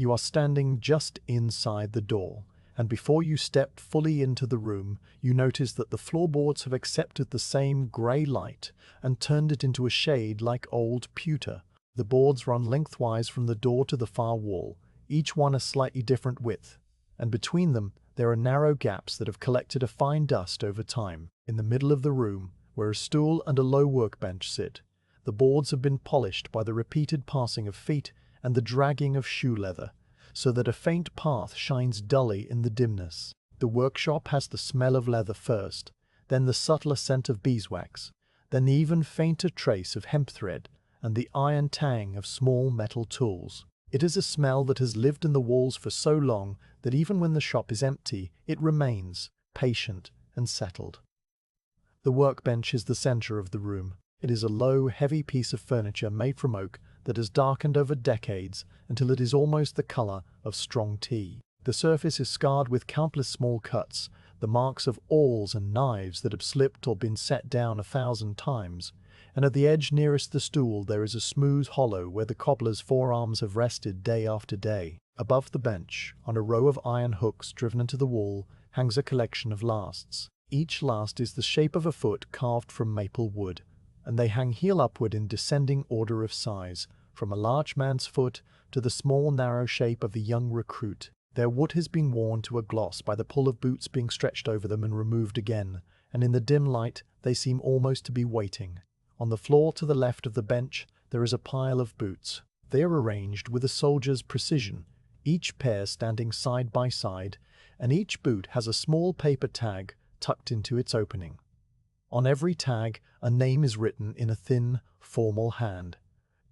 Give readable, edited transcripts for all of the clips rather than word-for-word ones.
You are standing just inside the door, and before you step fully into the room, you notice that the floorboards have accepted the same grey light and turned it into a shade like old pewter. The boards run lengthwise from the door to the far wall, each one a slightly different width, and between them there are narrow gaps that have collected a fine dust over time. In the middle of the room, where a stool and a low workbench sit, the boards have been polished by the repeated passing of feet and the dragging of shoe leather, so that a faint path shines dully in the dimness. The workshop has the smell of leather first, then the subtler scent of beeswax, then the even fainter trace of hemp thread, and the iron tang of small metal tools. It is a smell that has lived in the walls for so long that even when the shop is empty, it remains patient and settled. The workbench is the center of the room. It is a low, heavy piece of furniture made from oak that has darkened over decades until it is almost the color of strong tea. The surface is scarred with countless small cuts, the marks of awls and knives that have slipped or been set down 1,000 times, and at the edge nearest the stool there is a smooth hollow where the cobbler's forearms have rested day after day. Above the bench, on a row of iron hooks driven into the wall, hangs a collection of lasts. Each last is the shape of a foot carved from maple wood, and they hang heel upward in descending order of size, from a large man's foot to the small narrow shape of a young recruit. Their wood has been worn to a gloss by the pull of boots being stretched over them and removed again, and in the dim light they seem almost to be waiting. On the floor to the left of the bench there is a pile of boots. They are arranged with a soldier's precision, each pair standing side by side, and each boot has a small paper tag tucked into its opening. On every tag a name is written in a thin, formal hand.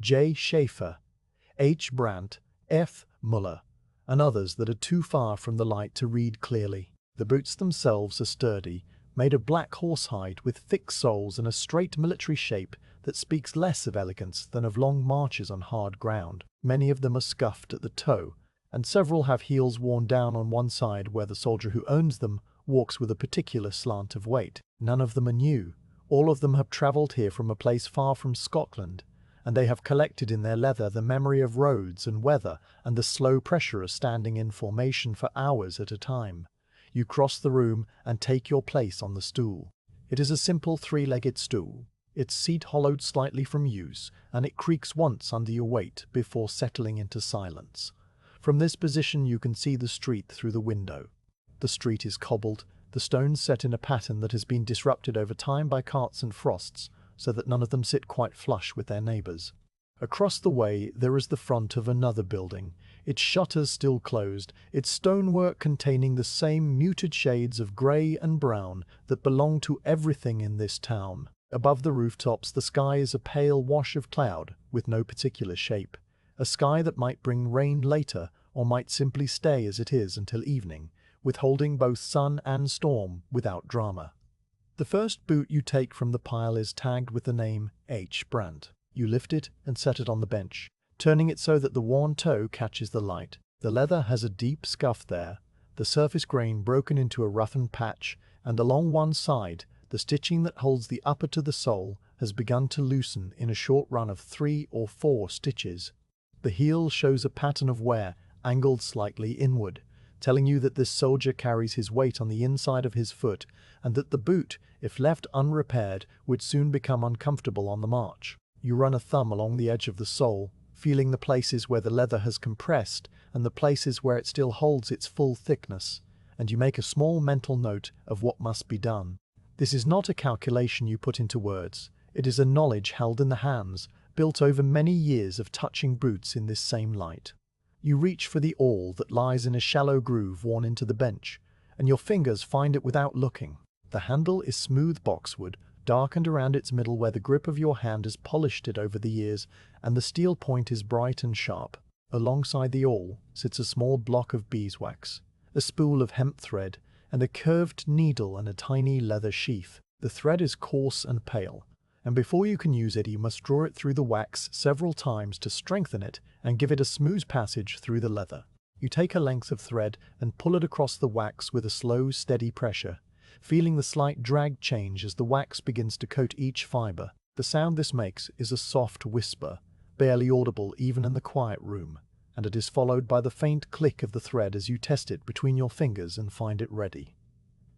J. Schaefer, H. Brandt, F. Muller, and others that are too far from the light to read clearly. The boots themselves are sturdy, made of black horsehide with thick soles and a straight military shape that speaks less of elegance than of long marches on hard ground. Many of them are scuffed at the toe, and several have heels worn down on one side where the soldier who owns them walks with a particular slant of weight. None of them are new. All of them have travelled here from a place far from Scotland, and they have collected in their leather the memory of roads and weather and the slow pressure of standing in formation for hours at a time. You cross the room and take your place on the stool. It is a simple three-legged stool, its seat hollowed slightly from use, and it creaks once under your weight before settling into silence. From this position you can see the street through the window. The street is cobbled, the stones set in a pattern that has been disrupted over time by carts and frosts, so that none of them sit quite flush with their neighbours. Across the way there is the front of another building, its shutters still closed, its stonework containing the same muted shades of grey and brown that belong to everything in this town. Above the rooftops the sky is a pale wash of cloud with no particular shape, a sky that might bring rain later or might simply stay as it is until evening, withholding both sun and storm without drama. The first boot you take from the pile is tagged with the name H. Brandt. You lift it and set it on the bench, turning it so that the worn toe catches the light. The leather has a deep scuff there, the surface grain broken into a roughened patch, and along one side, the stitching that holds the upper to the sole has begun to loosen in a short run of 3 or 4 stitches. The heel shows a pattern of wear angled slightly inward, telling you that this soldier carries his weight on the inside of his foot, and that the boot, if left unrepaired, would soon become uncomfortable on the march. You run a thumb along the edge of the sole, feeling the places where the leather has compressed and the places where it still holds its full thickness, and you make a small mental note of what must be done. This is not a calculation you put into words. It is a knowledge held in the hands, built over many years of touching boots in this same light. You reach for the awl that lies in a shallow groove worn into the bench, and your fingers find it without looking. The handle is smooth boxwood, darkened around its middle where the grip of your hand has polished it over the years, and the steel point is bright and sharp. Alongside the awl sits a small block of beeswax, a spool of hemp thread, and a curved needle and a tiny leather sheath. The thread is coarse and pale, and before you can use it you must draw it through the wax several times to strengthen it and give it a smooth passage through the leather. You take a length of thread and pull it across the wax with a slow, steady pressure, feeling the slight drag change as the wax begins to coat each fibre. The sound this makes is a soft whisper, barely audible even in the quiet room, and it is followed by the faint click of the thread as you test it between your fingers and find it ready.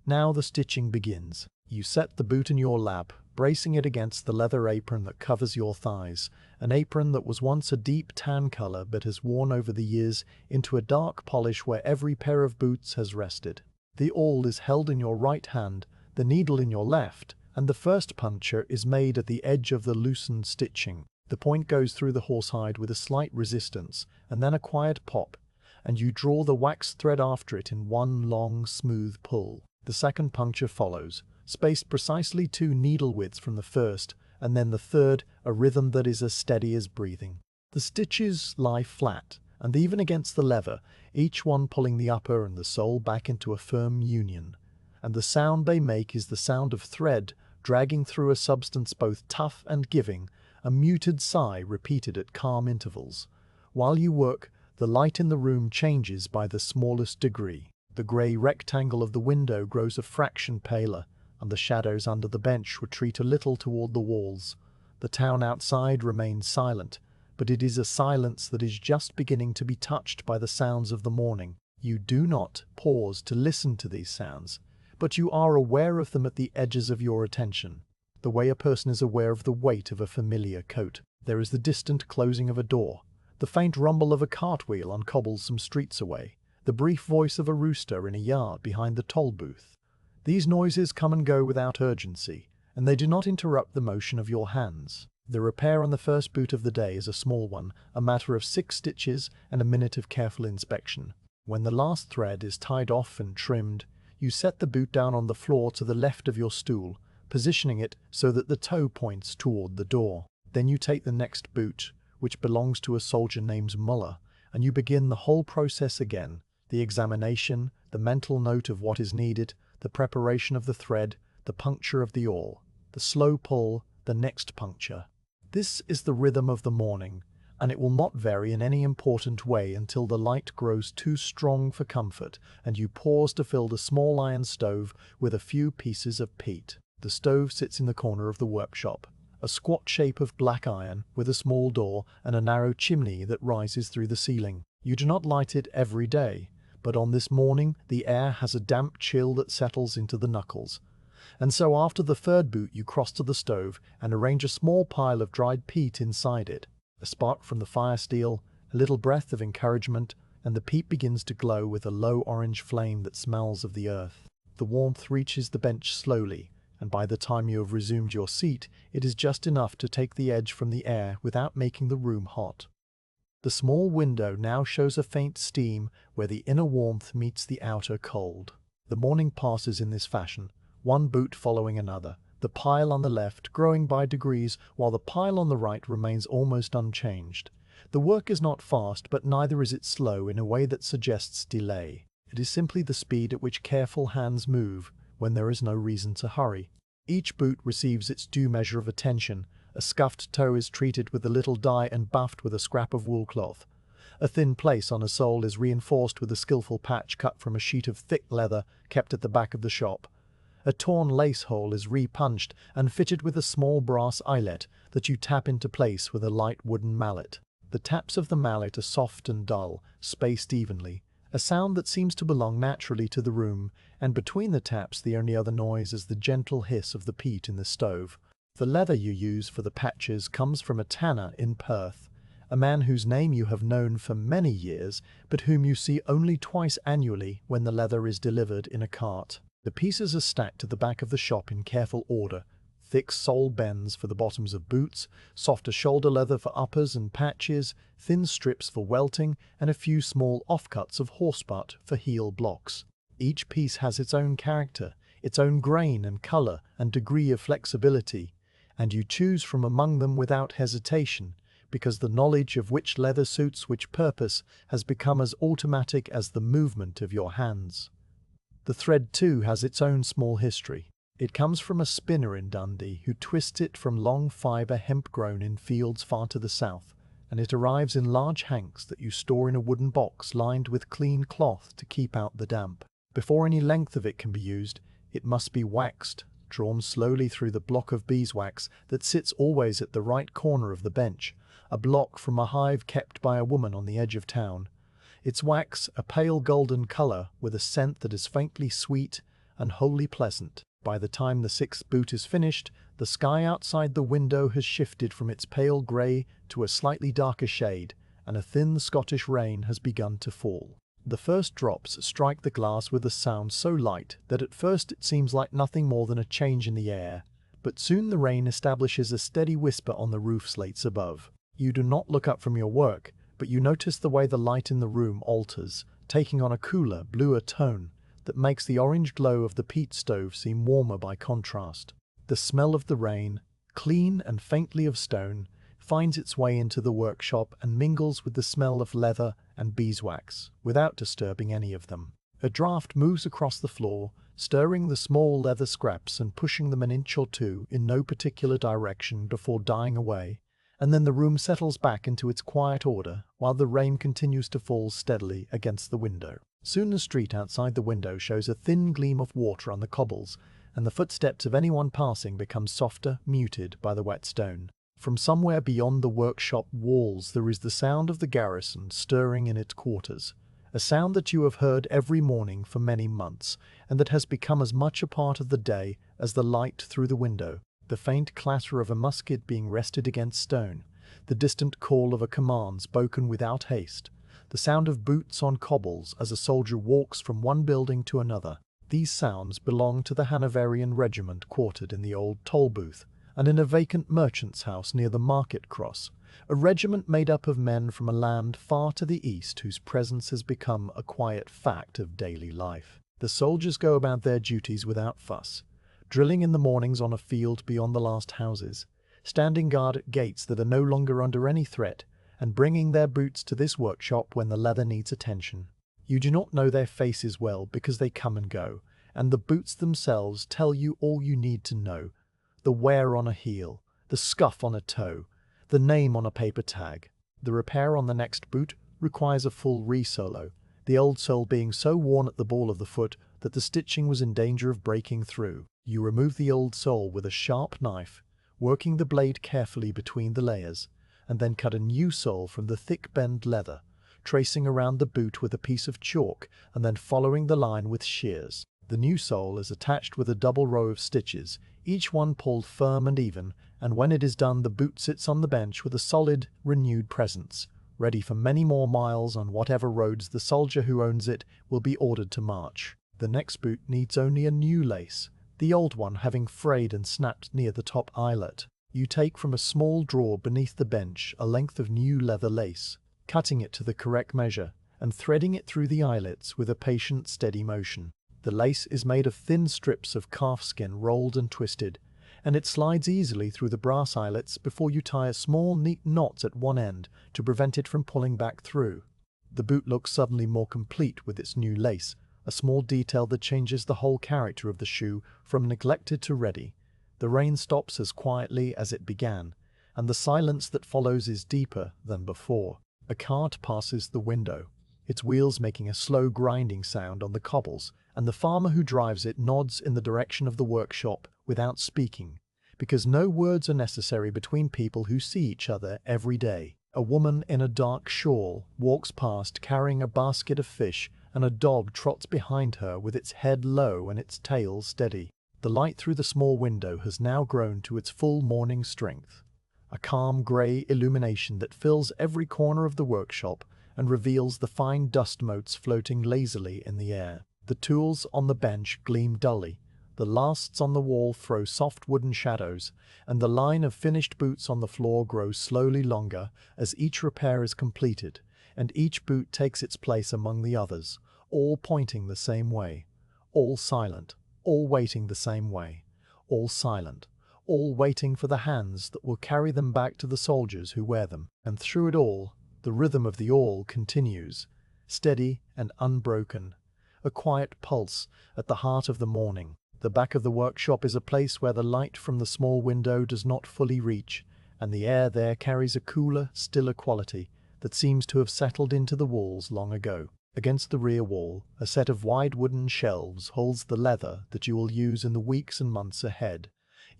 Now the stitching begins. You set the boot in your lap, bracing it against the leather apron that covers your thighs, an apron that was once a deep tan color but has worn over the years into a dark polish where every pair of boots has rested. The awl is held in your right hand, the needle in your left, and the first puncture is made at the edge of the loosened stitching. The point goes through the horsehide with a slight resistance, and then a quiet pop, and you draw the waxed thread after it in one long, smooth pull. The second puncture follows, spaced precisely 2 needle widths from the first, and then the third, a rhythm that is as steady as breathing. The stitches lie flat, and even against the leather, each one pulling the upper and the sole back into a firm union. And the sound they make is the sound of thread dragging through a substance both tough and giving, a muted sigh repeated at calm intervals. While you work, the light in the room changes by the smallest degree. The grey rectangle of the window grows a fraction paler, and the shadows under the bench retreat a little toward the walls. The town outside remains silent, but it is a silence that is just beginning to be touched by the sounds of the morning. You do not pause to listen to these sounds, but you are aware of them at the edges of your attention, the way a person is aware of the weight of a familiar coat. There is the distant closing of a door, the faint rumble of a cartwheel on cobbles some streets away, the brief voice of a rooster in a yard behind the toll booth. These noises come and go without urgency, and they do not interrupt the motion of your hands. The repair on the first boot of the day is a small one, a matter of 6 stitches and a minute of careful inspection. When the last thread is tied off and trimmed, you set the boot down on the floor to the left of your stool, positioning it so that the toe points toward the door. Then you take the next boot, which belongs to a soldier named Muller, and you begin the whole process again. The examination, the mental note of what is needed, the preparation of the thread, the puncture of the awl, the slow pull, the next puncture. This is the rhythm of the morning, and it will not vary in any important way until the light grows too strong for comfort and you pause to fill the small iron stove with a few pieces of peat. The stove sits in the corner of the workshop, a squat shape of black iron with a small door and a narrow chimney that rises through the ceiling. You do not light it every day, but on this morning the air has a damp chill that settles into the knuckles. And so after the third boot you cross to the stove and arrange a small pile of dried peat inside it. A spark from the fire steel, a little breath of encouragement, and the peat begins to glow with a low orange flame that smells of the earth. The warmth reaches the bench slowly, and by the time you have resumed your seat, it is just enough to take the edge from the air without making the room hot. The small window now shows a faint steam where the inner warmth meets the outer cold. The morning passes in this fashion, one boot following another, the pile on the left growing by degrees while the pile on the right remains almost unchanged. The work is not fast, but neither is it slow in a way that suggests delay. It is simply the speed at which careful hands move when there is no reason to hurry. Each boot receives its due measure of attention. A scuffed toe is treated with a little dye and buffed with a scrap of wool cloth. A thin place on a sole is reinforced with a skillful patch cut from a sheet of thick leather kept at the back of the shop. A torn lace hole is repunched and fitted with a small brass eyelet that you tap into place with a light wooden mallet. The taps of the mallet are soft and dull, spaced evenly, a sound that seems to belong naturally to the room, and between the taps the only other noise is the gentle hiss of the peat in the stove. The leather you use for the patches comes from a tanner in Perth, a man whose name you have known for many years, but whom you see only twice annually when the leather is delivered in a cart. The pieces are stacked at the back of the shop in careful order, thick sole bends for the bottoms of boots, softer shoulder leather for uppers and patches, thin strips for welting, and a few small offcuts of horsebutt for heel blocks. Each piece has its own character, its own grain and colour and degree of flexibility, and you choose from among them without hesitation, because the knowledge of which leather suits which purpose has become as automatic as the movement of your hands. The thread, too, has its own small history. It comes from a spinner in Dundee who twists it from long fibre hemp grown in fields far to the south, and it arrives in large hanks that you store in a wooden box lined with clean cloth to keep out the damp. Before any length of it can be used, it must be waxed, drawn slowly through the block of beeswax that sits always at the right corner of the bench, a block from a hive kept by a woman on the edge of town. Its wax a pale golden color with a scent that is faintly sweet and wholly pleasant. By the time the sixth boot is finished, the sky outside the window has shifted from its pale grey to a slightly darker shade, and a thin Scottish rain has begun to fall. The first drops strike the glass with a sound so light that at first it seems like nothing more than a change in the air, but soon the rain establishes a steady whisper on the roof slates above. You do not look up from your work, but you notice the way the light in the room alters, taking on a cooler, bluer tone that makes the orange glow of the peat stove seem warmer by contrast. The smell of the rain, clean and faintly of stone, finds its way into the workshop and mingles with the smell of leather and beeswax, without disturbing any of them. A draught moves across the floor, stirring the small leather scraps and pushing them an inch or two in no particular direction before dying away, and then the room settles back into its quiet order while the rain continues to fall steadily against the window. Soon the street outside the window shows a thin gleam of water on the cobbles, and the footsteps of anyone passing become softer, muted by the wet stone. From somewhere beyond the workshop walls there is the sound of the garrison stirring in its quarters, a sound that you have heard every morning for many months, and that has become as much a part of the day as the light through the window, the faint clatter of a musket being rested against stone, the distant call of a command spoken without haste, the sound of boots on cobbles as a soldier walks from one building to another. These sounds belong to the Hanoverian regiment quartered in the old toll booth, and in a vacant merchant's house near the market cross, a regiment made up of men from a land far to the east whose presence has become a quiet fact of daily life. The soldiers go about their duties without fuss, drilling in the mornings on a field beyond the last houses, standing guard at gates that are no longer under any threat, and bringing their boots to this workshop when the leather needs attention. You do not know their faces well because they come and go, and the boots themselves tell you all you need to know: the wear on a heel, the scuff on a toe, the name on a paper tag. The repair on the next boot requires a full re-solo, the old sole being so worn at the ball of the foot that the stitching was in danger of breaking through. You remove the old sole with a sharp knife, working the blade carefully between the layers, and then cut a new sole from the thick bend leather, tracing around the boot with a piece of chalk and then following the line with shears. The new sole is attached with a double row of stitches, each one pulled firm and even, and when it is done the boot sits on the bench with a solid, renewed presence, ready for many more miles on whatever roads the soldier who owns it will be ordered to march. The next boot needs only a new lace, the old one having frayed and snapped near the top eyelet. You take from a small drawer beneath the bench a length of new leather lace, cutting it to the correct measure, and threading it through the eyelets with a patient, steady motion. The lace is made of thin strips of calfskin rolled and twisted, and it slides easily through the brass eyelets before you tie a small, neat knot at one end to prevent it from pulling back through. The boot looks suddenly more complete with its new lace, a small detail that changes the whole character of the shoe from neglected to ready. The rain stops as quietly as it began, and the silence that follows is deeper than before. A cart passes the window, its wheels making a slow grinding sound on the cobbles, and the farmer who drives it nods in the direction of the workshop without speaking, because no words are necessary between people who see each other every day. A woman in a dark shawl walks past carrying a basket of fish, and a dog trots behind her with its head low and its tail steady. The light through the small window has now grown to its full morning strength, a calm grey illumination that fills every corner of the workshop and reveals the fine dust motes floating lazily in the air. The tools on the bench gleam dully, the lasts on the wall throw soft wooden shadows, and the line of finished boots on the floor grows slowly longer as each repair is completed, and each boot takes its place among the others, all pointing the same way, all silent, all waiting the same way, all silent, all waiting for the hands that will carry them back to the soldiers who wear them. And through it all, the rhythm of the all continues, steady and unbroken, a quiet pulse at the heart of the morning. The back of the workshop is a place where the light from the small window does not fully reach, and the air there carries a cooler, stiller quality that seems to have settled into the walls long ago. Against the rear wall, a set of wide wooden shelves holds the leather that you will use in the weeks and months ahead,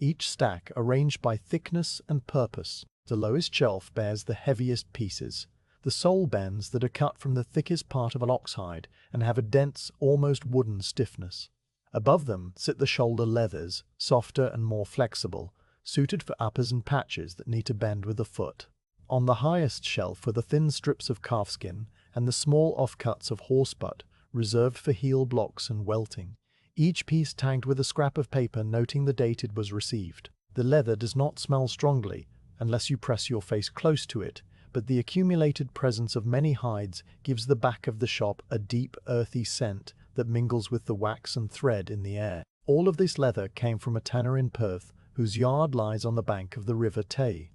each stack arranged by thickness and purpose. The lowest shelf bears the heaviest pieces, the sole bends that are cut from the thickest part of an ox hide and have a dense, almost wooden stiffness. Above them sit the shoulder leathers, softer and more flexible, suited for uppers and patches that need to bend with the foot. On the highest shelf are the thin strips of calfskin and the small offcuts of horsebutt, reserved for heel blocks and welting, each piece tagged with a scrap of paper noting the date it was received. The leather does not smell strongly, unless you press your face close to it, but the accumulated presence of many hides gives the back of the shop a deep, earthy scent that mingles with the wax and thread in the air. All of this leather came from a tanner in Perth, whose yard lies on the bank of the River Tay,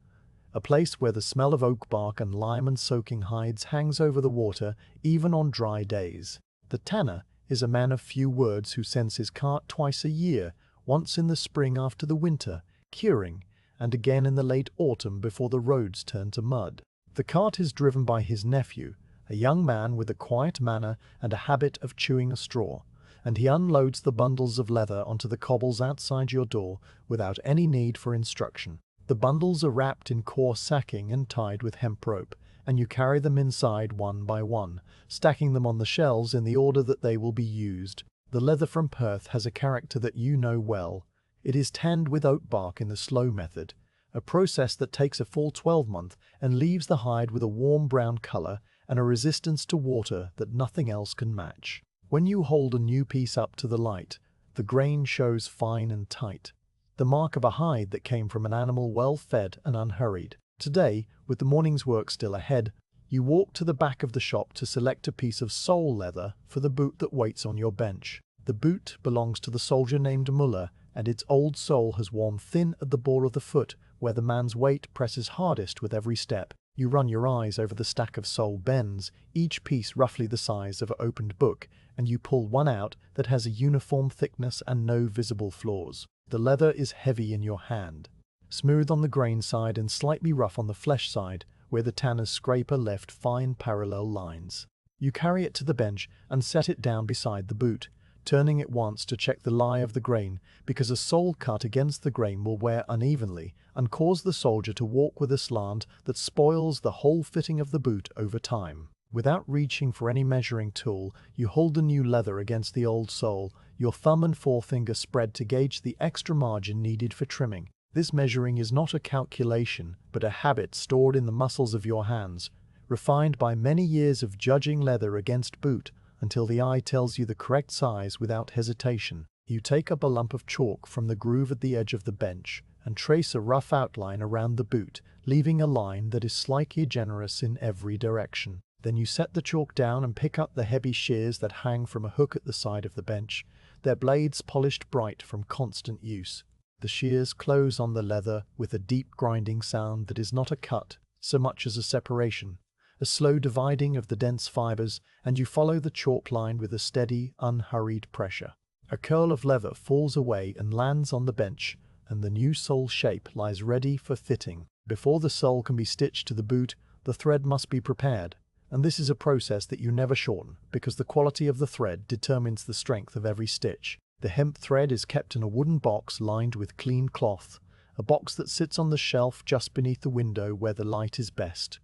a place where the smell of oak bark and lime and soaking hides hangs over the water even on dry days. The tanner is a man of few words who sends his cart twice a year, once in the spring after the winter, curing, and again in the late autumn before the roads turn to mud. The cart is driven by his nephew, a young man with a quiet manner and a habit of chewing a straw, and he unloads the bundles of leather onto the cobbles outside your door without any need for instruction. The bundles are wrapped in coarse sacking and tied with hemp rope, and you carry them inside one by one, stacking them on the shelves in the order that they will be used. The leather from Perth has a character that you know well. It is tanned with oak bark in the slow method, a process that takes a full 12 months and leaves the hide with a warm brown color and a resistance to water that nothing else can match. When you hold a new piece up to the light, the grain shows fine and tight, the mark of a hide that came from an animal well fed and unhurried. Today, with the morning's work still ahead, you walk to the back of the shop to select a piece of sole leather for the boot that waits on your bench. The boot belongs to the soldier named Muller, and its old sole has worn thin at the ball of the foot, where the man's weight presses hardest with every step. You run your eyes over the stack of sole bends, each piece roughly the size of an opened book, and you pull one out that has a uniform thickness and no visible flaws. The leather is heavy in your hand, smooth on the grain side and slightly rough on the flesh side, where the tanner's scraper left fine parallel lines. You carry it to the bench and set it down beside the boot, turning it once to check the lie of the grain, because a sole cut against the grain will wear unevenly and cause the soldier to walk with a slant that spoils the whole fitting of the boot over time. Without reaching for any measuring tool, you hold the new leather against the old sole, your thumb and forefinger spread to gauge the extra margin needed for trimming. This measuring is not a calculation, but a habit stored in the muscles of your hands, refined by many years of judging leather against boot, until the eye tells you the correct size without hesitation. You take up a lump of chalk from the groove at the edge of the bench and trace a rough outline around the boot, leaving a line that is slightly generous in every direction. Then you set the chalk down and pick up the heavy shears that hang from a hook at the side of the bench, their blades polished bright from constant use. The shears close on the leather with a deep grinding sound that is not a cut so much as a separation, a slow dividing of the dense fibers, and you follow the chalk line with a steady, unhurried pressure. A curl of leather falls away and lands on the bench, and the new sole shape lies ready for fitting. Before the sole can be stitched to the boot, the thread must be prepared, and this is a process that you never shorten, because the quality of the thread determines the strength of every stitch. The hemp thread is kept in a wooden box lined with clean cloth, a box that sits on the shelf just beneath the window where the light is best.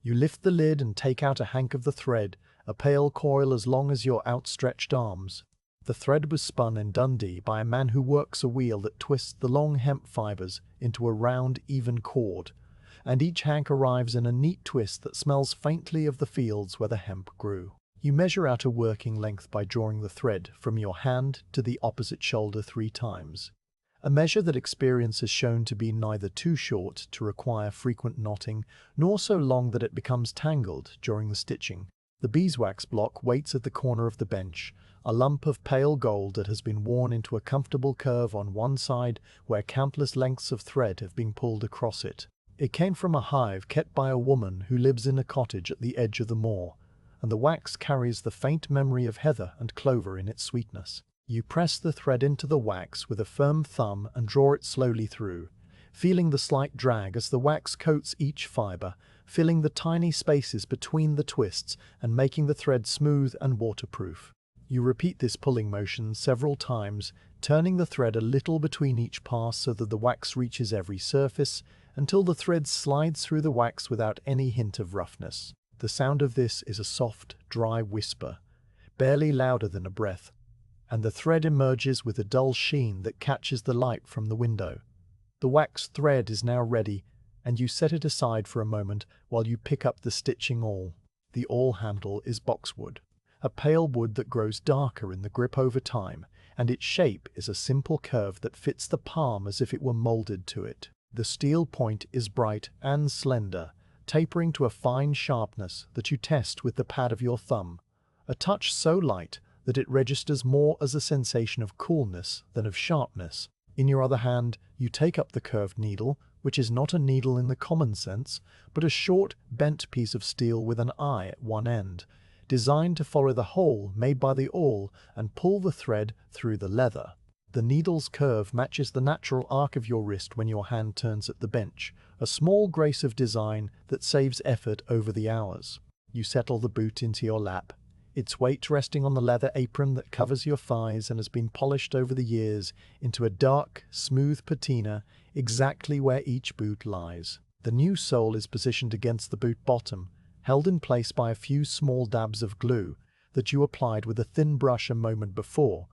You lift the lid and take out a hank of the thread, a pale coil as long as your outstretched arms. The thread was spun in Dundee by a man who works a wheel that twists the long hemp fibers into a round, even cord, and each hank arrives in a neat twist that smells faintly of the fields where the hemp grew. You measure out a working length by drawing the thread from your hand to the opposite shoulder 3 times, a measure that experience has shown to be neither too short to require frequent knotting, nor so long that it becomes tangled during the stitching. The beeswax block waits at the corner of the bench, a lump of pale gold that has been worn into a comfortable curve on one side where countless lengths of thread have been pulled across it. It came from a hive kept by a woman who lives in a cottage at the edge of the moor, and the wax carries the faint memory of heather and clover in its sweetness. You press the thread into the wax with a firm thumb and draw it slowly through, feeling the slight drag as the wax coats each fiber, filling the tiny spaces between the twists and making the thread smooth and waterproof. You repeat this pulling motion several times, turning the thread a little between each pass so that the wax reaches every surface, until the thread slides through the wax without any hint of roughness. The sound of this is a soft, dry whisper, barely louder than a breath, and the thread emerges with a dull sheen that catches the light from the window. The wax thread is now ready, and you set it aside for a moment while you pick up the stitching awl. The awl handle is boxwood, a pale wood that grows darker in the grip over time, and its shape is a simple curve that fits the palm as if it were molded to it. The steel point is bright and slender, tapering to a fine sharpness that you test with the pad of your thumb, a touch so light that it registers more as a sensation of coolness than of sharpness. In your other hand, you take up the curved needle, which is not a needle in the common sense, but a short, bent piece of steel with an eye at one end, designed to follow the hole made by the awl and pull the thread through the leather. The needle's curve matches the natural arc of your wrist when your hand turns at the bench, a small grace of design that saves effort over the hours. You settle the boot into your lap, its weight resting on the leather apron that covers your thighs and has been polished over the years into a dark, smooth patina exactly where each boot lies. The new sole is positioned against the boot bottom, held in place by a few small dabs of glue that you applied with a thin brush a moment before,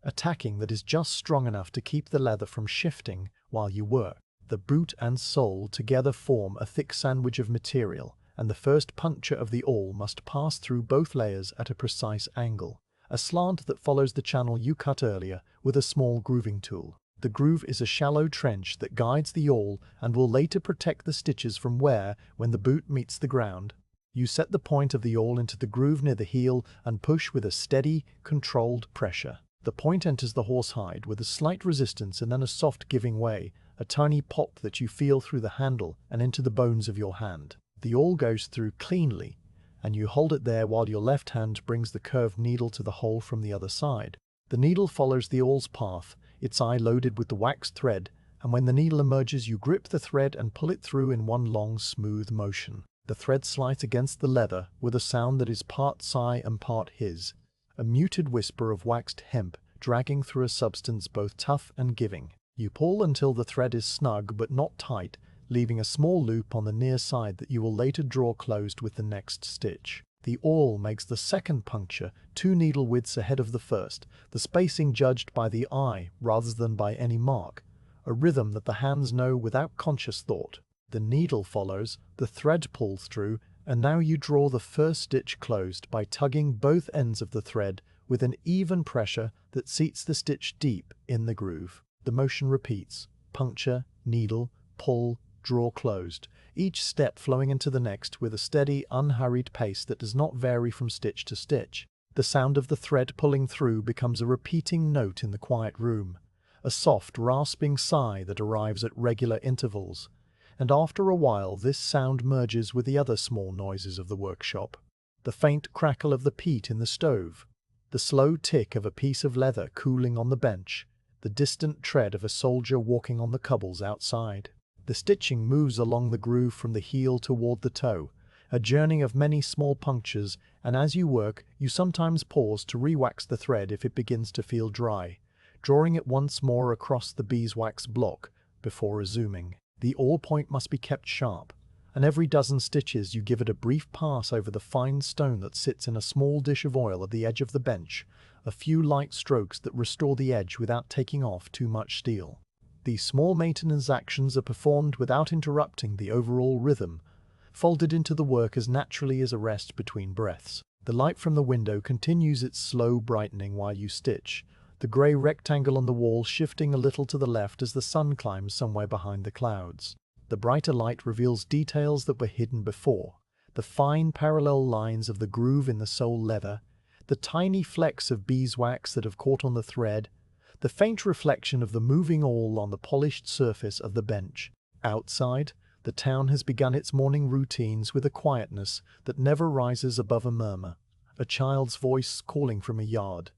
a tacking that is just strong enough to keep the leather from shifting while you work. The boot and sole together form a thick sandwich of material, and the first puncture of the awl must pass through both layers at a precise angle, a slant that follows the channel you cut earlier with a small grooving tool. The groove is a shallow trench that guides the awl and will later protect the stitches from wear when the boot meets the ground. You set the point of the awl into the groove near the heel and push with a steady, controlled pressure. The point enters the horsehide with a slight resistance and then a soft giving way, a tiny pop that you feel through the handle and into the bones of your hand. The awl goes through cleanly, and you hold it there while your left hand brings the curved needle to the hole from the other side. The needle follows the awl's path, its eye loaded with the waxed thread, and when the needle emerges you grip the thread and pull it through in one long, smooth motion. The thread slides against the leather with a sound that is part sigh and part hiss, a muted whisper of waxed hemp dragging through a substance both tough and giving. You pull until the thread is snug but not tight, leaving a small loop on the near side that you will later draw closed with the next stitch. The awl makes the second puncture 2 needle widths ahead of the first, the spacing judged by the eye rather than by any mark, a rhythm that the hands know without conscious thought. The needle follows, the thread pulls through, and now you draw the first stitch closed by tugging both ends of the thread with an even pressure that seats the stitch deep in the groove. The motion repeats: puncture, needle, pull, draw closed, each step flowing into the next with a steady, unhurried pace that does not vary from stitch to stitch. The sound of the thread pulling through becomes a repeating note in the quiet room, a soft, rasping sigh that arrives at regular intervals, and after a while this sound merges with the other small noises of the workshop. The faint crackle of the peat in the stove, the slow tick of a piece of leather cooling on the bench, the distant tread of a soldier walking on the cobbles outside. The stitching moves along the groove from the heel toward the toe, a journey of many small punctures, and as you work, you sometimes pause to re-wax the thread if it begins to feel dry, drawing it once more across the beeswax block before resuming. The awl point must be kept sharp, and every dozen stitches you give it a brief pass over the fine stone that sits in a small dish of oil at the edge of the bench, a few light strokes that restore the edge without taking off too much steel. These small maintenance actions are performed without interrupting the overall rhythm, folded into the work as naturally as a rest between breaths. The light from the window continues its slow brightening while you stitch, the grey rectangle on the wall shifting a little to the left as the sun climbs somewhere behind the clouds. The brighter light reveals details that were hidden before, the fine parallel lines of the groove in the sole leather, the tiny flecks of beeswax that have caught on the thread, the faint reflection of the moving awl on the polished surface of the bench. Outside, the town has begun its morning routines with a quietness that never rises above a murmur, a child's voice calling from a yard,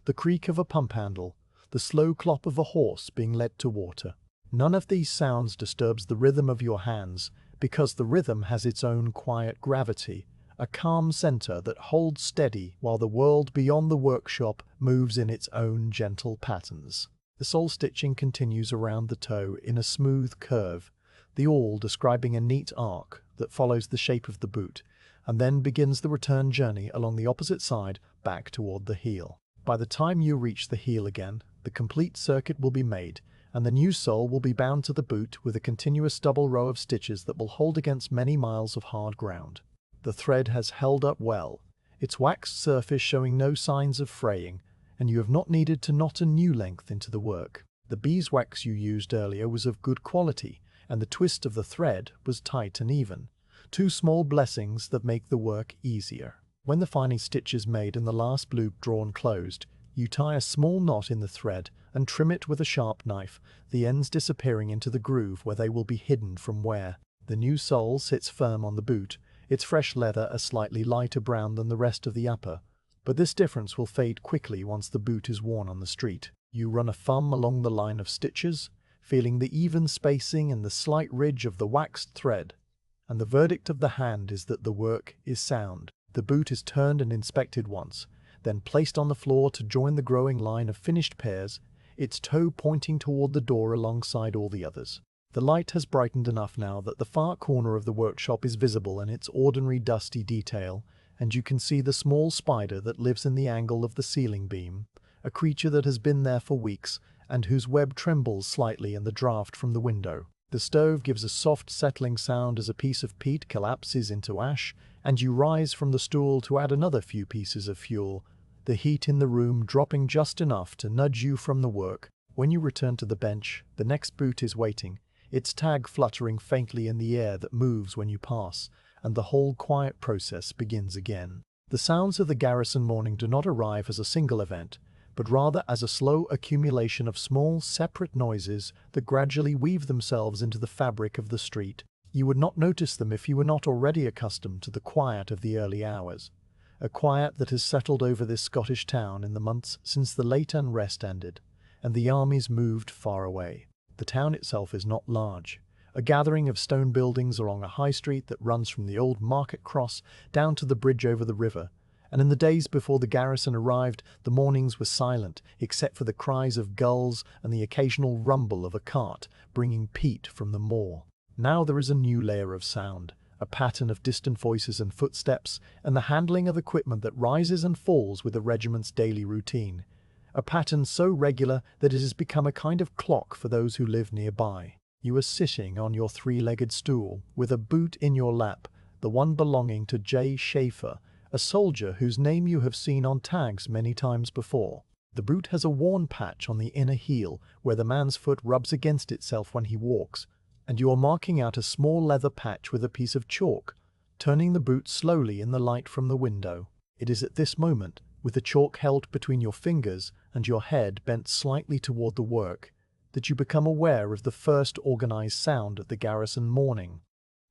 the creak of a pump handle, the slow clop of a horse being led to water. None of these sounds disturbs the rhythm of your hands, because the rhythm has its own quiet gravity, a calm center that holds steady while the world beyond the workshop moves in its own gentle patterns. The sole stitching continues around the toe in a smooth curve, the awl describing a neat arc that follows the shape of the boot, and then begins the return journey along the opposite side back toward the heel. By the time you reach the heel again, the complete circuit will be made, and the new sole will be bound to the boot with a continuous double row of stitches that will hold against many miles of hard ground. The thread has held up well, its waxed surface showing no signs of fraying, and you have not needed to knot a new length into the work. The beeswax you used earlier was of good quality, and the twist of the thread was tight and even, two small blessings that make the work easier. When the final stitch is made and the last loop drawn closed, you tie a small knot in the thread and trim it with a sharp knife, the ends disappearing into the groove where they will be hidden from wear. The new sole sits firm on the boot, its fresh leather a slightly lighter brown than the rest of the upper, but this difference will fade quickly once the boot is worn on the street. You run a thumb along the line of stitches, feeling the even spacing and the slight ridge of the waxed thread, and the verdict of the hand is that the work is sound. The boot is turned and inspected once, then placed on the floor to join the growing line of finished pairs, its toe pointing toward the door alongside all the others. The light has brightened enough now that the far corner of the workshop is visible in its ordinary dusty detail, and you can see the small spider that lives in the angle of the ceiling beam, a creature that has been there for weeks and whose web trembles slightly in the draught from the window. The stove gives a soft settling sound as a piece of peat collapses into ash, and you rise from the stool to add another few pieces of fuel, the heat in the room dropping just enough to nudge you from the work. When you return to the bench, the next boot is waiting, its tag fluttering faintly in the air that moves when you pass, and the whole quiet process begins again. The sounds of the garrison morning do not arrive as a single event, but rather as a slow accumulation of small, separate noises that gradually weave themselves into the fabric of the street. You would not notice them if you were not already accustomed to the quiet of the early hours, a quiet that has settled over this Scottish town in the months since the late unrest ended, and the armies moved far away. The town itself is not large, a gathering of stone buildings along a high street that runs from the old market cross down to the bridge over the river, and in the days before the garrison arrived, the mornings were silent, except for the cries of gulls and the occasional rumble of a cart bringing peat from the moor. Now there is a new layer of sound, a pattern of distant voices and footsteps, and the handling of equipment that rises and falls with the regiment's daily routine, a pattern so regular that it has become a kind of clock for those who live nearby. You are sitting on your three-legged stool, with a boot in your lap, the one belonging to J. Schaefer, a soldier whose name you have seen on tags many times before. The boot has a worn patch on the inner heel where the man's foot rubs against itself when he walks, and you are marking out a small leather patch with a piece of chalk, turning the boot slowly in the light from the window. It is at this moment, with the chalk held between your fingers and your head bent slightly toward the work, that you become aware of the first organized sound at the garrison morning,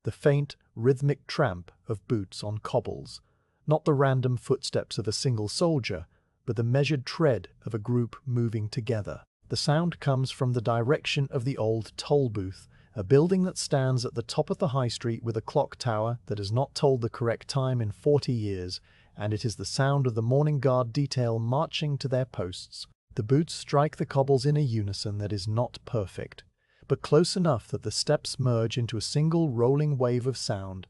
the faint, rhythmic tramp of boots on cobbles. Not the random footsteps of a single soldier, but the measured tread of a group moving together. The sound comes from the direction of the old toll booth, a building that stands at the top of the high street with a clock tower that has not told the correct time in 40 years, and it is the sound of the morning guard detail marching to their posts. The boots strike the cobbles in a unison that is not perfect, but close enough that the steps merge into a single rolling wave of sound,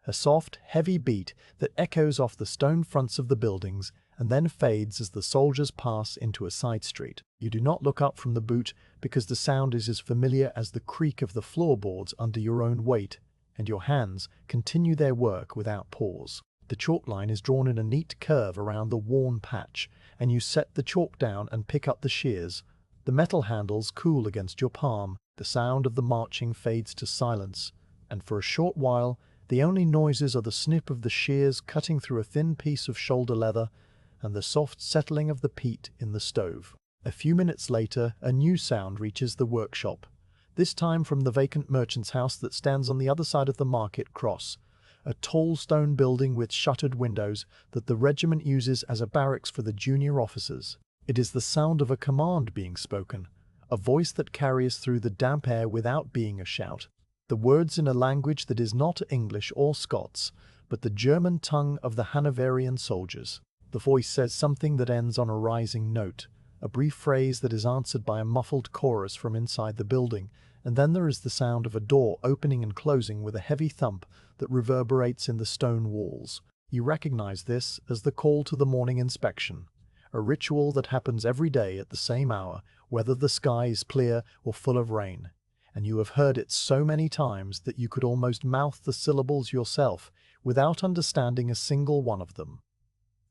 a soft, heavy beat that echoes off the stone fronts of the buildings and then fades as the soldiers pass into a side street. You do not look up from the boot because the sound is as familiar as the creak of the floorboards under your own weight, and your hands continue their work without pause. The chalk line is drawn in a neat curve around the worn patch, and you set the chalk down and pick up the shears. The metal handles cool against your palm, the sound of the marching fades to silence, and for a short while the only noises are the snip of the shears cutting through a thin piece of shoulder leather and the soft settling of the peat in the stove. A few minutes later, a new sound reaches the workshop, this time from the vacant merchant's house that stands on the other side of the market cross, a tall stone building with shuttered windows that the regiment uses as a barracks for the junior officers. It is the sound of a command being spoken, a voice that carries through the damp air without being a shout, the words in a language that is not English or Scots, but the German tongue of the Hanoverian soldiers. The voice says something that ends on a rising note, a brief phrase that is answered by a muffled chorus from inside the building, and then there is the sound of a door opening and closing with a heavy thump that reverberates in the stone walls. You recognize this as the call to the morning inspection, a ritual that happens every day at the same hour, whether the sky is clear or full of rain, and you have heard it so many times that you could almost mouth the syllables yourself without understanding a single one of them.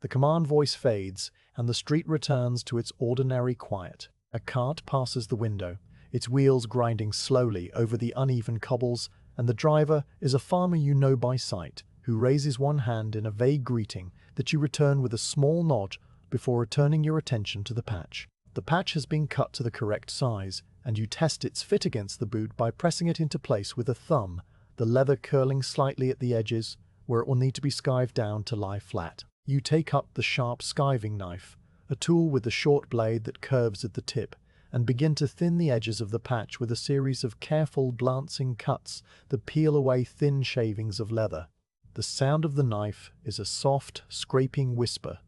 The command voice fades, and the street returns to its ordinary quiet. A cart passes the window, its wheels grinding slowly over the uneven cobbles, and the driver is a farmer you know by sight, who raises one hand in a vague greeting that you return with a small nod before returning your attention to the patch. The patch has been cut to the correct size, and you test its fit against the boot by pressing it into place with a thumb, the leather curling slightly at the edges, where it will need to be skived down to lie flat. You take up the sharp skiving knife, a tool with a short blade that curves at the tip, and begin to thin the edges of the patch with a series of careful glancing cuts that peel away thin shavings of leather. The sound of the knife is a soft, scraping whisper,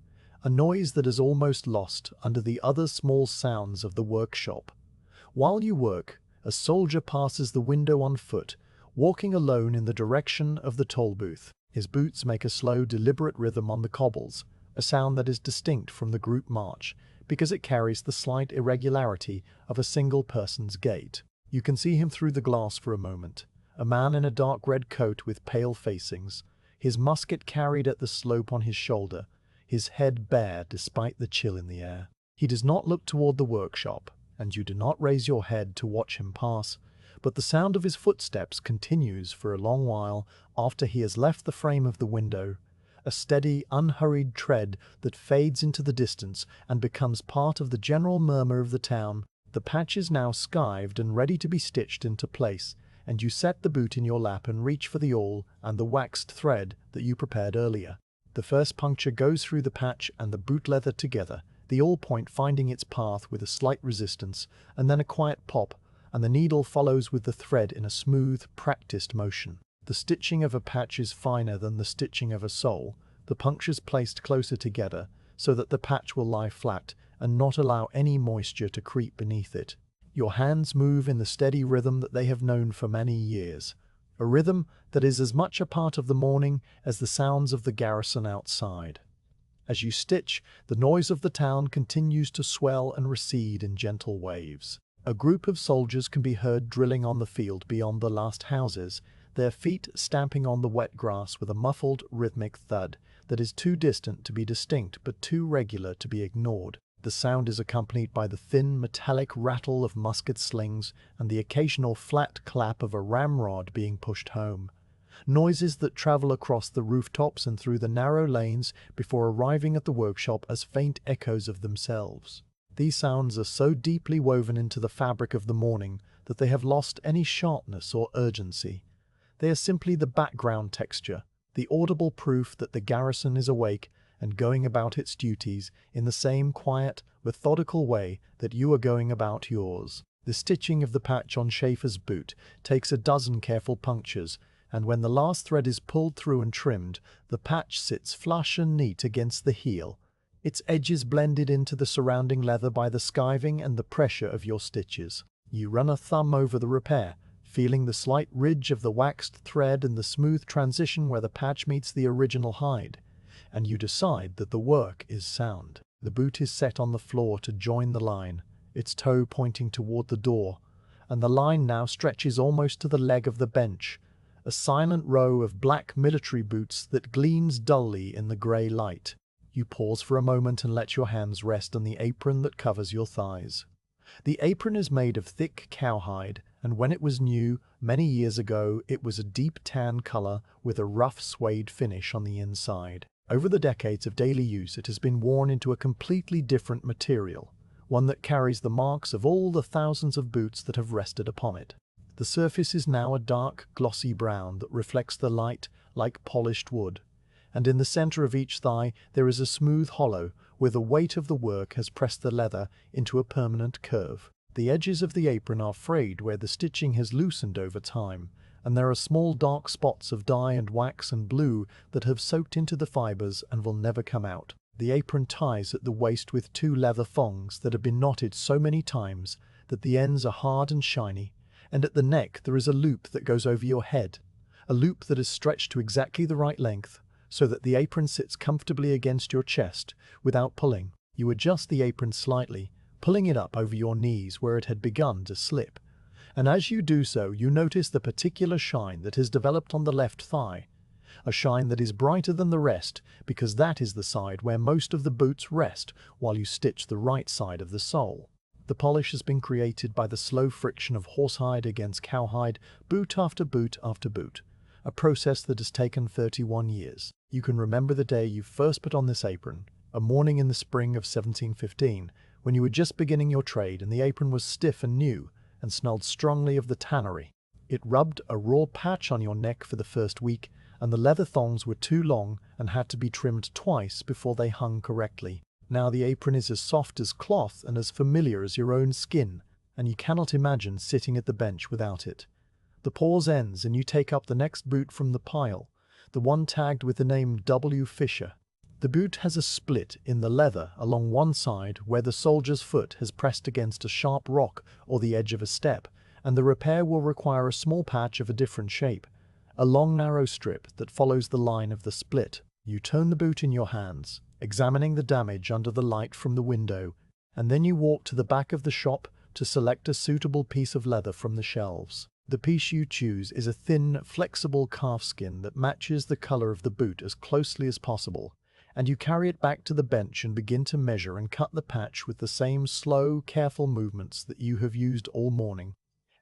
a noise that is almost lost under the other small sounds of the workshop. While you work, a soldier passes the window on foot, walking alone in the direction of the toll booth. His boots make a slow, deliberate rhythm on the cobbles, a sound that is distinct from the group march, because it carries the slight irregularity of a single person's gait. You can see him through the glass for a moment, a man in a dark red coat with pale facings, his musket carried at the slope on his shoulder, his head bare despite the chill in the air. He does not look toward the workshop, and you do not raise your head to watch him pass, but the sound of his footsteps continues for a long while after he has left the frame of the window, a steady, unhurried tread that fades into the distance and becomes part of the general murmur of the town. The patch is now skived and ready to be stitched into place, and you set the boot in your lap and reach for the awl and the waxed thread that you prepared earlier. The first puncture goes through the patch and the boot leather together, the awl point finding its path with a slight resistance, and then a quiet pop, and the needle follows with the thread in a smooth, practiced motion. The stitching of a patch is finer than the stitching of a sole, the punctures placed closer together so that the patch will lie flat and not allow any moisture to creep beneath it. Your hands move in the steady rhythm that they have known for many years, a rhythm that is as much a part of the morning as the sounds of the garrison outside. As you stitch, the noise of the town continues to swell and recede in gentle waves. A group of soldiers can be heard drilling on the field beyond the last houses, their feet stamping on the wet grass with a muffled, rhythmic thud that is too distant to be distinct but too regular to be ignored. The sound is accompanied by the thin, metallic rattle of musket slings and the occasional flat clap of a ramrod being pushed home. Noises that travel across the rooftops and through the narrow lanes before arriving at the workshop as faint echoes of themselves. These sounds are so deeply woven into the fabric of the morning that they have lost any sharpness or urgency. They are simply the background texture, the audible proof that the garrison is awake and going about its duties in the same quiet, methodical way that you are going about yours. The stitching of the patch on Schaefer's boot takes a dozen careful punctures, and when the last thread is pulled through and trimmed, the patch sits flush and neat against the heel, its edges blended into the surrounding leather by the skiving and the pressure of your stitches. You run a thumb over the repair, feeling the slight ridge of the waxed thread and the smooth transition where the patch meets the original hide, and you decide that the work is sound. The boot is set on the floor to join the line, its toe pointing toward the door, and the line now stretches almost to the leg of the bench, a silent row of black military boots that gleams dully in the grey light. You pause for a moment and let your hands rest on the apron that covers your thighs. The apron is made of thick cowhide, and when it was new, many years ago, it was a deep tan color with a rough suede finish on the inside. Over the decades of daily use, it has been worn into a completely different material, one that carries the marks of all the thousands of boots that have rested upon it. The surface is now a dark, glossy brown that reflects the light like polished wood, and in the center of each thigh there is a smooth hollow where the weight of the work has pressed the leather into a permanent curve. The edges of the apron are frayed where the stitching has loosened over time, and there are small dark spots of dye and wax and blue that have soaked into the fibers and will never come out. The apron ties at the waist with two leather thongs that have been knotted so many times that the ends are hard and shiny, and at the neck there is a loop that goes over your head, a loop that is stretched to exactly the right length so that the apron sits comfortably against your chest without pulling. You adjust the apron slightly, pulling it up over your knees where it had begun to slip. And as you do so, you notice the particular shine that has developed on the left thigh, a shine that is brighter than the rest because that is the side where most of the boots rest while you stitch the right side of the sole. The polish has been created by the slow friction of horsehide against cowhide, boot after boot after boot, a process that has taken 31 years. You can remember the day you first put on this apron, a morning in the spring of 1715, when you were just beginning your trade and the apron was stiff and new and smelled strongly of the tannery. It rubbed a raw patch on your neck for the first week, and the leather thongs were too long and had to be trimmed twice before they hung correctly. Now the apron is as soft as cloth and as familiar as your own skin, and you cannot imagine sitting at the bench without it. The pause ends and you take up the next boot from the pile, the one tagged with the name W. Fisher. The boot has a split in the leather along one side where the soldier's foot has pressed against a sharp rock or the edge of a step, and the repair will require a small patch of a different shape, a long narrow strip that follows the line of the split. You turn the boot in your hands, examining the damage under the light from the window, and then you walk to the back of the shop to select a suitable piece of leather from the shelves. The piece you choose is a thin, flexible calfskin that matches the color of the boot as closely as possible, and you carry it back to the bench and begin to measure and cut the patch with the same slow, careful movements that you have used all morning.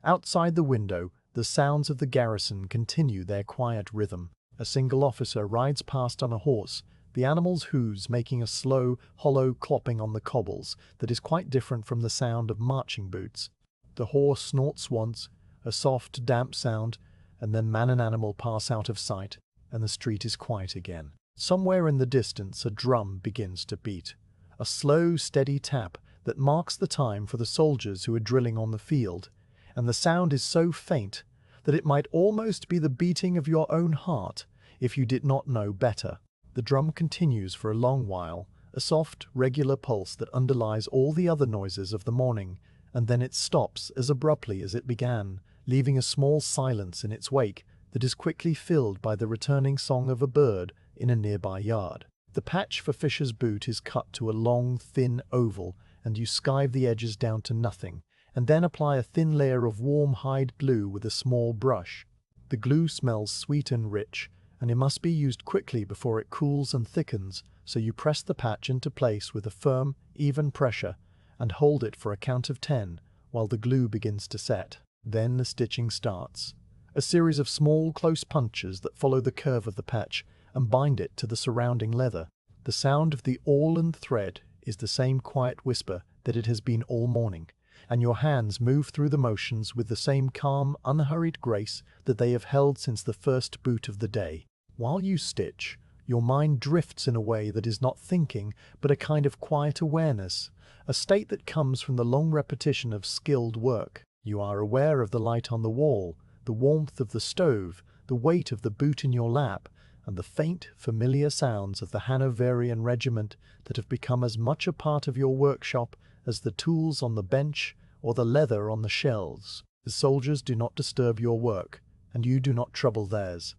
Outside the window, the sounds of the garrison continue their quiet rhythm. A single officer rides past on a horse, the animal's hooves making a slow, hollow clopping on the cobbles that is quite different from the sound of marching boots. The horse snorts once, a soft, damp sound, and then man and animal pass out of sight, and the street is quiet again. Somewhere in the distance a drum begins to beat, a slow, steady tap that marks the time for the soldiers who are drilling on the field, and the sound is so faint that it might almost be the beating of your own heart if you did not know better. The drum continues for a long while, a soft, regular pulse that underlies all the other noises of the morning, and then it stops as abruptly as it began, leaving a small silence in its wake that is quickly filled by the returning song of a bird in a nearby yard. The patch for Fisher's boot is cut to a long, thin oval, and you skive the edges down to nothing, and then apply a thin layer of warm hide glue with a small brush. The glue smells sweet and rich, and it must be used quickly before it cools and thickens, so you press the patch into place with a firm, even pressure, and hold it for a count of 10 while the glue begins to set. Then the stitching starts. A series of small, close punches that follow the curve of the patch and bind it to the surrounding leather. The sound of the awl and thread is the same quiet whisper that it has been all morning, and your hands move through the motions with the same calm, unhurried grace that they have held since the first boot of the day. While you stitch, your mind drifts in a way that is not thinking, but a kind of quiet awareness, a state that comes from the long repetition of skilled work. You are aware of the light on the wall, the warmth of the stove, the weight of the boot in your lap, and the faint, familiar sounds of the Hanoverian regiment that have become as much a part of your workshop as the tools on the bench or the leather on the shelves. The soldiers do not disturb your work, and you do not trouble theirs.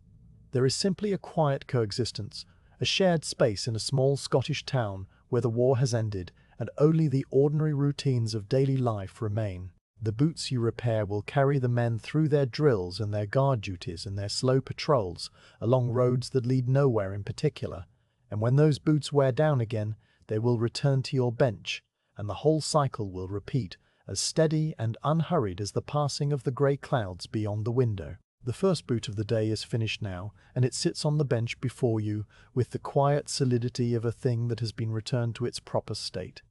There is simply a quiet coexistence, a shared space in a small Scottish town where the war has ended and only the ordinary routines of daily life remain. The boots you repair will carry the men through their drills and their guard duties and their slow patrols along roads that lead nowhere in particular, and when those boots wear down again, they will return to your bench, and the whole cycle will repeat, as steady and unhurried as the passing of the grey clouds beyond the window. The first boot of the day is finished now, and it sits on the bench before you with the quiet solidity of a thing that has been returned to its proper state.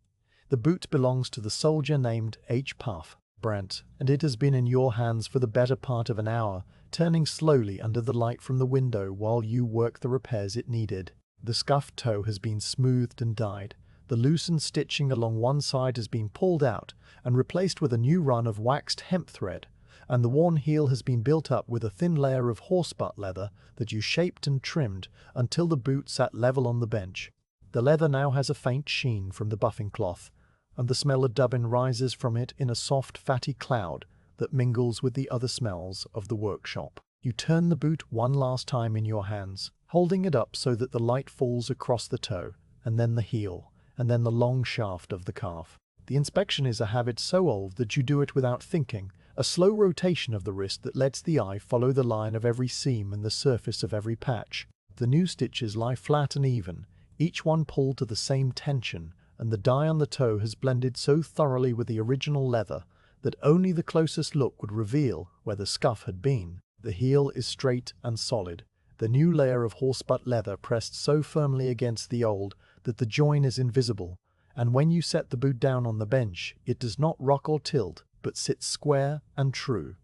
The boot belongs to the soldier named H. Puff Brent, and it has been in your hands for the better part of an hour, turning slowly under the light from the window while you work the repairs it needed. The scuffed toe has been smoothed and dyed. The loosened stitching along one side has been pulled out and replaced with a new run of waxed hemp thread, and the worn heel has been built up with a thin layer of horsebutt leather that you shaped and trimmed until the boot sat level on the bench. The leather now has a faint sheen from the buffing cloth, and the smell of dubbin rises from it in a soft, fatty cloud that mingles with the other smells of the workshop. You turn the boot one last time in your hands, holding it up so that the light falls across the toe, and then the heel, and then the long shaft of the calf. The inspection is a habit so old that you do it without thinking, a slow rotation of the wrist that lets the eye follow the line of every seam and the surface of every patch. The new stitches lie flat and even, each one pulled to the same tension, and the dye on the toe has blended so thoroughly with the original leather that only the closest look would reveal where the scuff had been. The heel is straight and solid, the new layer of horsebutt leather pressed so firmly against the old that the join is invisible, and when you set the boot down on the bench, it does not rock or tilt, but sits square and true.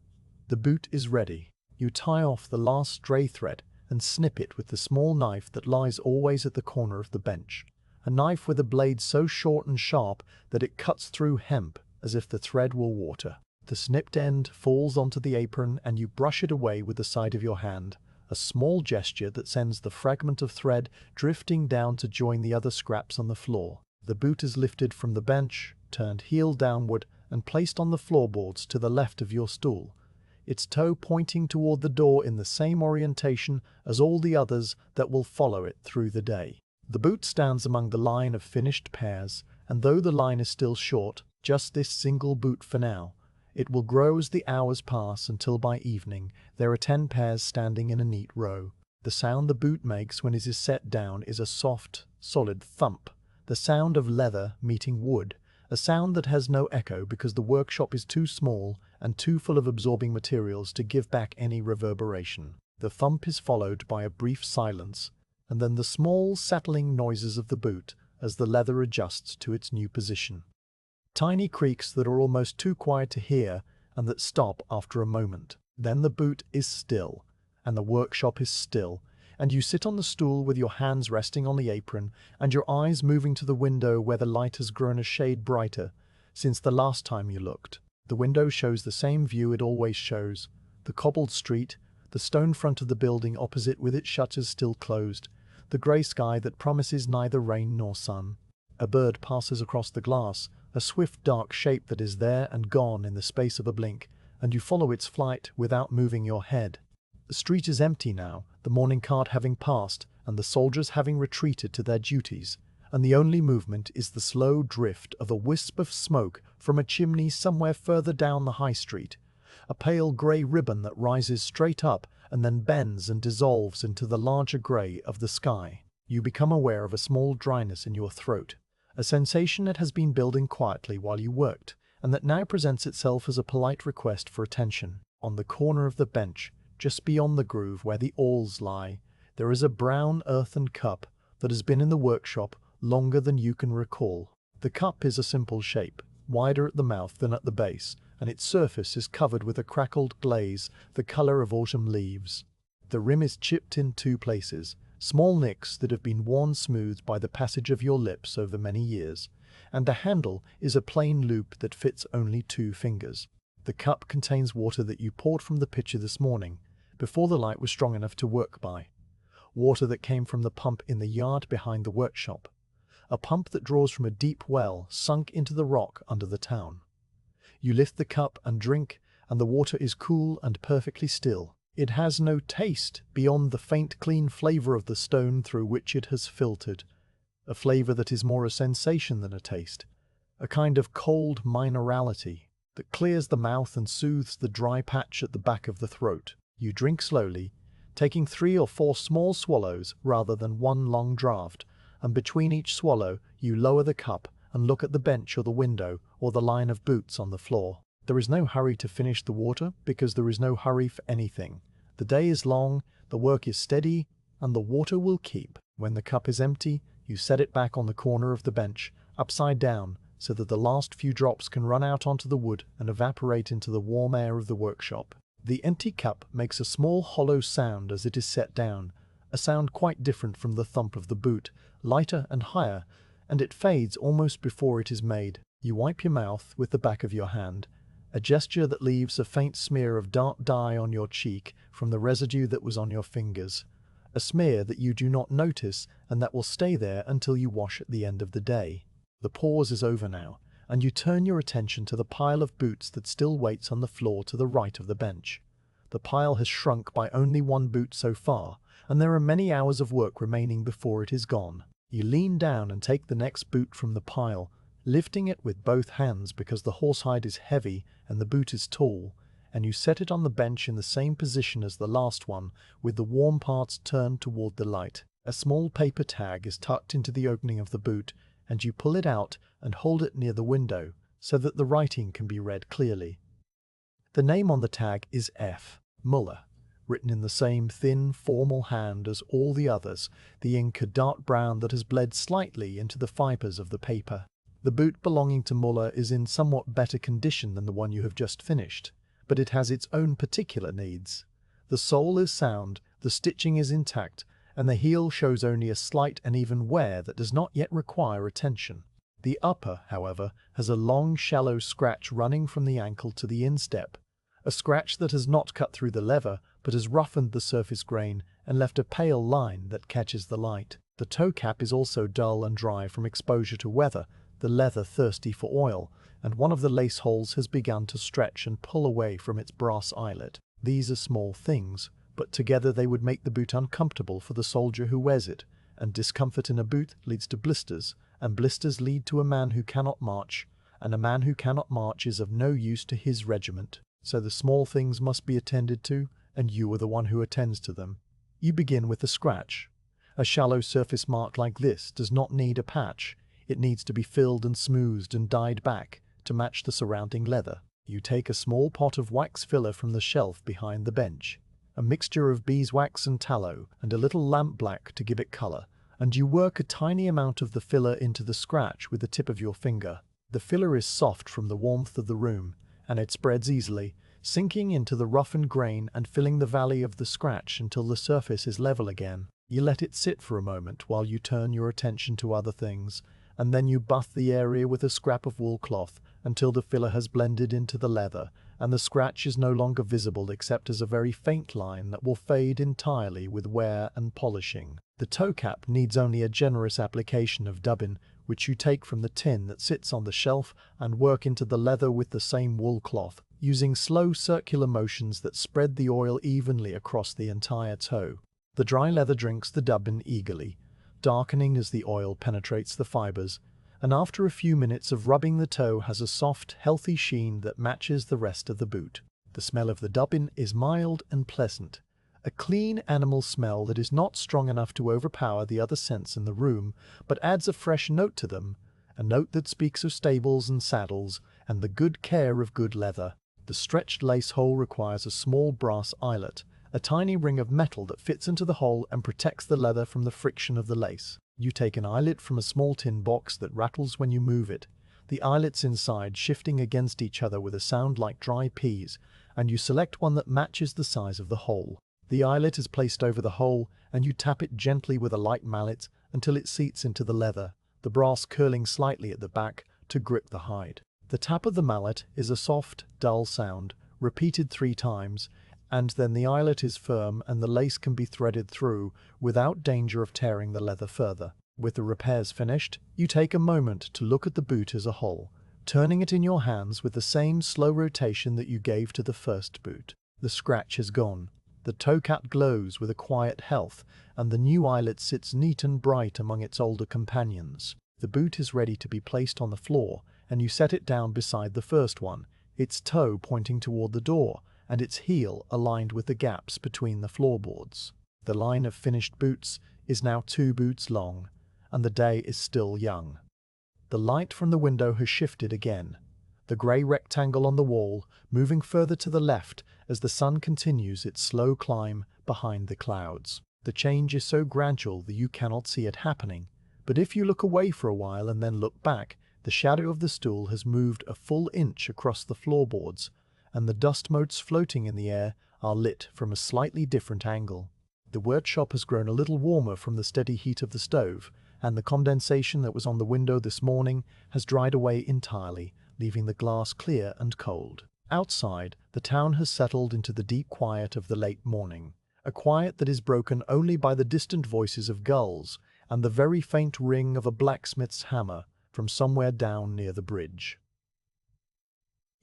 The boot is ready. You tie off the last stray thread and snip it with the small knife that lies always at the corner of the bench, a knife with a blade so short and sharp that it cuts through hemp as if the thread were water. The snipped end falls onto the apron and you brush it away with the side of your hand, a small gesture that sends the fragment of thread drifting down to join the other scraps on the floor. The boot is lifted from the bench, turned heel downward, and placed on the floorboards to the left of your stool, its toe pointing toward the door in the same orientation as all the others that will follow it through the day. The boot stands among the line of finished pairs, and though the line is still short, just this single boot for now, it will grow as the hours pass until by evening there are 10 pairs standing in a neat row. The sound the boot makes when it is set down is a soft, solid thump, the sound of leather meeting wood, a sound that has no echo because the workshop is too small and too full of absorbing materials to give back any reverberation. The thump is followed by a brief silence, and then the small settling noises of the boot as the leather adjusts to its new position. Tiny creaks that are almost too quiet to hear and that stop after a moment. Then the boot is still, and the workshop is still, and you sit on the stool with your hands resting on the apron and your eyes moving to the window where the light has grown a shade brighter since the last time you looked. The window shows the same view it always shows, the cobbled street, the stone front of the building opposite with its shutters still closed, the grey sky that promises neither rain nor sun. A bird passes across the glass, a swift dark shape that is there and gone in the space of a blink, and you follow its flight without moving your head. The street is empty now, the morning cart having passed, and the soldiers having retreated to their duties, and the only movement is the slow drift of a wisp of smoke from a chimney somewhere further down the high street, a pale grey ribbon that rises straight up and then bends and dissolves into the larger grey of the sky. You become aware of a small dryness in your throat, a sensation that has been building quietly while you worked, and that now presents itself as a polite request for attention. On the corner of the bench, just beyond the groove where the awls lie, there is a brown earthen cup that has been in the workshop longer than you can recall. The cup is a simple shape, wider at the mouth than at the base, and its surface is covered with a crackled glaze the colour of autumn leaves. The rim is chipped in 2 places, small nicks that have been worn smooth by the passage of your lips over many years, and the handle is a plain loop that fits only 2 fingers. The cup contains water that you poured from the pitcher this morning, before the light was strong enough to work by. Water that came from the pump in the yard behind the workshop, a pump that draws from a deep well sunk into the rock under the town. You lift the cup and drink, and the water is cool and perfectly still. It has no taste beyond the faint clean flavour of the stone through which it has filtered, a flavour that is more a sensation than a taste, a kind of cold minerality that clears the mouth and soothes the dry patch at the back of the throat. You drink slowly, taking 3 or 4 small swallows rather than one long draught, and between each swallow you lower the cup and look at the bench or the window or the line of boots on the floor. There is no hurry to finish the water because there is no hurry for anything. The day is long, the work is steady, and the water will keep. When the cup is empty, you set it back on the corner of the bench, upside down, so that the last few drops can run out onto the wood and evaporate into the warm air of the workshop. The empty cup makes a small hollow sound as it is set down, a sound quite different from the thump of the boot, lighter and higher, and it fades almost before it is made. You wipe your mouth with the back of your hand, a gesture that leaves a faint smear of dark dye on your cheek from the residue that was on your fingers, a smear that you do not notice and that will stay there until you wash at the end of the day. The pause is over now, and you turn your attention to the pile of boots that still waits on the floor to the right of the bench. The pile has shrunk by only one boot so far, and there are many hours of work remaining before it is gone. You lean down and take the next boot from the pile, lifting it with both hands because the horsehide is heavy and the boot is tall, and you set it on the bench in the same position as the last one, with the warm parts turned toward the light. A small paper tag is tucked into the opening of the boot, and you pull it out and hold it near the window so that the writing can be read clearly. The name on the tag is F. Muller, written in the same thin, formal hand as all the others, the ink a dark brown that has bled slightly into the fibers of the paper. The boot belonging to Muller is in somewhat better condition than the one you have just finished, but it has its own particular needs. The sole is sound, the stitching is intact, and the heel shows only a slight and even wear that does not yet require attention. The upper, however, has a long, shallow scratch running from the ankle to the instep, a scratch that has not cut through the leather, but has roughened the surface grain and left a pale line that catches the light. The toe cap is also dull and dry from exposure to weather, the leather thirsty for oil, and one of the lace holes has begun to stretch and pull away from its brass eyelet. These are small things, but together they would make the boot uncomfortable for the soldier who wears it, and discomfort in a boot leads to blisters, and blisters lead to a man who cannot march, and a man who cannot march is of no use to his regiment. So the small things must be attended to, and you are the one who attends to them. You begin with a scratch. A shallow surface mark like this does not need a patch. It needs to be filled and smoothed and dyed back to match the surrounding leather. You take a small pot of wax filler from the shelf behind the bench, a mixture of beeswax and tallow, and a little lampblack to give it color, and you work a tiny amount of the filler into the scratch with the tip of your finger. The filler is soft from the warmth of the room, and it spreads easily, sinking into the roughened grain and filling the valley of the scratch until the surface is level again. You let it sit for a moment while you turn your attention to other things, and then you buff the area with a scrap of wool cloth until the filler has blended into the leather, and the scratch is no longer visible except as a very faint line that will fade entirely with wear and polishing. The toe cap needs only a generous application of dubbin, which you take from the tin that sits on the shelf and work into the leather with the same wool cloth, using slow circular motions that spread the oil evenly across the entire toe. The dry leather drinks the dubbin eagerly, darkening as the oil penetrates the fibers, and after a few minutes of rubbing the toe has a soft, healthy sheen that matches the rest of the boot. The smell of the dubbin is mild and pleasant, a clean animal smell that is not strong enough to overpower the other scents in the room, but adds a fresh note to them, a note that speaks of stables and saddles and the good care of good leather. The stretched lace hole requires a small brass eyelet, a tiny ring of metal that fits into the hole and protects the leather from the friction of the lace. You take an eyelet from a small tin box that rattles when you move it, the eyelets inside shifting against each other with a sound like dry peas, and you select one that matches the size of the hole. The eyelet is placed over the hole, and you tap it gently with a light mallet until it seats into the leather, the brass curling slightly at the back to grip the hide. The tap of the mallet is a soft, dull sound, repeated 3 times, and then the eyelet is firm and the lace can be threaded through without danger of tearing the leather further. With the repairs finished, you take a moment to look at the boot as a whole, turning it in your hands with the same slow rotation that you gave to the first boot. The scratch is gone. The toe cap glows with a quiet health, and the new eyelet sits neat and bright among its older companions. The boot is ready to be placed on the floor, and you set it down beside the first one, its toe pointing toward the door, and its heel aligned with the gaps between the floorboards. The line of finished boots is now 2 boots long, and the day is still young. The light from the window has shifted again, the grey rectangle on the wall moving further to the left as the sun continues its slow climb behind the clouds. The change is so gradual that you cannot see it happening, but if you look away for a while and then look back, the shadow of the stool has moved a full inch across the floorboards, and the dust motes floating in the air are lit from a slightly different angle. The workshop has grown a little warmer from the steady heat of the stove, and the condensation that was on the window this morning has dried away entirely, leaving the glass clear and cold. Outside, the town has settled into the deep quiet of the late morning, a quiet that is broken only by the distant voices of gulls and the very faint ring of a blacksmith's hammer from somewhere down near the bridge.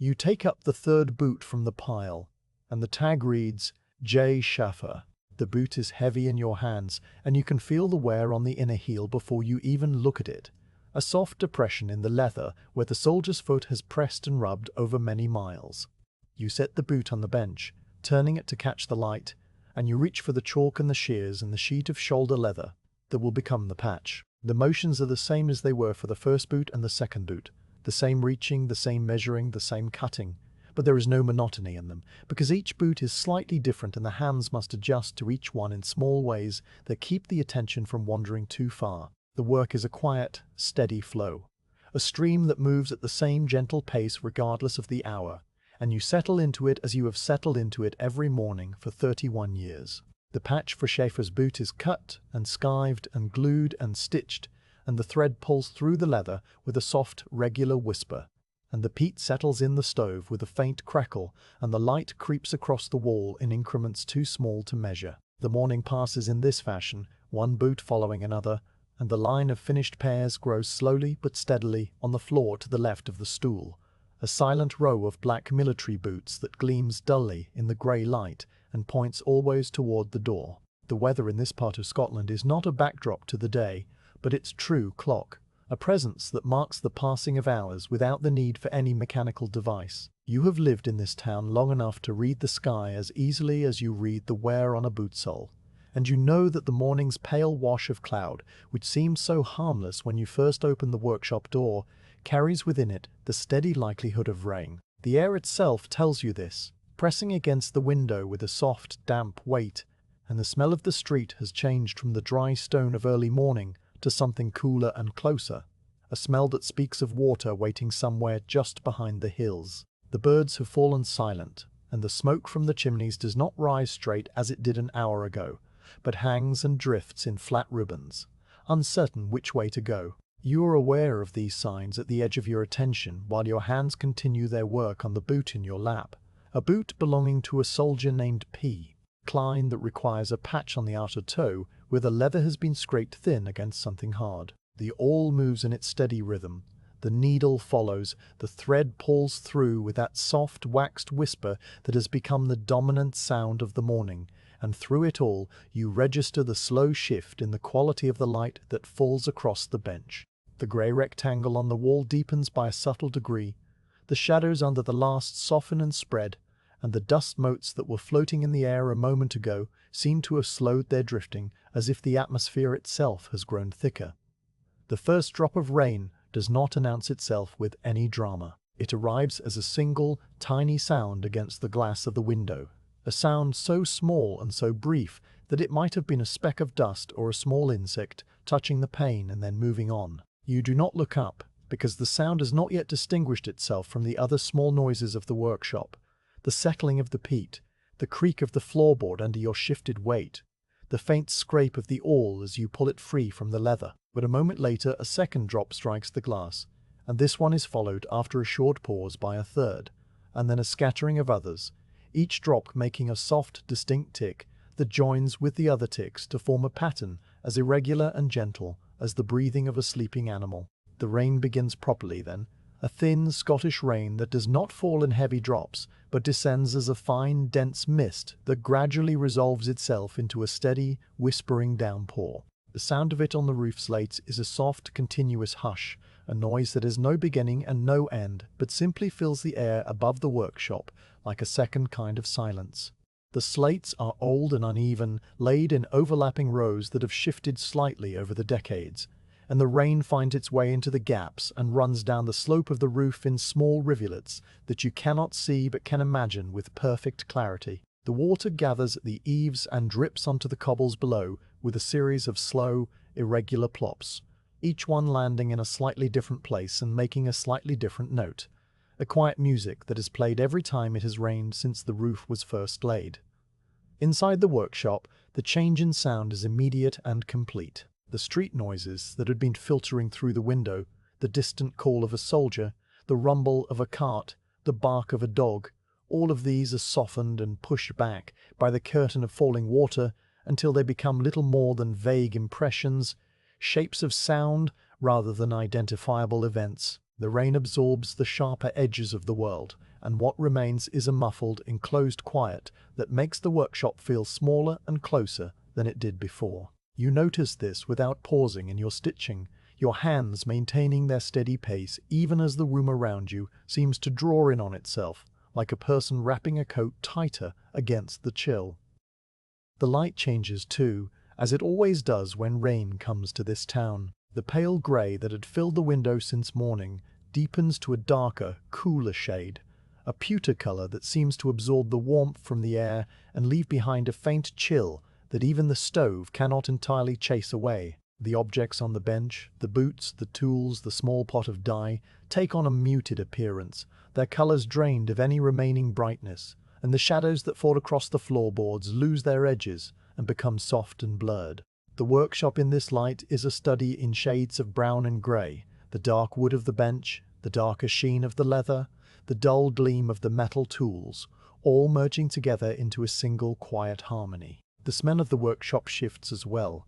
You take up the third boot from the pile, and the tag reads, J. Schaffer. The boot is heavy in your hands, and you can feel the wear on the inner heel before you even look at it. A soft depression in the leather where the soldier's foot has pressed and rubbed over many miles. You set the boot on the bench, turning it to catch the light, and you reach for the chalk and the shears and the sheet of shoulder leather that will become the patch. The motions are the same as they were for the first boot and the second boot. The same reaching, the same measuring, the same cutting. But there is no monotony in them, because each boot is slightly different and the hands must adjust to each one in small ways that keep the attention from wandering too far. The work is a quiet, steady flow, a stream that moves at the same gentle pace regardless of the hour, and you settle into it as you have settled into it every morning for 31 years. The patch for Schaffer's boot is cut and skived and glued and stitched, and the thread pulls through the leather with a soft, regular whisper, and the peat settles in the stove with a faint crackle, and the light creeps across the wall in increments too small to measure. The morning passes in this fashion, one boot following another, and the line of finished pairs grows slowly but steadily on the floor to the left of the stool, a silent row of black military boots that gleams dully in the grey light and points always toward the door. The weather in this part of Scotland is not a backdrop to the day, but its true clock, a presence that marks the passing of hours without the need for any mechanical device. You have lived in this town long enough to read the sky as easily as you read the wear on a boot sole, and you know that the morning's pale wash of cloud, which seems so harmless when you first open the workshop door, carries within it the steady likelihood of rain. The air itself tells you this, pressing against the window with a soft, damp weight, and the smell of the street has changed from the dry stone of early morning to something cooler and closer, a smell that speaks of water waiting somewhere just behind the hills. The birds have fallen silent, and the smoke from the chimneys does not rise straight as it did an hour ago, but hangs and drifts in flat ribbons, uncertain which way to go. You are aware of these signs at the edge of your attention while your hands continue their work on the boot in your lap, a boot belonging to a soldier named P. Klein that requires a patch on the outer toe where the leather has been scraped thin against something hard. The awl moves in its steady rhythm, the needle follows, the thread pulls through with that soft waxed whisper that has become the dominant sound of the morning, and through it all you register the slow shift in the quality of the light that falls across the bench. The grey rectangle on the wall deepens by a subtle degree, the shadows under the last soften and spread, and the dust motes that were floating in the air a moment ago seem to have slowed their drifting, as if the atmosphere itself has grown thicker. The first drop of rain does not announce itself with any drama. It arrives as a single, tiny sound against the glass of the window, a sound so small and so brief that it might have been a speck of dust or a small insect touching the pane and then moving on. You do not look up, because the sound has not yet distinguished itself from the other small noises of the workshop, the settling of the peat, the creak of the floorboard under your shifted weight, the faint scrape of the awl as you pull it free from the leather. But a moment later a second drop strikes the glass, and this one is followed after a short pause by a third, and then a scattering of others, each drop making a soft, distinct tick that joins with the other ticks to form a pattern as irregular and gentle as the breathing of a sleeping animal. The rain begins properly then, a thin Scottish rain that does not fall in heavy drops, but descends as a fine, dense mist that gradually resolves itself into a steady, whispering downpour. The sound of it on the roof slates is a soft, continuous hush, a noise that has no beginning and no end, but simply fills the air above the workshop like a second kind of silence. The slates are old and uneven, laid in overlapping rows that have shifted slightly over the decades, and the rain finds its way into the gaps and runs down the slope of the roof in small rivulets that you cannot see but can imagine with perfect clarity. The water gathers at the eaves and drips onto the cobbles below with a series of slow, irregular plops, each one landing in a slightly different place and making a slightly different note, a quiet music that is played every time it has rained since the roof was first laid. Inside the workshop, the change in sound is immediate and complete. The street noises that had been filtering through the window, the distant call of a soldier, the rumble of a cart, the bark of a dog, all of these are softened and pushed back by the curtain of falling water until they become little more than vague impressions, shapes of sound rather than identifiable events. The rain absorbs the sharper edges of the world, and what remains is a muffled, enclosed quiet that makes the workshop feel smaller and closer than it did before. You notice this without pausing in your stitching, your hands maintaining their steady pace even as the room around you seems to draw in on itself, like a person wrapping a coat tighter against the chill. The light changes too, as it always does when rain comes to this town. The pale grey that had filled the window since morning deepens to a darker, cooler shade, a pewter colour that seems to absorb the warmth from the air and leave behind a faint chill that even the stove cannot entirely chase away. The objects on the bench, the boots, the tools, the small pot of dye, take on a muted appearance, their colours drained of any remaining brightness, and the shadows that fall across the floorboards lose their edges and become soft and blurred. The workshop in this light is a study in shades of brown and grey, the dark wood of the bench, the darker sheen of the leather, the dull gleam of the metal tools, all merging together into a single quiet harmony. The smell of the workshop shifts as well,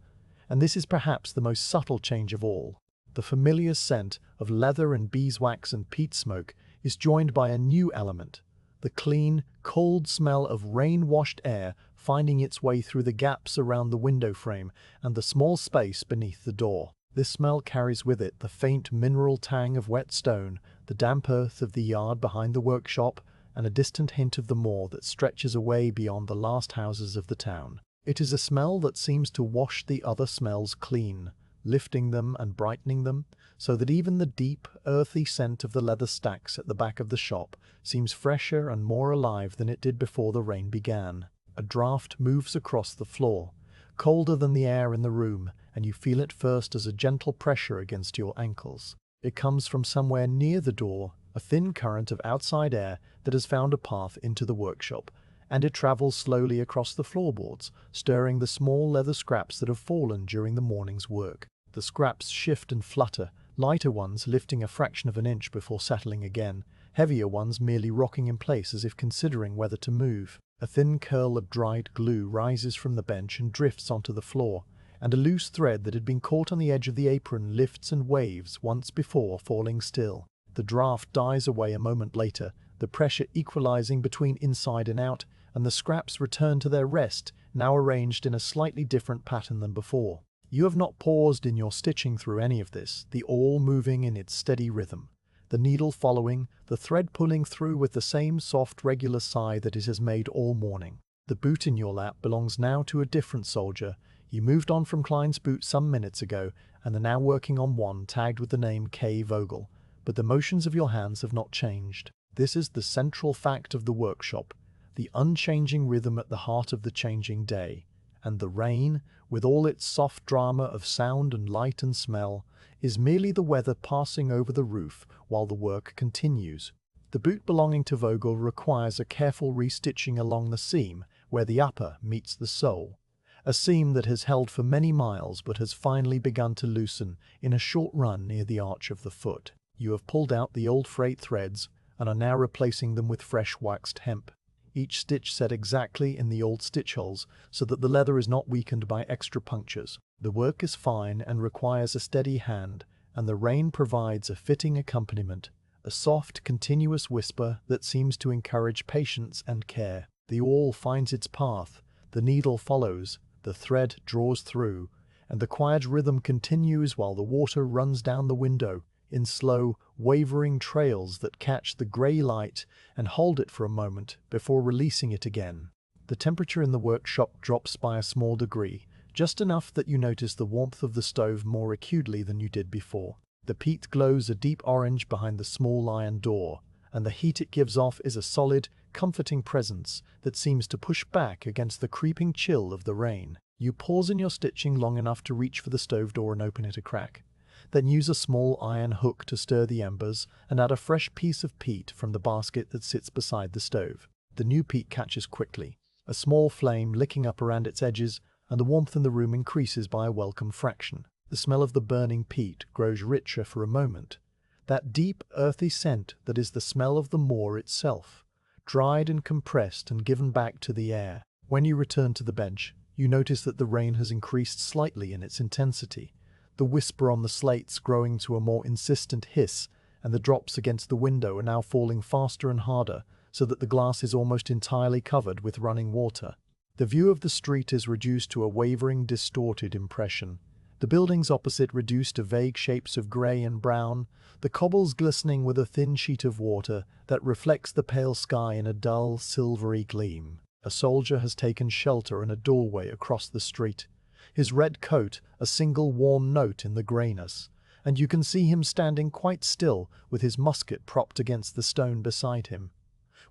and this is perhaps the most subtle change of all. The familiar scent of leather and beeswax and peat smoke is joined by a new element, the clean, cold smell of rain-washed air finding its way through the gaps around the window frame and the small space beneath the door. This smell carries with it the faint mineral tang of wet stone, the damp earth of the yard behind the workshop, and a distant hint of the moor that stretches away beyond the last houses of the town. It is a smell that seems to wash the other smells clean, lifting them and brightening them, so that even the deep, earthy scent of the leather stacks at the back of the shop seems fresher and more alive than it did before the rain began. A draught moves across the floor, colder than the air in the room, and you feel it first as a gentle pressure against your ankles. It comes from somewhere near the door, a thin current of outside air that has found a path into the workshop, and it travels slowly across the floorboards, stirring the small leather scraps that have fallen during the morning's work. The scraps shift and flutter, lighter ones lifting a fraction of an inch before settling again, heavier ones merely rocking in place as if considering whether to move. A thin curl of dried glue rises from the bench and drifts onto the floor, and a loose thread that had been caught on the edge of the apron lifts and waves once before falling still. The draft dies away a moment later, the pressure equalizing between inside and out, and the scraps return to their rest, now arranged in a slightly different pattern than before. You have not paused in your stitching through any of this, the awl moving in its steady rhythm, the needle following, the thread pulling through with the same soft regular sigh that it has made all morning. The boot in your lap belongs now to a different soldier. You moved on from Klein's boot some minutes ago and are now working on one tagged with the name K. Vogel, but the motions of your hands have not changed. This is the central fact of the workshop, the unchanging rhythm at the heart of the changing day, and the rain, with all its soft drama of sound and light and smell, is merely the weather passing over the roof while the work continues. The boot belonging to Vogel requires a careful restitching along the seam where the upper meets the sole, a seam that has held for many miles but has finally begun to loosen in a short run near the arch of the foot. You have pulled out the old frayed threads and are now replacing them with fresh waxed hemp, each stitch set exactly in the old stitch holes so that the leather is not weakened by extra punctures. The work is fine and requires a steady hand, and the rain provides a fitting accompaniment, a soft, continuous whisper that seems to encourage patience and care. The awl finds its path, the needle follows, the thread draws through, and the quiet rhythm continues while the water runs down the window in slow, wavering trails that catch the grey light and hold it for a moment before releasing it again. The temperature in the workshop drops by a small degree, just enough that you notice the warmth of the stove more acutely than you did before. The peat glows a deep orange behind the small iron door, and the heat it gives off is a solid, comforting presence that seems to push back against the creeping chill of the rain. You pause in your stitching long enough to reach for the stove door and open it a crack. Then use a small iron hook to stir the embers and add a fresh piece of peat from the basket that sits beside the stove. The new peat catches quickly, a small flame licking up around its edges, and the warmth in the room increases by a welcome fraction. The smell of the burning peat grows richer for a moment, that deep, earthy scent that is the smell of the moor itself, dried and compressed and given back to the air. When you return to the bench, you notice that the rain has increased slightly in its intensity, the whisper on the slates growing to a more insistent hiss and the drops against the window are now falling faster and harder, so that the glass is almost entirely covered with running water. The view of the street is reduced to a wavering, distorted impression. The buildings opposite reduced to vague shapes of grey and brown, the cobbles glistening with a thin sheet of water that reflects the pale sky in a dull, silvery gleam. A soldier has taken shelter in a doorway across the street, his red coat a single warm note in the greyness, and you can see him standing quite still with his musket propped against the stone beside him,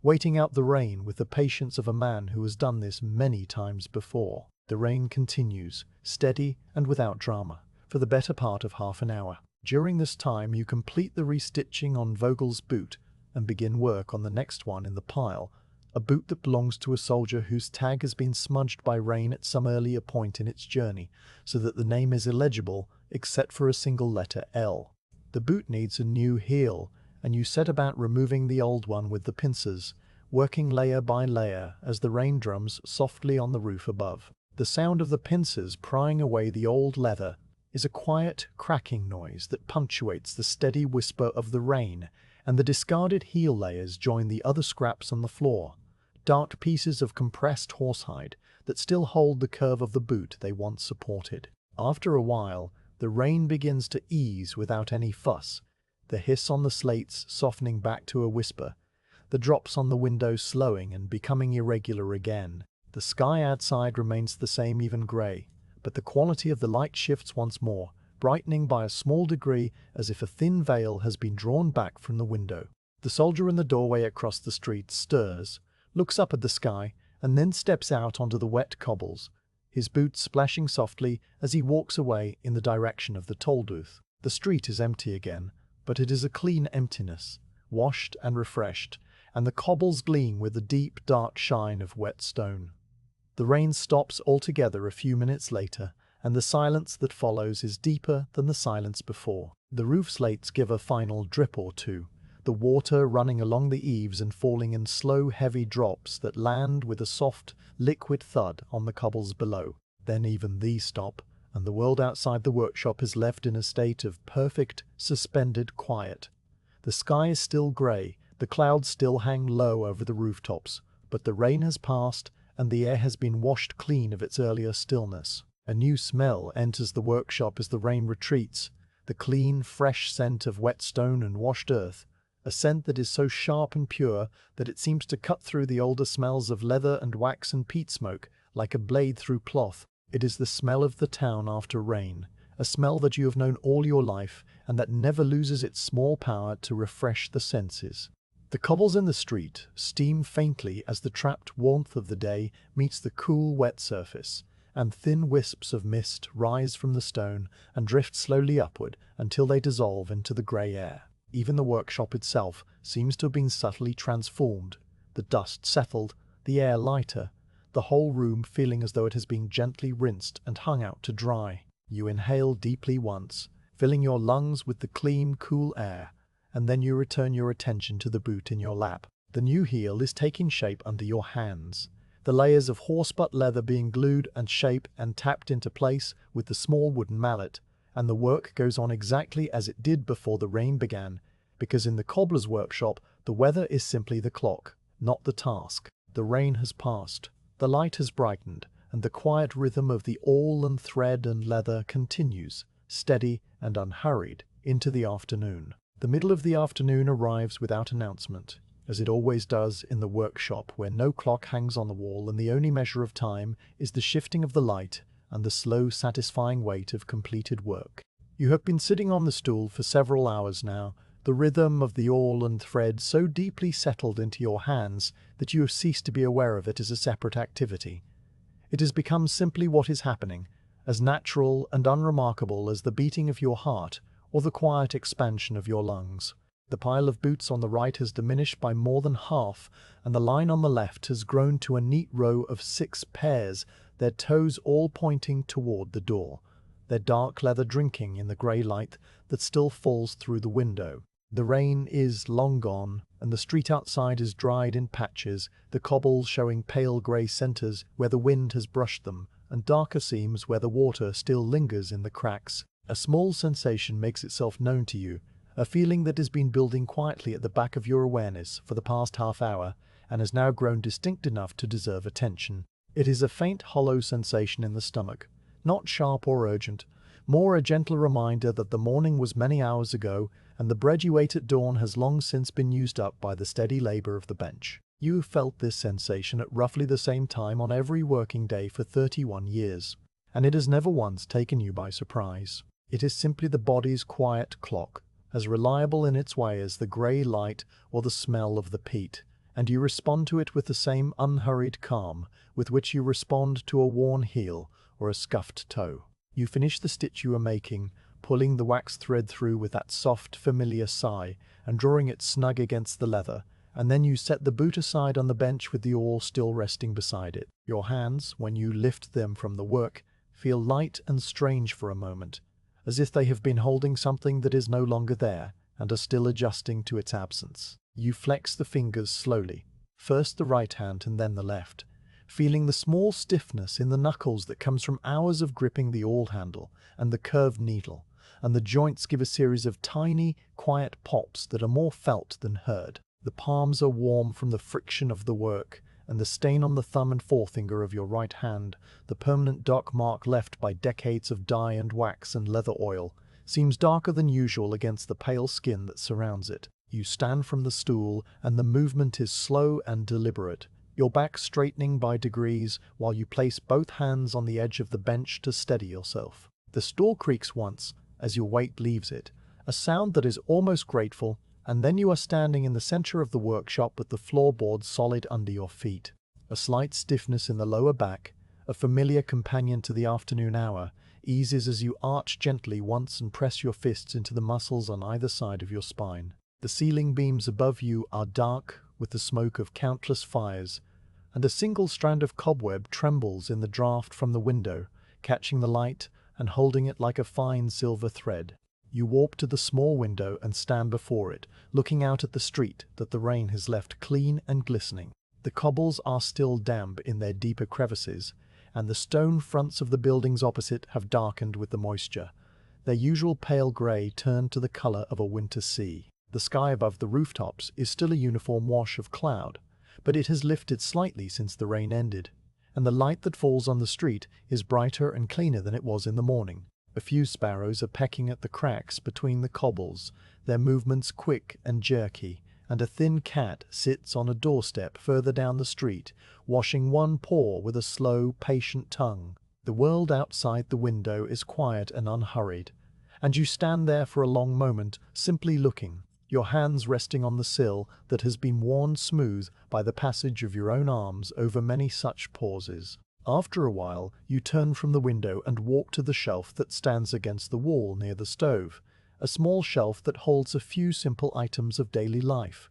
waiting out the rain with the patience of a man who has done this many times before. The rain continues, steady and without drama, for the better part of half an hour. During this time you complete the restitching on Vogel's boot and begin work on the next one in the pile, a boot that belongs to a soldier whose tag has been smudged by rain at some earlier point in its journey, so that the name is illegible except for a single letter L. The boot needs a new heel, and you set about removing the old one with the pincers, working layer by layer as the rain drums softly on the roof above. The sound of the pincers prying away the old leather is a quiet, cracking noise that punctuates the steady whisper of the rain, and the discarded heel layers join the other scraps on the floor, dark pieces of compressed horsehide that still hold the curve of the boot they once supported. After a while, the rain begins to ease without any fuss, the hiss on the slates softening back to a whisper, the drops on the window slowing and becoming irregular again. The sky outside remains the same, even grey, but the quality of the light shifts once more, brightening by a small degree as if a thin veil has been drawn back from the window. The soldier in the doorway across the street stirs, looks up at the sky, and then steps out onto the wet cobbles, his boots splashing softly as he walks away in the direction of the toll booth. The street is empty again, but it is a clean emptiness, washed and refreshed, and the cobbles gleam with the deep, dark shine of wet stone. The rain stops altogether a few minutes later, and the silence that follows is deeper than the silence before. The roof slates give a final drip or two, the water running along the eaves and falling in slow, heavy drops that land with a soft, liquid thud on the cobbles below. Then even these stop, and the world outside the workshop is left in a state of perfect, suspended quiet. The sky is still grey, the clouds still hang low over the rooftops, but the rain has passed, and the air has been washed clean of its earlier stillness. A new smell enters the workshop as the rain retreats, the clean, fresh scent of wet stone and washed earth, a scent that is so sharp and pure that it seems to cut through the older smells of leather and wax and peat smoke like a blade through cloth. It is the smell of the town after rain, a smell that you have known all your life and that never loses its small power to refresh the senses. The cobbles in the street steam faintly as the trapped warmth of the day meets the cool, wet surface, and thin wisps of mist rise from the stone and drift slowly upward until they dissolve into the grey air. Even the workshop itself seems to have been subtly transformed, the dust settled, the air lighter, the whole room feeling as though it has been gently rinsed and hung out to dry. You inhale deeply once, filling your lungs with the clean, cool air, and then you return your attention to the boot in your lap. The new heel is taking shape under your hands, the layers of horsebutt leather being glued and shaped and tapped into place with the small wooden mallet, and the work goes on exactly as it did before the rain began, because in the cobbler's workshop the weather is simply the clock, not the task. The rain has passed, the light has brightened, and the quiet rhythm of the awl and thread and leather continues, steady and unhurried, into the afternoon. The middle of the afternoon arrives without announcement, as it always does in the workshop where no clock hangs on the wall and the only measure of time is the shifting of the light and the slow, satisfying weight of completed work. You have been sitting on the stool for several hours now, the rhythm of the awl and thread so deeply settled into your hands that you have ceased to be aware of it as a separate activity. It has become simply what is happening, as natural and unremarkable as the beating of your heart or the quiet expansion of your lungs. The pile of boots on the right has diminished by more than half, and the line on the left has grown to a neat row of 6 pairs, their toes all pointing toward the door, their dark leather drinking in the grey light that still falls through the window. The rain is long gone, and the street outside is dried in patches, the cobbles showing pale grey centres where the wind has brushed them, and darker seams where the water still lingers in the cracks. A small sensation makes itself known to you, a feeling that has been building quietly at the back of your awareness for the past half hour and has now grown distinct enough to deserve attention. It is a faint hollow sensation in the stomach, not sharp or urgent, more a gentle reminder that the morning was many hours ago and the bread you ate at dawn has long since been used up by the steady labor of the bench. You have felt this sensation at roughly the same time on every working day for 31 years, and it has never once taken you by surprise. It is simply the body's quiet clock, as reliable in its way as the grey light or the smell of the peat, and you respond to it with the same unhurried calm with which you respond to a worn heel or a scuffed toe. You finish the stitch you are making, pulling the wax thread through with that soft, familiar sigh and drawing it snug against the leather, and then you set the boot aside on the bench with the awl still resting beside it. Your hands, when you lift them from the work, feel light and strange for a moment, as if they have been holding something that is no longer there and are still adjusting to its absence. You flex the fingers slowly, first the right hand and then the left, feeling the small stiffness in the knuckles that comes from hours of gripping the awl handle and the curved needle, and the joints give a series of tiny, quiet pops that are more felt than heard. The palms are warm from the friction of the work, and the stain on the thumb and forefinger of your right hand, the permanent dark mark left by decades of dye and wax and leather oil, seems darker than usual against the pale skin that surrounds it. You stand from the stool, and the movement is slow and deliberate, your back straightening by degrees while you place both hands on the edge of the bench to steady yourself. The stool creaks once as your weight leaves it, a sound that is almost grateful, and then you are standing in the center of the workshop with the floorboards solid under your feet. A slight stiffness in the lower back, a familiar companion to the afternoon hour, eases as you arch gently once and press your fists into the muscles on either side of your spine. The ceiling beams above you are dark with the smoke of countless fires, and a single strand of cobweb trembles in the draught from the window, catching the light and holding it like a fine silver thread. You warp to the small window and stand before it, looking out at the street that the rain has left clean and glistening. The cobbles are still damp in their deeper crevices, and the stone fronts of the buildings opposite have darkened with the moisture, their usual pale grey turned to the colour of a winter sea. The sky above the rooftops is still a uniform wash of cloud, but it has lifted slightly since the rain ended, and the light that falls on the street is brighter and cleaner than it was in the morning. A few sparrows are pecking at the cracks between the cobbles, their movements quick and jerky, and a thin cat sits on a doorstep further down the street, washing one paw with a slow, patient tongue. The world outside the window is quiet and unhurried, and you stand there for a long moment, simply looking, your hands resting on the sill that has been worn smooth by the passage of your own arms over many such pauses. After a while, you turn from the window and walk to the shelf that stands against the wall near the stove, a small shelf that holds a few simple items of daily life: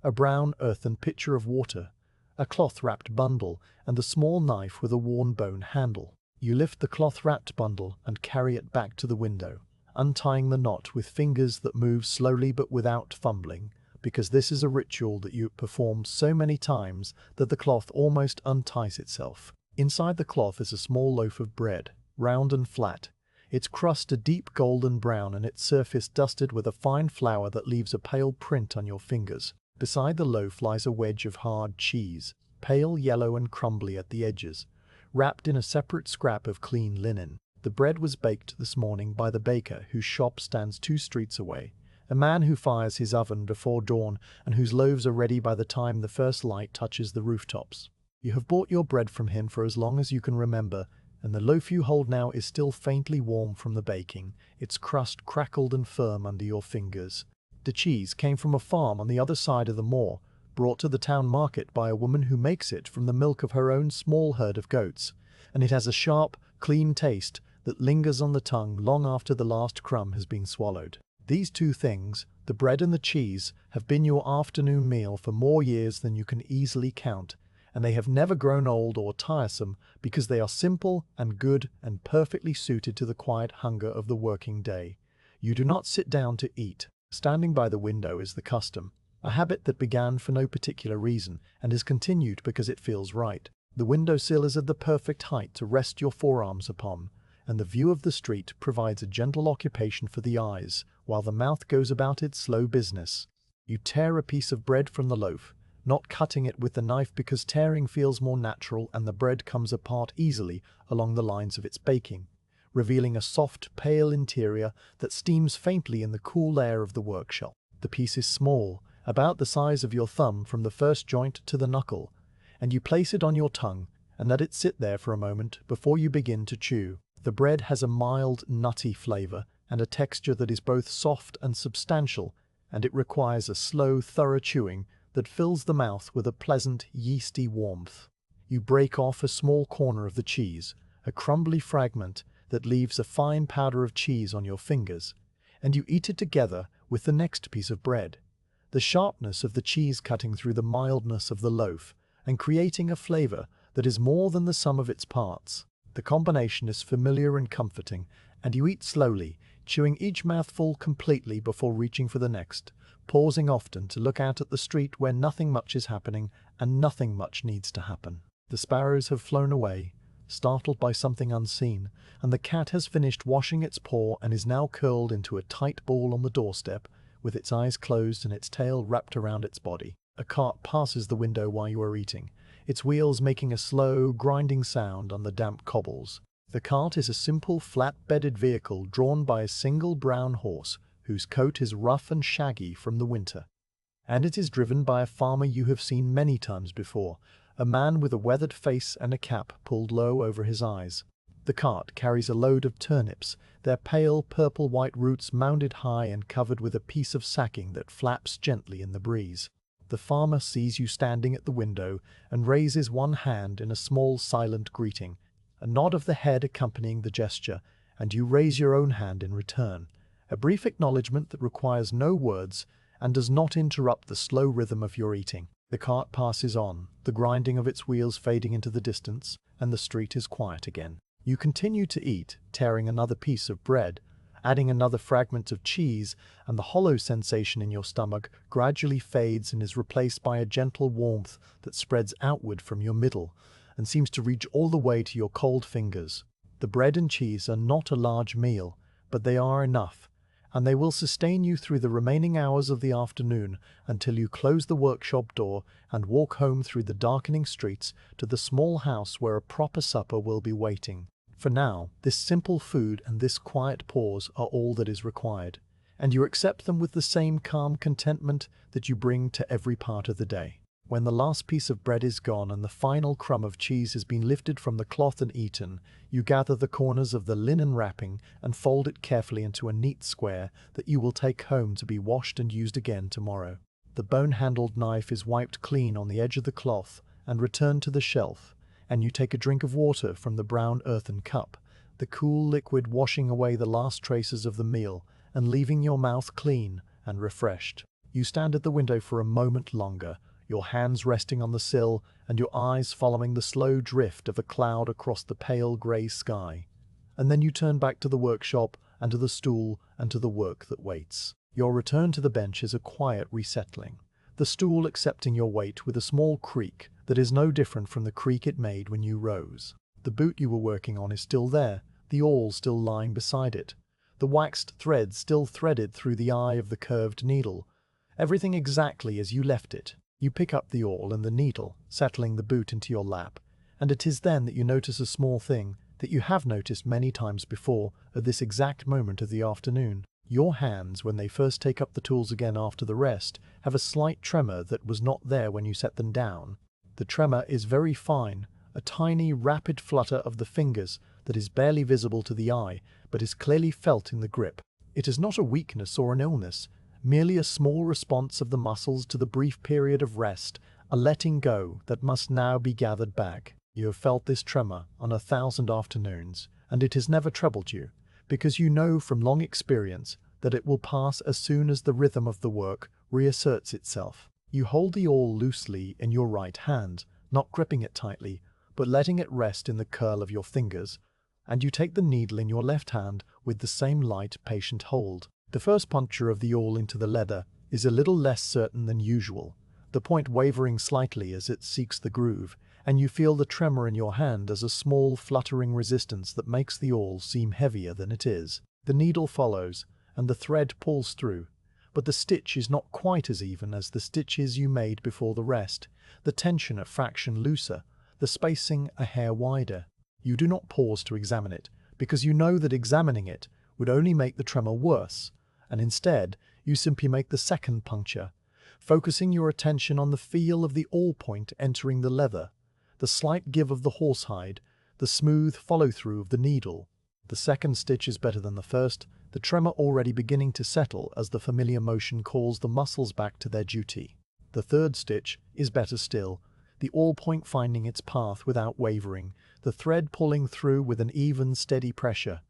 a brown earthen pitcher of water, a cloth-wrapped bundle, and a small knife with a worn bone handle. You lift the cloth-wrapped bundle and carry it back to the window, untying the knot with fingers that move slowly but without fumbling, because this is a ritual that you perform so many times that the cloth almost unties itself. Inside the cloth is a small loaf of bread, round and flat, its crust a deep golden brown and its surface dusted with a fine flour that leaves a pale print on your fingers. Beside the loaf lies a wedge of hard cheese, pale yellow and crumbly at the edges, wrapped in a separate scrap of clean linen. The bread was baked this morning by the baker whose shop stands 2 streets away, a man who fires his oven before dawn and whose loaves are ready by the time the first light touches the rooftops. You have bought your bread from him for as long as you can remember, and the loaf you hold now is still faintly warm from the baking, its crust crackled and firm under your fingers. The cheese came from a farm on the other side of the moor, brought to the town market by a woman who makes it from the milk of her own small herd of goats, and it has a sharp, clean taste that lingers on the tongue long after the last crumb has been swallowed. These 2 things, the bread and the cheese, have been your afternoon meal for more years than you can easily count, and they have never grown old or tiresome because they are simple and good and perfectly suited to the quiet hunger of the working day. You do not sit down to eat. Standing by the window is the custom, a habit that began for no particular reason and is continued because it feels right. The windowsill is at the perfect height to rest your forearms upon, and the view of the street provides a gentle occupation for the eyes, while the mouth goes about its slow business. You tear a piece of bread from the loaf, not cutting it with the knife because tearing feels more natural and the bread comes apart easily along the lines of its baking, revealing a soft, pale interior that steams faintly in the cool air of the workshop. The piece is small, about the size of your thumb from the first joint to the knuckle, and you place it on your tongue and let it sit there for a moment before you begin to chew. The bread has a mild, nutty flavor and a texture that is both soft and substantial, and it requires a slow, thorough chewing that fills the mouth with a pleasant, yeasty warmth. You break off a small corner of the cheese, a crumbly fragment that leaves a fine powder of cheese on your fingers, and you eat it together with the next piece of bread. The sharpness of the cheese cutting through the mildness of the loaf and creating a flavor that is more than the sum of its parts. The combination is familiar and comforting, and you eat slowly, chewing each mouthful completely before reaching for the next, pausing often to look out at the street where nothing much is happening and nothing much needs to happen. The sparrows have flown away, startled by something unseen, and the cat has finished washing its paw and is now curled into a tight ball on the doorstep, with its eyes closed and its tail wrapped around its body. A cart passes the window while you are eating, its wheels making a slow, grinding sound on the damp cobbles. The cart is a simple, flat-bedded vehicle drawn by a single brown horse, whose coat is rough and shaggy from the winter. And it is driven by a farmer you have seen many times before, a man with a weathered face and a cap pulled low over his eyes. The cart carries a load of turnips, their pale purple-white roots mounded high and covered with a piece of sacking that flaps gently in the breeze. The farmer sees you standing at the window and raises one hand in a small silent greeting, a nod of the head accompanying the gesture, and you raise your own hand in return, a brief acknowledgement that requires no words and does not interrupt the slow rhythm of your eating. The cart passes on, the grinding of its wheels fading into the distance, and the street is quiet again. You continue to eat, tearing another piece of bread, adding another fragment of cheese, and the hollow sensation in your stomach gradually fades and is replaced by a gentle warmth that spreads outward from your middle and seems to reach all the way to your cold fingers. The bread and cheese are not a large meal, but they are enough, and they will sustain you through the remaining hours of the afternoon until you close the workshop door and walk home through the darkening streets to the small house where a proper supper will be waiting. For now, this simple food and this quiet pause are all that is required, and you accept them with the same calm contentment that you bring to every part of the day. When the last piece of bread is gone and the final crumb of cheese has been lifted from the cloth and eaten, you gather the corners of the linen wrapping and fold it carefully into a neat square that you will take home to be washed and used again tomorrow. The bone-handled knife is wiped clean on the edge of the cloth and returned to the shelf, and you take a drink of water from the brown earthen cup, the cool liquid washing away the last traces of the meal and leaving your mouth clean and refreshed. You stand at the window for a moment longer, your hands resting on the sill and your eyes following the slow drift of a cloud across the pale grey sky. And then you turn back to the workshop and to the stool and to the work that waits. Your return to the bench is a quiet resettling, the stool accepting your weight with a small creak that is no different from the creak it made when you rose. The boot you were working on is still there, the awl still lying beside it, the waxed thread still threaded through the eye of the curved needle, everything exactly as you left it. You pick up the awl and the needle, settling the boot into your lap, and it is then that you notice a small thing that you have noticed many times before at this exact moment of the afternoon. Your hands, when they first take up the tools again after the rest, have a slight tremor that was not there when you set them down. The tremor is very fine, a tiny, rapid flutter of the fingers that is barely visible to the eye, but is clearly felt in the grip. It is not a weakness or an illness, merely a small response of the muscles to the brief period of rest, a letting go that must now be gathered back. You have felt this tremor on 1,000 afternoons, and it has never troubled you, because you know from long experience that it will pass as soon as the rhythm of the work reasserts itself. You hold the awl loosely in your right hand, not gripping it tightly, but letting it rest in the curl of your fingers, and you take the needle in your left hand with the same light, patient hold. The first puncture of the awl into the leather is a little less certain than usual, the point wavering slightly as it seeks the groove, and you feel the tremor in your hand as a small fluttering resistance that makes the awl seem heavier than it is. The needle follows, and the thread pulls through. But the stitch is not quite as even as the stitches you made before the rest, the tension a fraction looser, the spacing a hair wider. You do not pause to examine it, because you know that examining it would only make the tremor worse, and instead you simply make the second puncture, focusing your attention on the feel of the awl point entering the leather, the slight give of the horsehide, the smooth follow-through of the needle. The second stitch is better than the first, the tremor already beginning to settle as the familiar motion calls the muscles back to their duty. The third stitch is better still, the awl point finding its path without wavering, the thread pulling through with an even, steady pressure,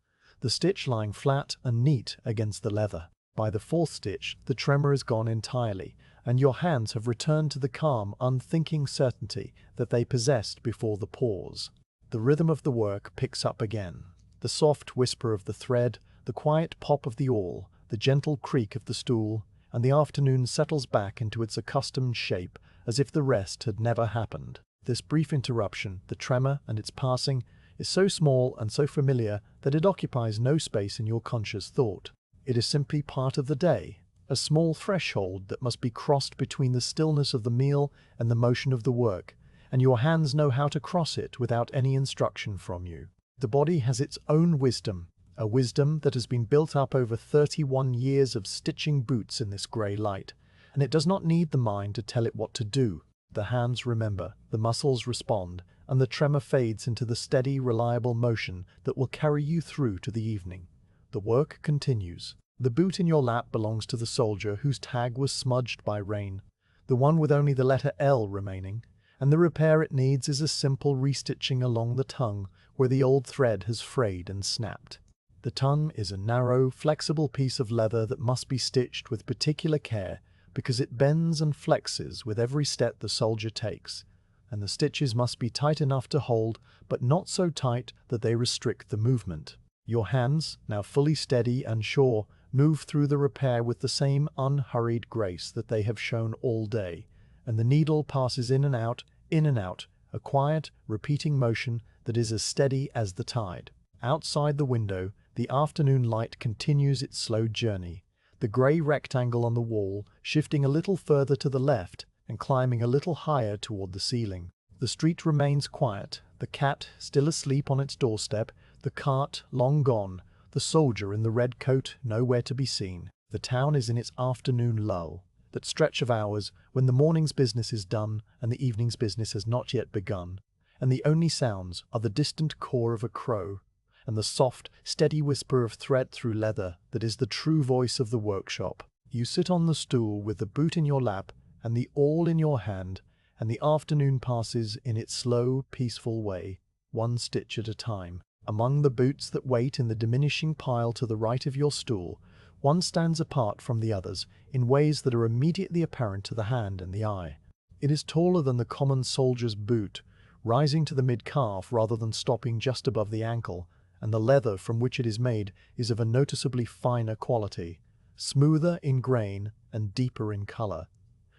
the stitch lying flat and neat against the leather. By the fourth stitch, the tremor is gone entirely, and your hands have returned to the calm, unthinking certainty that they possessed before the pause. The rhythm of the work picks up again. The soft whisper of the thread, the quiet pop of the awl, the gentle creak of the stool, and the afternoon settles back into its accustomed shape as if the rest had never happened. This brief interruption, the tremor and its passing, is so small and so familiar that it occupies no space in your conscious thought. It is simply part of the day, a small threshold that must be crossed between the stillness of the meal and the motion of the work, and your hands know how to cross it without any instruction from you. The body has its own wisdom, a wisdom that has been built up over 31 years of stitching boots in this grey light, and it does not need the mind to tell it what to do. The hands remember, the muscles respond, and the tremor fades into the steady, reliable motion that will carry you through to the evening. The work continues. The boot in your lap belongs to the soldier whose tag was smudged by rain, the one with only the letter L remaining, and the repair it needs is a simple restitching along the tongue where the old thread has frayed and snapped. The tongue is a narrow, flexible piece of leather that must be stitched with particular care because it bends and flexes with every step the soldier takes, and the stitches must be tight enough to hold, but not so tight that they restrict the movement. Your hands, now fully steady and sure, move through the repair with the same unhurried grace that they have shown all day, and the needle passes in and out, a quiet, repeating motion that is as steady as the tide. Outside the window, the afternoon light continues its slow journey, the grey rectangle on the wall shifting a little further to the left and climbing a little higher toward the ceiling. The street remains quiet, the cat still asleep on its doorstep, the cart long gone, the soldier in the red coat nowhere to be seen. The town is in its afternoon lull, that stretch of hours when the morning's business is done and the evening's business has not yet begun, and the only sounds are the distant caw of a crow, and the soft, steady whisper of thread through leather that is the true voice of the workshop. You sit on the stool with the boot in your lap and the awl in your hand, and the afternoon passes in its slow, peaceful way, one stitch at a time. Among the boots that wait in the diminishing pile to the right of your stool, one stands apart from the others in ways that are immediately apparent to the hand and the eye. It is taller than the common soldier's boot, rising to the mid-calf rather than stopping just above the ankle, and the leather from which it is made is of a noticeably finer quality, smoother in grain and deeper in color,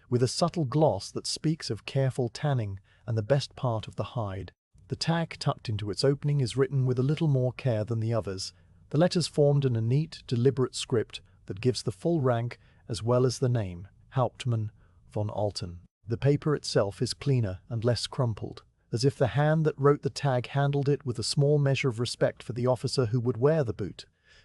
with a subtle gloss that speaks of careful tanning and the best part of the hide. The tag tucked into its opening is written with a little more care than the others, the letters formed in a neat, deliberate script that gives the full rank as well as the name, Hauptmann von Alten. The paper itself is cleaner and less crumpled, as if the hand that wrote the tag handled it with a small measure of respect for the officer who would wear the boot,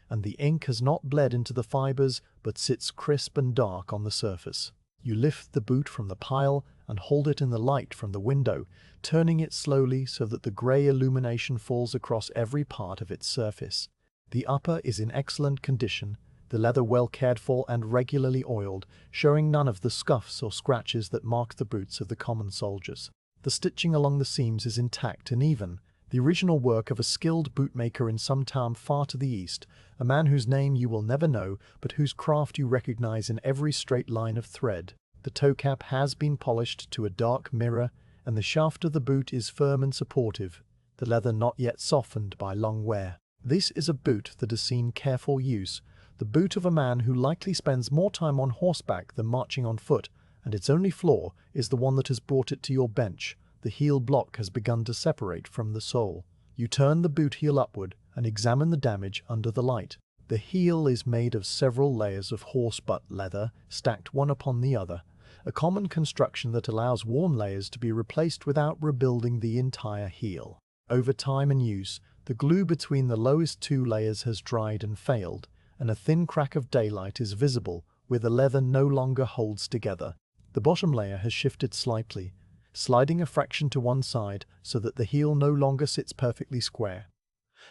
and the ink has not bled into the fibers but sits crisp and dark on the surface. You lift the boot from the pile and hold it in the light from the window, turning it slowly so that the grey illumination falls across every part of its surface. The upper is in excellent condition, the leather well cared for and regularly oiled, showing none of the scuffs or scratches that mark the boots of the common soldiers. The stitching along the seams is intact and even, the original work of a skilled bootmaker in some town far to the east, a man whose name you will never know, but whose craft you recognize in every straight line of thread. The toe cap has been polished to a dark mirror, and the shaft of the boot is firm and supportive, the leather not yet softened by long wear. This is a boot that has seen careful use, the boot of a man who likely spends more time on horseback than marching on foot, and its only flaw is the one that has brought it to your bench. The heel block has begun to separate from the sole. You turn the boot heel upward and examine the damage under the light. The heel is made of several layers of horse-butt leather, stacked one upon the other, a common construction that allows worn layers to be replaced without rebuilding the entire heel. Over time and use, the glue between the lowest two layers has dried and failed, and a thin crack of daylight is visible where the leather no longer holds together. The bottom layer has shifted slightly, sliding a fraction to one side so that the heel no longer sits perfectly square.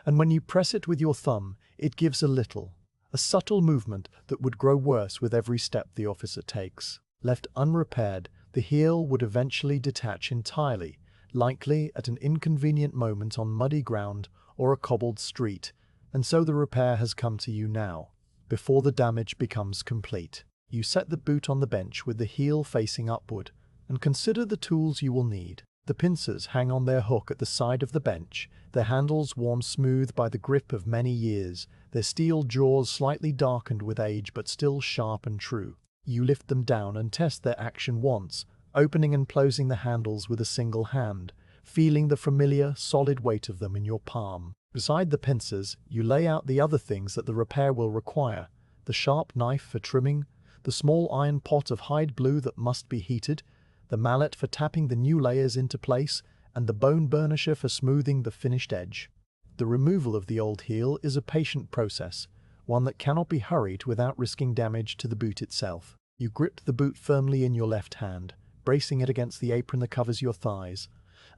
And when you press it with your thumb, it gives a subtle movement that would grow worse with every step the officer takes. Left unrepaired, the heel would eventually detach entirely, likely at an inconvenient moment on muddy ground or a cobbled street, and so the repair has come to you now, before the damage becomes complete. You set the boot on the bench with the heel facing upward, and consider the tools you will need. The pincers hang on their hook at the side of the bench, their handles worn smooth by the grip of many years, their steel jaws slightly darkened with age but still sharp and true. You lift them down and test their action once, opening and closing the handles with a single hand, feeling the familiar, solid weight of them in your palm. Beside the pincers, you lay out the other things that the repair will require: the sharp knife for trimming, the small iron pot of hide glue that must be heated, the mallet for tapping the new layers into place, and the bone burnisher for smoothing the finished edge. The removal of the old heel is a patient process, one that cannot be hurried without risking damage to the boot itself. You grip the boot firmly in your left hand, bracing it against the apron that covers your thighs,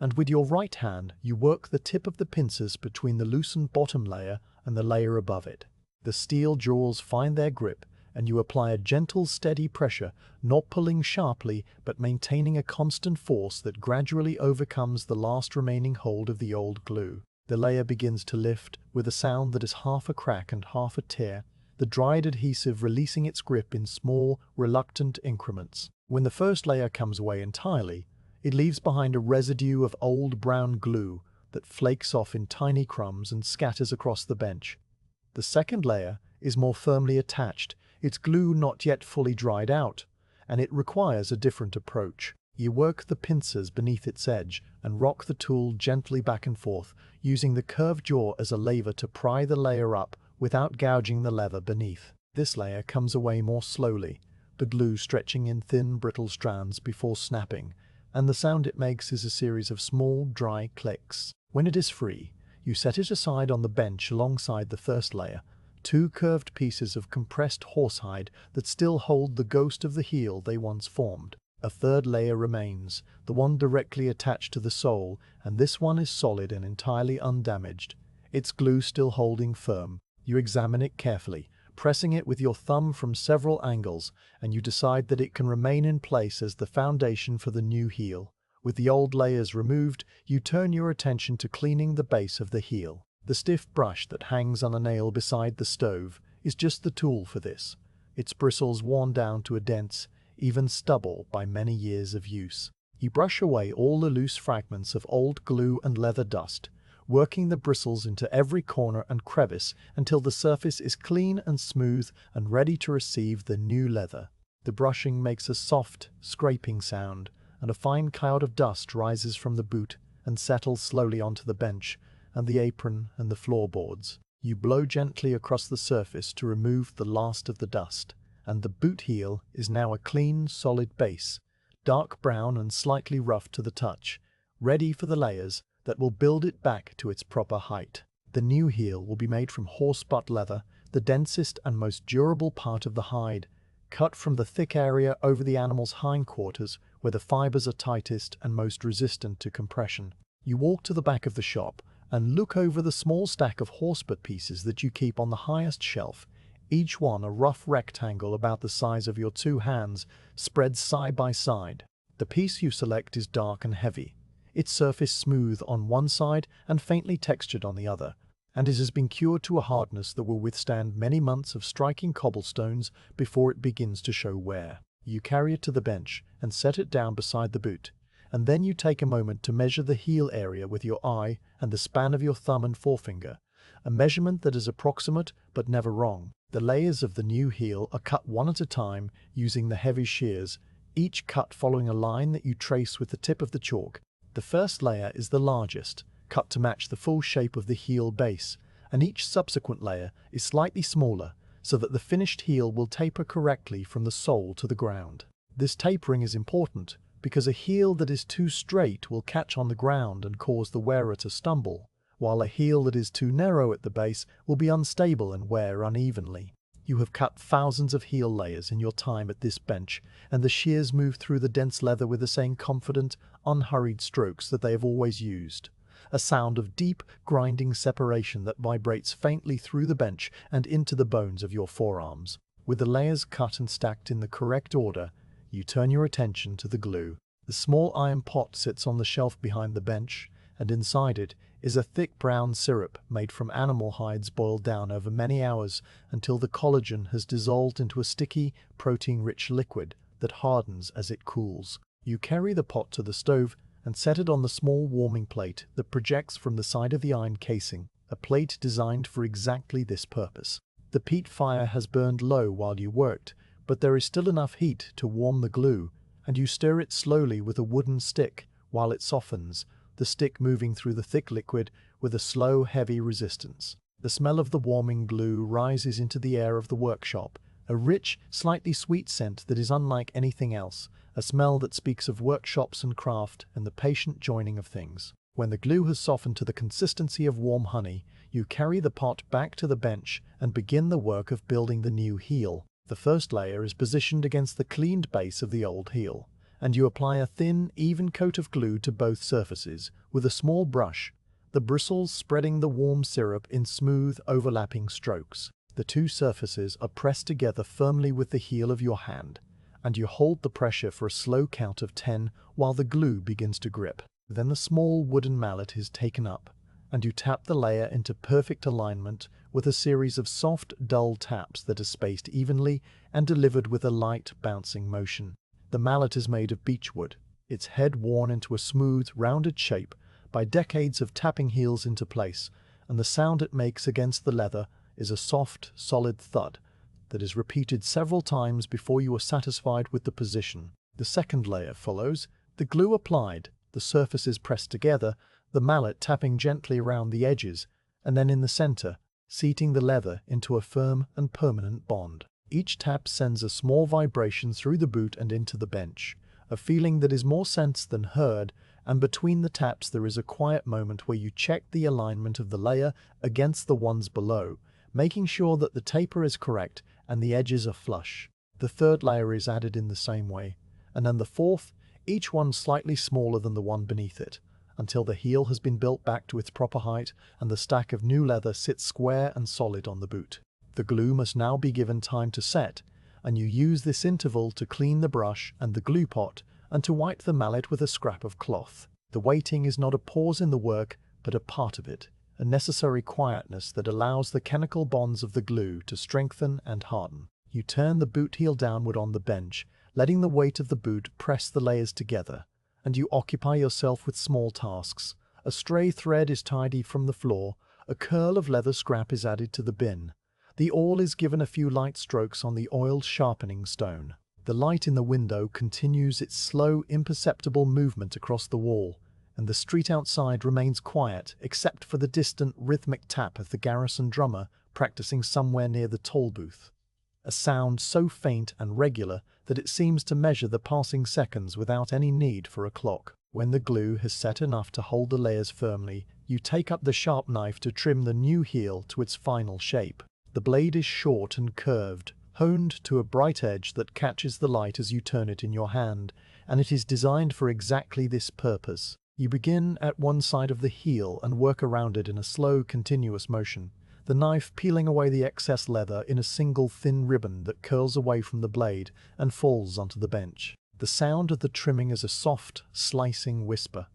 and with your right hand you work the tip of the pincers between the loosened bottom layer and the layer above it. The steel jaws find their grip, and you apply a gentle, steady pressure, not pulling sharply, but maintaining a constant force that gradually overcomes the last remaining hold of the old glue. The layer begins to lift, with a sound that is half a crack and half a tear, the dried adhesive releasing its grip in small, reluctant increments. When the first layer comes away entirely, it leaves behind a residue of old brown glue that flakes off in tiny crumbs and scatters across the bench. The second layer is more firmly attached, its glue not yet fully dried out, and it requires a different approach. You work the pincers beneath its edge and rock the tool gently back and forth, using the curved jaw as a lever to pry the layer up without gouging the leather beneath. This layer comes away more slowly, the glue stretching in thin, brittle strands before snapping, and the sound it makes is a series of small, dry clicks. When it is free, you set it aside on the bench alongside the first layer, two curved pieces of compressed horsehide that still hold the ghost of the heel they once formed. A third layer remains, the one directly attached to the sole, and this one is solid and entirely undamaged, its glue still holding firm. You examine it carefully, pressing it with your thumb from several angles, and you decide that it can remain in place as the foundation for the new heel. With the old layers removed, you turn your attention to cleaning the base of the heel. The stiff brush that hangs on a nail beside the stove is just the tool for this, its bristles worn down to a dense, even stubble by many years of use. You brush away all the loose fragments of old glue and leather dust, working the bristles into every corner and crevice until the surface is clean and smooth and ready to receive the new leather. The brushing makes a soft, scraping sound, and a fine cloud of dust rises from the boot and settles slowly onto the bench and the apron and the floorboards. You blow gently across the surface to remove the last of the dust, and the boot heel is now a clean, solid base, dark brown and slightly rough to the touch, ready for the layers that will build it back to its proper height. The new heel will be made from horse-butt leather, the densest and most durable part of the hide, cut from the thick area over the animal's hindquarters where the fibers are tightest and most resistant to compression. You walk to the back of the shop and look over the small stack of horsebutt pieces that you keep on the highest shelf, each one a rough rectangle about the size of your two hands, spread side by side. The piece you select is dark and heavy, its surface smooth on one side and faintly textured on the other, and it has been cured to a hardness that will withstand many months of striking cobblestones before it begins to show wear. You carry it to the bench and set it down beside the boot, and then you take a moment to measure the heel area with your eye and the span of your thumb and forefinger, a measurement that is approximate but never wrong. The layers of the new heel are cut one at a time using the heavy shears, each cut following a line that you trace with the tip of the chalk. The first layer is the largest, cut to match the full shape of the heel base, and each subsequent layer is slightly smaller so that the finished heel will taper correctly from the sole to the ground. This tapering is important because a heel that is too straight will catch on the ground and cause the wearer to stumble, while a heel that is too narrow at the base will be unstable and wear unevenly. You have cut thousands of heel layers in your time at this bench, and the shears move through the dense leather with the same confident, unhurried strokes that they have always used. A sound of deep, grinding separation that vibrates faintly through the bench and into the bones of your forearms. With the layers cut and stacked in the correct order, you turn your attention to the glue. The small iron pot sits on the shelf behind the bench, and inside it is a thick brown syrup made from animal hides boiled down over many hours until the collagen has dissolved into a sticky, protein-rich liquid that hardens as it cools. You carry the pot to the stove and set it on the small warming plate that projects from the side of the iron casing, a plate designed for exactly this purpose. The peat fire has burned low while you worked, but there is still enough heat to warm the glue, and you stir it slowly with a wooden stick while it softens, the stick moving through the thick liquid with a slow, heavy resistance. The smell of the warming glue rises into the air of the workshop, a rich, slightly sweet scent that is unlike anything else, a smell that speaks of workshops and craft and the patient joining of things. When the glue has softened to the consistency of warm honey, you carry the pot back to the bench and begin the work of building the new heel. The first layer is positioned against the cleaned base of the old heel, and you apply a thin, even coat of glue to both surfaces with a small brush, the bristles spreading the warm syrup in smooth, overlapping strokes. The two surfaces are pressed together firmly with the heel of your hand, and you hold the pressure for a slow count of 10 while the glue begins to grip. Then the small wooden mallet is taken up, and you tap the layer into perfect alignment with a series of soft, dull taps that are spaced evenly and delivered with a light, bouncing motion. The mallet is made of beechwood, its head worn into a smooth, rounded shape by decades of tapping heels into place, and the sound it makes against the leather is a soft, solid thud that is repeated several times before you are satisfied with the position. The second layer follows, the glue applied, the surfaces pressed together, the mallet tapping gently around the edges, and then in the center, seating the leather into a firm and permanent bond. Each tap sends a small vibration through the boot and into the bench, a feeling that is more sensed than heard, and between the taps there is a quiet moment where you check the alignment of the layer against the ones below, making sure that the taper is correct and the edges are flush. The third layer is added in the same way, and then the fourth, each one slightly smaller than the one beneath it, until the heel has been built back to its proper height and the stack of new leather sits square and solid on the boot. The glue must now be given time to set, and you use this interval to clean the brush and the glue pot and to wipe the mallet with a scrap of cloth. The waiting is not a pause in the work, but a part of it, a necessary quietness that allows the chemical bonds of the glue to strengthen and harden. You turn the boot heel downward on the bench, letting the weight of the boot press the layers together, and you occupy yourself with small tasks. A stray thread is tidied from the floor, a curl of leather scrap is added to the bin. The awl is given a few light strokes on the oiled sharpening stone. The light in the window continues its slow, imperceptible movement across the wall, and the street outside remains quiet except for the distant rhythmic tap of the garrison drummer practicing somewhere near the toll booth. A sound so faint and regular that it seems to measure the passing seconds without any need for a clock. When the glue has set enough to hold the layers firmly, you take up the sharp knife to trim the new heel to its final shape. The blade is short and curved, honed to a bright edge that catches the light as you turn it in your hand, and it is designed for exactly this purpose. You begin at one side of the heel and work around it in a slow, continuous motion, the knife peeling away the excess leather in a single thin ribbon that curls away from the blade and falls onto the bench. The sound of the trimming is a soft, slicing whisper,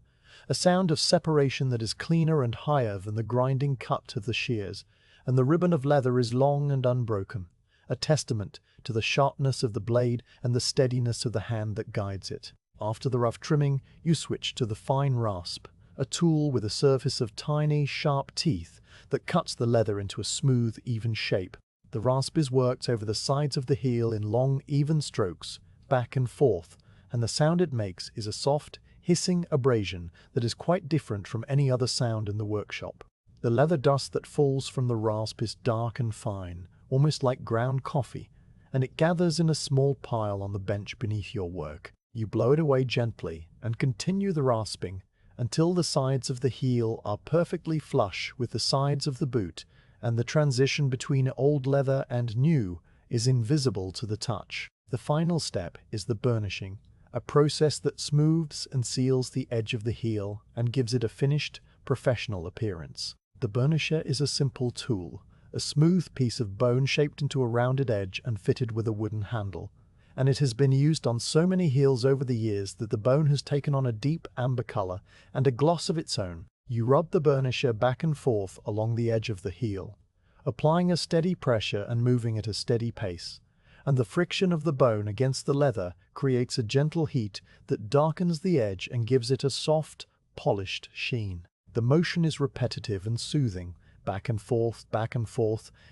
a sound of separation that is cleaner and higher than the grinding cut of the shears, and the ribbon of leather is long and unbroken, a testament to the sharpness of the blade and the steadiness of the hand that guides it. After the rough trimming, you switch to the fine rasp, a tool with a surface of tiny, sharp teeth that cuts the leather into a smooth, even shape. The rasp is worked over the sides of the heel in long, even strokes, back and forth, and the sound it makes is a soft, hissing abrasion that is quite different from any other sound in the workshop. The leather dust that falls from the rasp is dark and fine, almost like ground coffee, and it gathers in a small pile on the bench beneath your work. You blow it away gently and continue the rasping until the sides of the heel are perfectly flush with the sides of the boot, and the transition between old leather and new is invisible to the touch. The final step is the burnishing, a process that smooths and seals the edge of the heel and gives it a finished, professional appearance. The burnisher is a simple tool, a smooth piece of bone shaped into a rounded edge and fitted with a wooden handle, and it has been used on so many heels over the years that the bone has taken on a deep amber color and a gloss of its own. You rub the burnisher back and forth along the edge of the heel, applying a steady pressure and moving at a steady pace, and the friction of the bone against the leather creates a gentle heat that darkens the edge and gives it a soft, polished sheen. The motion is repetitive and soothing, back and forth,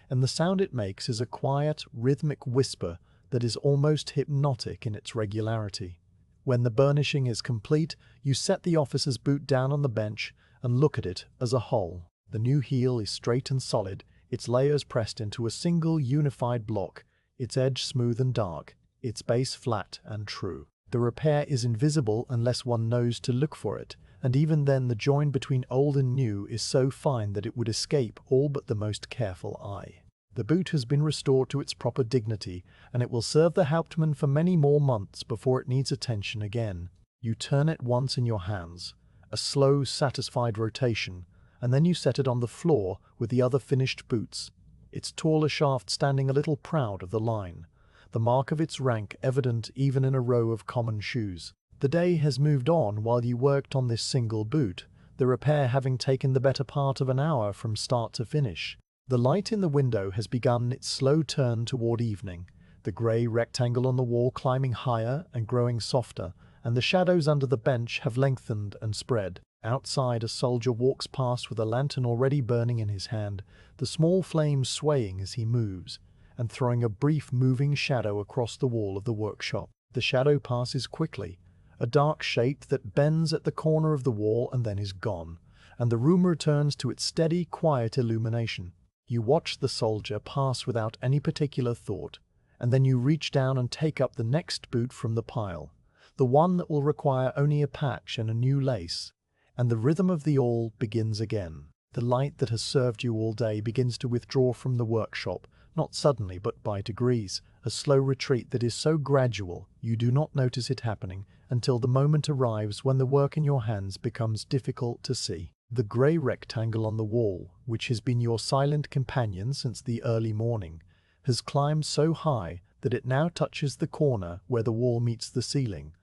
and the sound it makes is a quiet, rhythmic whisper that is almost hypnotic in its regularity. When the burnishing is complete, you set the officer's boot down on the bench and look at it as a whole. The new heel is straight and solid, its layers pressed into a single unified block, its edge smooth and dark, its base flat and true. The repair is invisible unless one knows to look for it, and even then the join between old and new is so fine that it would escape all but the most careful eye. The boot has been restored to its proper dignity, and it will serve the hauptmann for many more months before it needs attention again. You turn it once in your hands, a slow, satisfied rotation, and then you set it on the floor with the other finished boots, its taller shaft standing a little proud of the line, the mark of its rank evident even in a row of common shoes. The day has moved on while you worked on this single boot, the repair having taken the better part of an hour from start to finish. The light in the window has begun its slow turn toward evening, the grey rectangle on the wall climbing higher and growing softer, and the shadows under the bench have lengthened and spread. Outside, a soldier walks past with a lantern already burning in his hand, the small flames swaying as he moves, and throwing a brief moving shadow across the wall of the workshop. The shadow passes quickly, a dark shape that bends at the corner of the wall and then is gone, and the room returns to its steady, quiet illumination. You watch the soldier pass without any particular thought, and then you reach down and take up the next boot from the pile, the one that will require only a patch and a new lace, and the rhythm of the awl begins again. The light that has served you all day begins to withdraw from the workshop, not suddenly but by degrees, a slow retreat that is so gradual you do not notice it happening until the moment arrives when the work in your hands becomes difficult to see. The grey rectangle on the wall, which has been your silent companion since the early morning, has climbed so high that it now touches the corner where the wall meets the ceiling,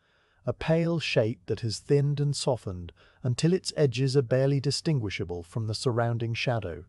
a pale shape that has thinned and softened until its edges are barely distinguishable from the surrounding shadow.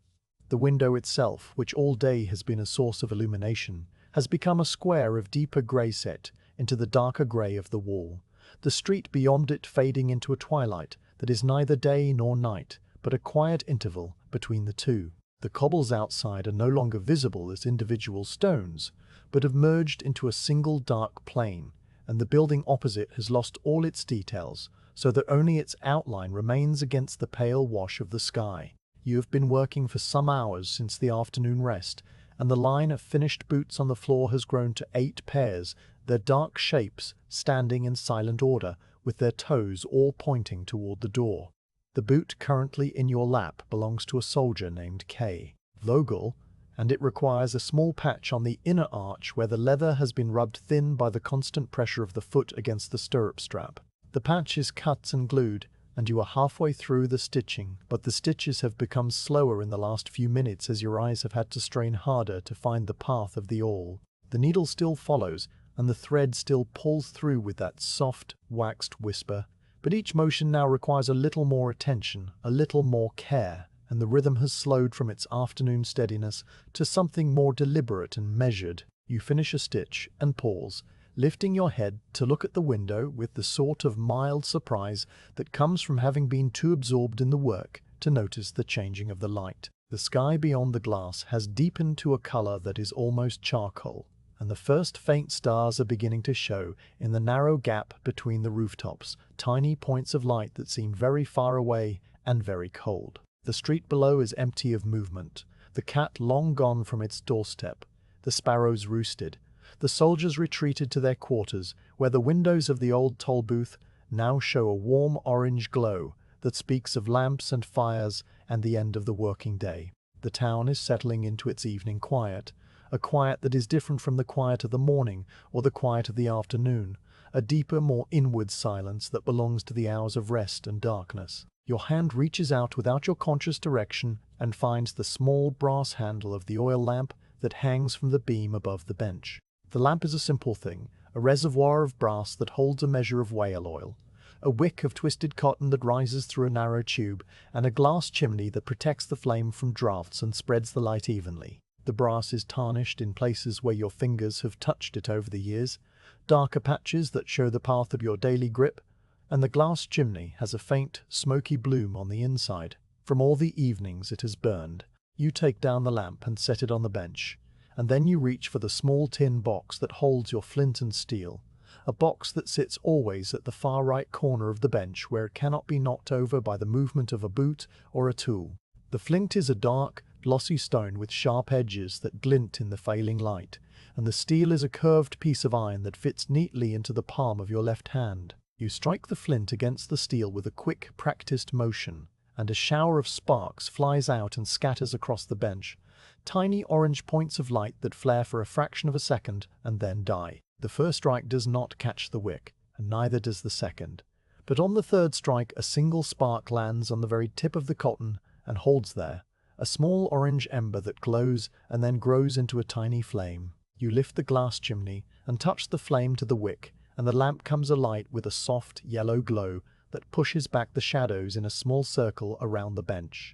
The window itself, which all day has been a source of illumination, has become a square of deeper grey set into the darker grey of the wall, the street beyond it fading into a twilight that is neither day nor night, but a quiet interval between the two. The cobbles outside are no longer visible as individual stones, but have merged into a single dark plain, and the building opposite has lost all its details, so that only its outline remains against the pale wash of the sky. You have been working for some hours since the afternoon rest, and the line of finished boots on the floor has grown to 8 pairs, their dark shapes standing in silent order, with their toes all pointing toward the door. The boot currently in your lap belongs to a soldier named K. Vogel, and it requires a small patch on the inner arch where the leather has been rubbed thin by the constant pressure of the foot against the stirrup strap. The patch is cut and glued, and you are halfway through the stitching, but the stitches have become slower in the last few minutes as your eyes have had to strain harder to find the path of the awl. The needle still follows, and the thread still pulls through with that soft, waxed whisper, but each motion now requires a little more attention, a little more care, and the rhythm has slowed from its afternoon steadiness to something more deliberate and measured. You finish a stitch and pause, lifting your head to look at the window with the sort of mild surprise that comes from having been too absorbed in the work to notice the changing of the light. The sky beyond the glass has deepened to a color that is almost charcoal, and the first faint stars are beginning to show in the narrow gap between the rooftops, tiny points of light that seem very far away and very cold. The street below is empty of movement, the cat long gone from its doorstep, the sparrows roosted, the soldiers retreated to their quarters, where the windows of the old toll booth now show a warm orange glow that speaks of lamps and fires and the end of the working day. The town is settling into its evening quiet, a quiet that is different from the quiet of the morning or the quiet of the afternoon, a deeper, more inward silence that belongs to the hours of rest and darkness. Your hand reaches out without your conscious direction and finds the small brass handle of the oil lamp that hangs from the beam above the bench. The lamp is a simple thing, a reservoir of brass that holds a measure of whale oil, a wick of twisted cotton that rises through a narrow tube, and a glass chimney that protects the flame from draughts and spreads the light evenly. The brass is tarnished in places where your fingers have touched it over the years, darker patches that show the path of your daily grip, and the glass chimney has a faint, smoky bloom on the inside. From all the evenings it has burned. You take down the lamp and set it on the bench, and then you reach for the small tin box that holds your flint and steel, a box that sits always at the far right corner of the bench where it cannot be knocked over by the movement of a boot or a tool. The flint is a dark, glossy stone with sharp edges that glint in the failing light, and the steel is a curved piece of iron that fits neatly into the palm of your left hand. You strike the flint against the steel with a quick, practiced motion, and a shower of sparks flies out and scatters across the bench, tiny orange points of light that flare for a fraction of a second and then die. The first strike does not catch the wick, and neither does the second. But on the third strike a single spark lands on the very tip of the cotton and holds there, a small orange ember that glows and then grows into a tiny flame. You lift the glass chimney and touch the flame to the wick, and the lamp comes alight with a soft yellow glow that pushes back the shadows in a small circle around the bench.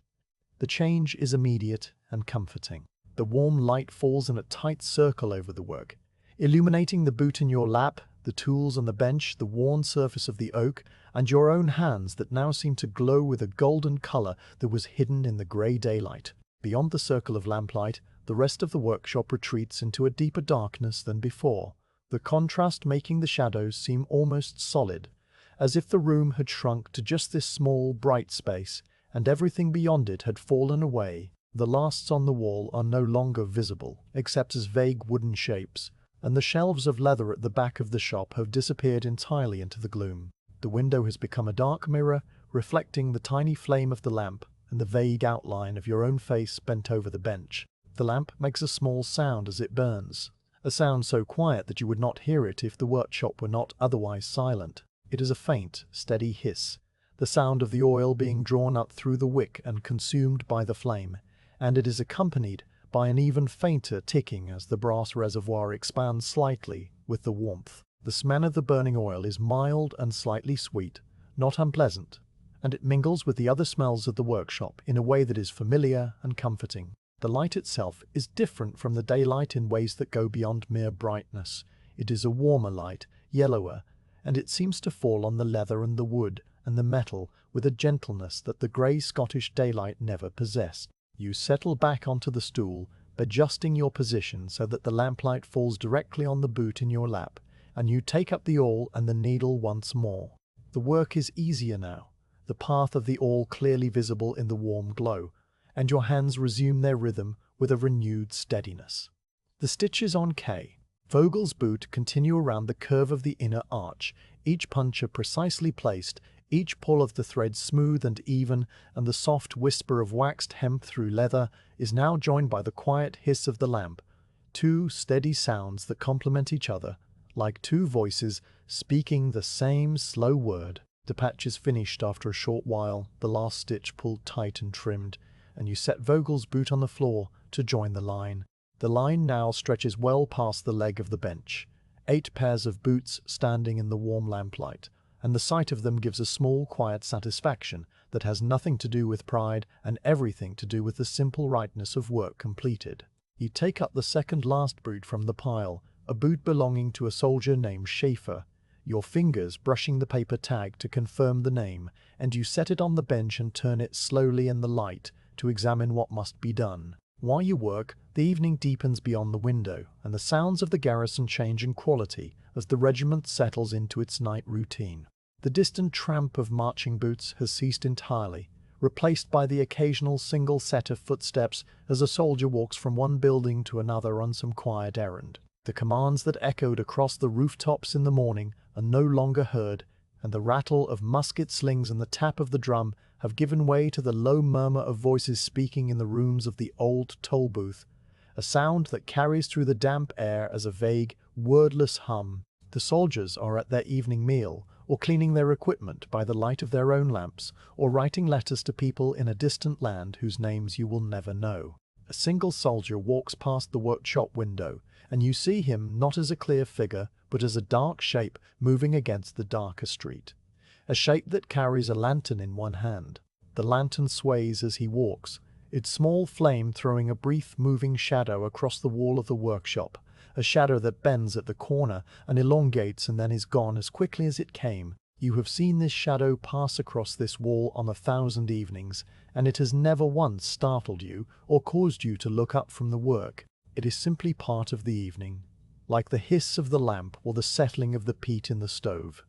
The change is immediate and comforting. The warm light falls in a tight circle over the work, illuminating the boot in your lap, the tools on the bench, the worn surface of the oak, and your own hands that now seem to glow with a golden color that was hidden in the grey daylight. Beyond the circle of lamplight, the rest of the workshop retreats into a deeper darkness than before, the contrast making the shadows seem almost solid, as if the room had shrunk to just this small, bright space, and everything beyond it had fallen away. The lasts on the wall are no longer visible, except as vague wooden shapes, and the shelves of leather at the back of the shop have disappeared entirely into the gloom. The window has become a dark mirror, reflecting the tiny flame of the lamp and the vague outline of your own face bent over the bench. The lamp makes a small sound as it burns, a sound so quiet that you would not hear it if the workshop were not otherwise silent. It is a faint, steady hiss, the sound of the oil being drawn up through the wick and consumed by the flame, and it is accompanied by an even fainter ticking as the brass reservoir expands slightly with the warmth. The smell of the burning oil is mild and slightly sweet, not unpleasant, and it mingles with the other smells of the workshop in a way that is familiar and comforting. The light itself is different from the daylight in ways that go beyond mere brightness. It is a warmer light, yellower, and it seems to fall on the leather and the wood and the metal with a gentleness that the grey Scottish daylight never possessed. You settle back onto the stool, adjusting your position so that the lamplight falls directly on the boot in your lap, and you take up the awl and the needle once more. The work is easier now, the path of the awl clearly visible in the warm glow, and your hands resume their rhythm with a renewed steadiness. The stitches on K. Vogel's boot continue around the curve of the inner arch, each puncture precisely placed, each pull of the thread smooth and even, and the soft whisper of waxed hemp through leather is now joined by the quiet hiss of the lamp, two steady sounds that complement each other, like two voices speaking the same slow word. The patch is finished after a short while, the last stitch pulled tight and trimmed, and you set Vogel's boot on the floor to join the line. The line now stretches well past the leg of the bench, 8 pairs of boots standing in the warm lamplight, and the sight of them gives a small quiet satisfaction that has nothing to do with pride and everything to do with the simple rightness of work completed. You take up the second last boot from the pile, a boot belonging to a soldier named Schaefer, your fingers brushing the paper tag to confirm the name, and you set it on the bench and turn it slowly in the light to examine what must be done. While you work, the evening deepens beyond the window, and the sounds of the garrison change in quality as the regiment settles into its night routine. The distant tramp of marching boots has ceased entirely, replaced by the occasional single set of footsteps as a soldier walks from one building to another on some quiet errand. The commands that echoed across the rooftops in the morning are no longer heard, and the rattle of musket slings and the tap of the drum have given way to the low murmur of voices speaking in the rooms of the old toll booth, a sound that carries through the damp air as a vague, wordless hum. The soldiers are at their evening meal, or cleaning their equipment by the light of their own lamps, or writing letters to people in a distant land whose names you will never know. A single soldier walks past the workshop window, and you see him not as a clear figure, but as a dark shape moving against the darker street. A shape that carries a lantern in one hand. The lantern sways as he walks, its small flame throwing a brief moving shadow across the wall of the workshop, a shadow that bends at the corner and elongates and then is gone as quickly as it came. You have seen this shadow pass across this wall on 1,000 evenings, and it has never once startled you or caused you to look up from the work. It is simply part of the evening, like the hiss of the lamp or the settling of the peat in the stove.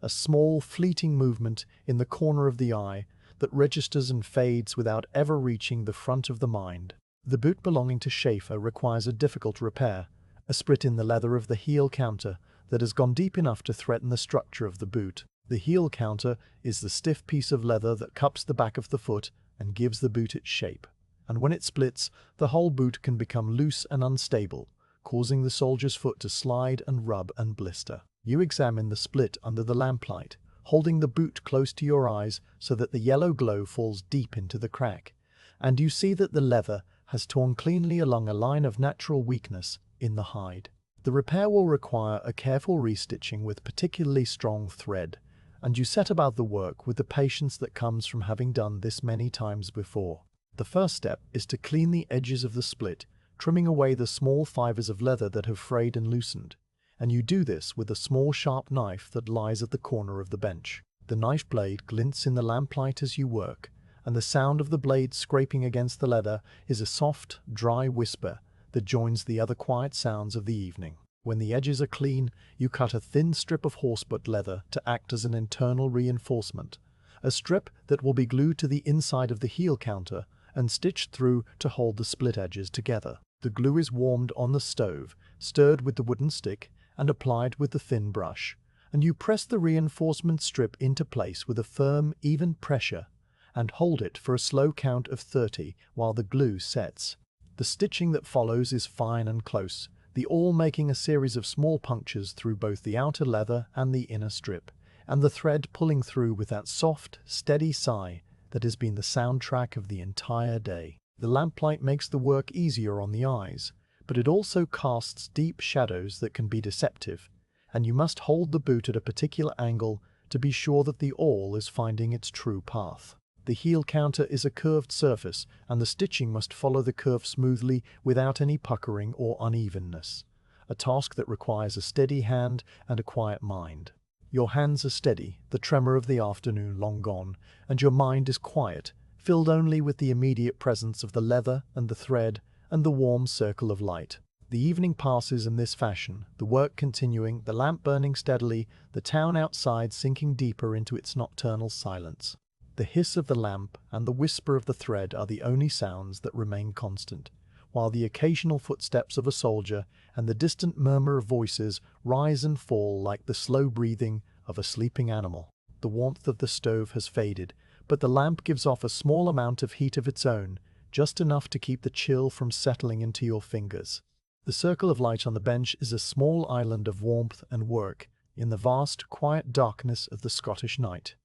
A small, fleeting movement in the corner of the eye that registers and fades without ever reaching the front of the mind. The boot belonging to Schaefer requires a difficult repair, a split in the leather of the heel counter that has gone deep enough to threaten the structure of the boot. The heel counter is the stiff piece of leather that cups the back of the foot and gives the boot its shape. And when it splits, the whole boot can become loose and unstable, causing the soldier's foot to slide and rub and blister. You examine the split under the lamplight, holding the boot close to your eyes so that the yellow glow falls deep into the crack, and you see that the leather has torn cleanly along a line of natural weakness in the hide. The repair will require a careful restitching with particularly strong thread, and you set about the work with the patience that comes from having done this many times before. The first step is to clean the edges of the split, trimming away the small fibers of leather that have frayed and loosened, and you do this with a small sharp knife that lies at the corner of the bench. The knife blade glints in the lamplight as you work, and the sound of the blade scraping against the leather is a soft, dry whisper that joins the other quiet sounds of the evening. When the edges are clean, you cut a thin strip of horsebutt leather to act as an internal reinforcement, a strip that will be glued to the inside of the heel counter and stitched through to hold the split edges together. The glue is warmed on the stove, stirred with the wooden stick, and applied with the thin brush, and you press the reinforcement strip into place with a firm, even pressure, and hold it for a slow count of 30 while the glue sets. The stitching that follows is fine and close, the awl making a series of small punctures through both the outer leather and the inner strip, and the thread pulling through with that soft, steady sigh that has been the soundtrack of the entire day. The lamplight makes the work easier on the eyes, but it also casts deep shadows that can be deceptive, and you must hold the boot at a particular angle to be sure that the awl is finding its true path. The heel counter is a curved surface, and the stitching must follow the curve smoothly without any puckering or unevenness, a task that requires a steady hand and a quiet mind. Your hands are steady, the tremor of the afternoon long gone, and your mind is quiet, filled only with the immediate presence of the leather and the thread and the warm circle of light. The evening passes in this fashion, the work continuing, the lamp burning steadily, the town outside sinking deeper into its nocturnal silence. The hiss of the lamp and the whisper of the thread are the only sounds that remain constant, while the occasional footsteps of a soldier and the distant murmur of voices rise and fall like the slow breathing of a sleeping animal. The warmth of the stove has faded, but the lamp gives off a small amount of heat of its own, just enough to keep the chill from settling into your fingers. The circle of light on the bench is a small island of warmth and work in the vast, quiet darkness of the Scottish night,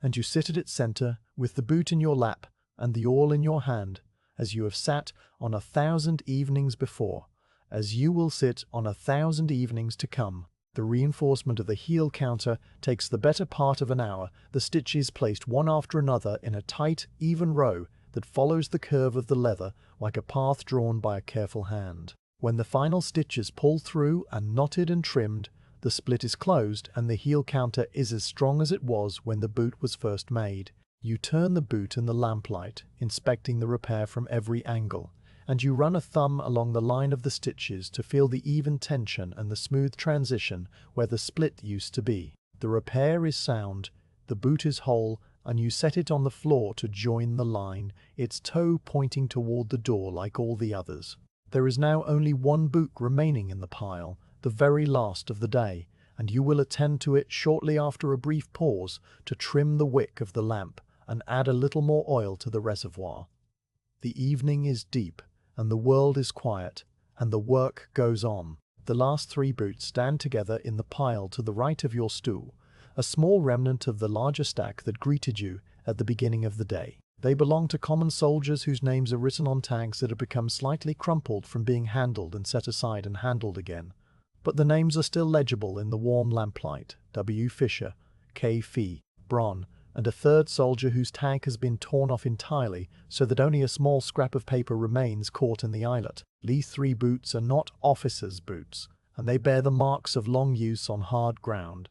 and you sit at its center with the boot in your lap and the awl in your hand, as you have sat on 1,000 evenings before, as you will sit on 1,000 evenings to come. The reinforcement of the heel counter takes the better part of an hour, the stitches placed one after another in a tight, even row that follows the curve of the leather like a path drawn by a careful hand. When the final stitch is pulled through and knotted and trimmed, the split is closed and the heel counter is as strong as it was when the boot was first made. You turn the boot in the lamplight, inspecting the repair from every angle, and you run a thumb along the line of the stitches to feel the even tension and the smooth transition where the split used to be. The repair is sound, the boot is whole, and you set it on the floor to join the line, its toe pointing toward the door like all the others. There is now only one boot remaining in the pile, the very last of the day, and you will attend to it shortly after a brief pause to trim the wick of the lamp and add a little more oil to the reservoir. The evening is deep, and the world is quiet, and the work goes on. The last 3 boots stand together in the pile to the right of your stool, a small remnant of the larger stack that greeted you at the beginning of the day. They belong to common soldiers whose names are written on tags that have become slightly crumpled from being handled and set aside and handled again. But the names are still legible in the warm lamplight: W. Fisher, K. Fee, Bron, and a third soldier whose tag has been torn off entirely so that only a small scrap of paper remains caught in the eyelet. These 3 boots are not officers' boots, and they bear the marks of long use on hard ground.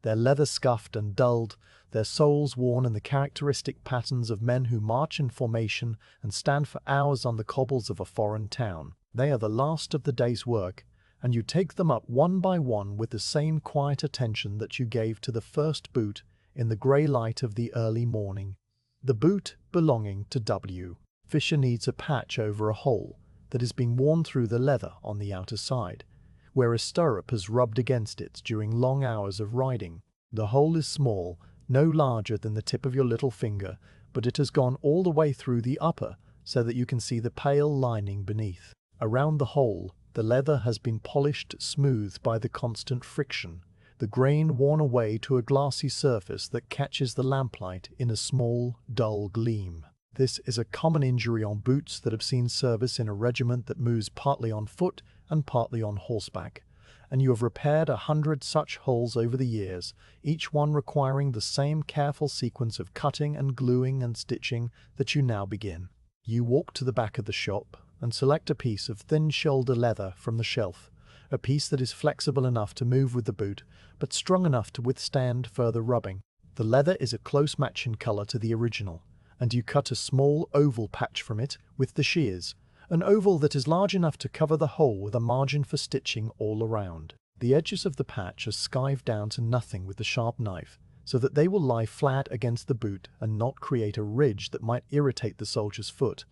Their leather scuffed and dulled, their soles worn in the characteristic patterns of men who march in formation and stand for hours on the cobbles of a foreign town. They are the last of the day's work, and you take them up one by one with the same quiet attention that you gave to the first boot in the grey light of the early morning. The boot belonging to W. Fisher needs a patch over a hole that is being worn through the leather on the outer side, where a stirrup has rubbed against it during long hours of riding. The hole is small, no larger than the tip of your little finger, but it has gone all the way through the upper so that you can see the pale lining beneath. Around the hole, the leather has been polished smooth by the constant friction, the grain worn away to a glassy surface that catches the lamplight in a small, dull gleam. This is a common injury on boots that have seen service in a regiment that moves partly on foot and partly on horseback, and you have repaired 100 such holes over the years, each one requiring the same careful sequence of cutting and gluing and stitching that you now begin. You walk to the back of the shop and select a piece of thin shoulder leather from the shelf, a piece that is flexible enough to move with the boot, but strong enough to withstand further rubbing. The leather is a close match in color to the original, and you cut a small oval patch from it with the shears, an oval that is large enough to cover the hole with a margin for stitching all around. The edges of the patch are skived down to nothing with the sharp knife, so that they will lie flat against the boot and not create a ridge that might irritate the soldier's foot,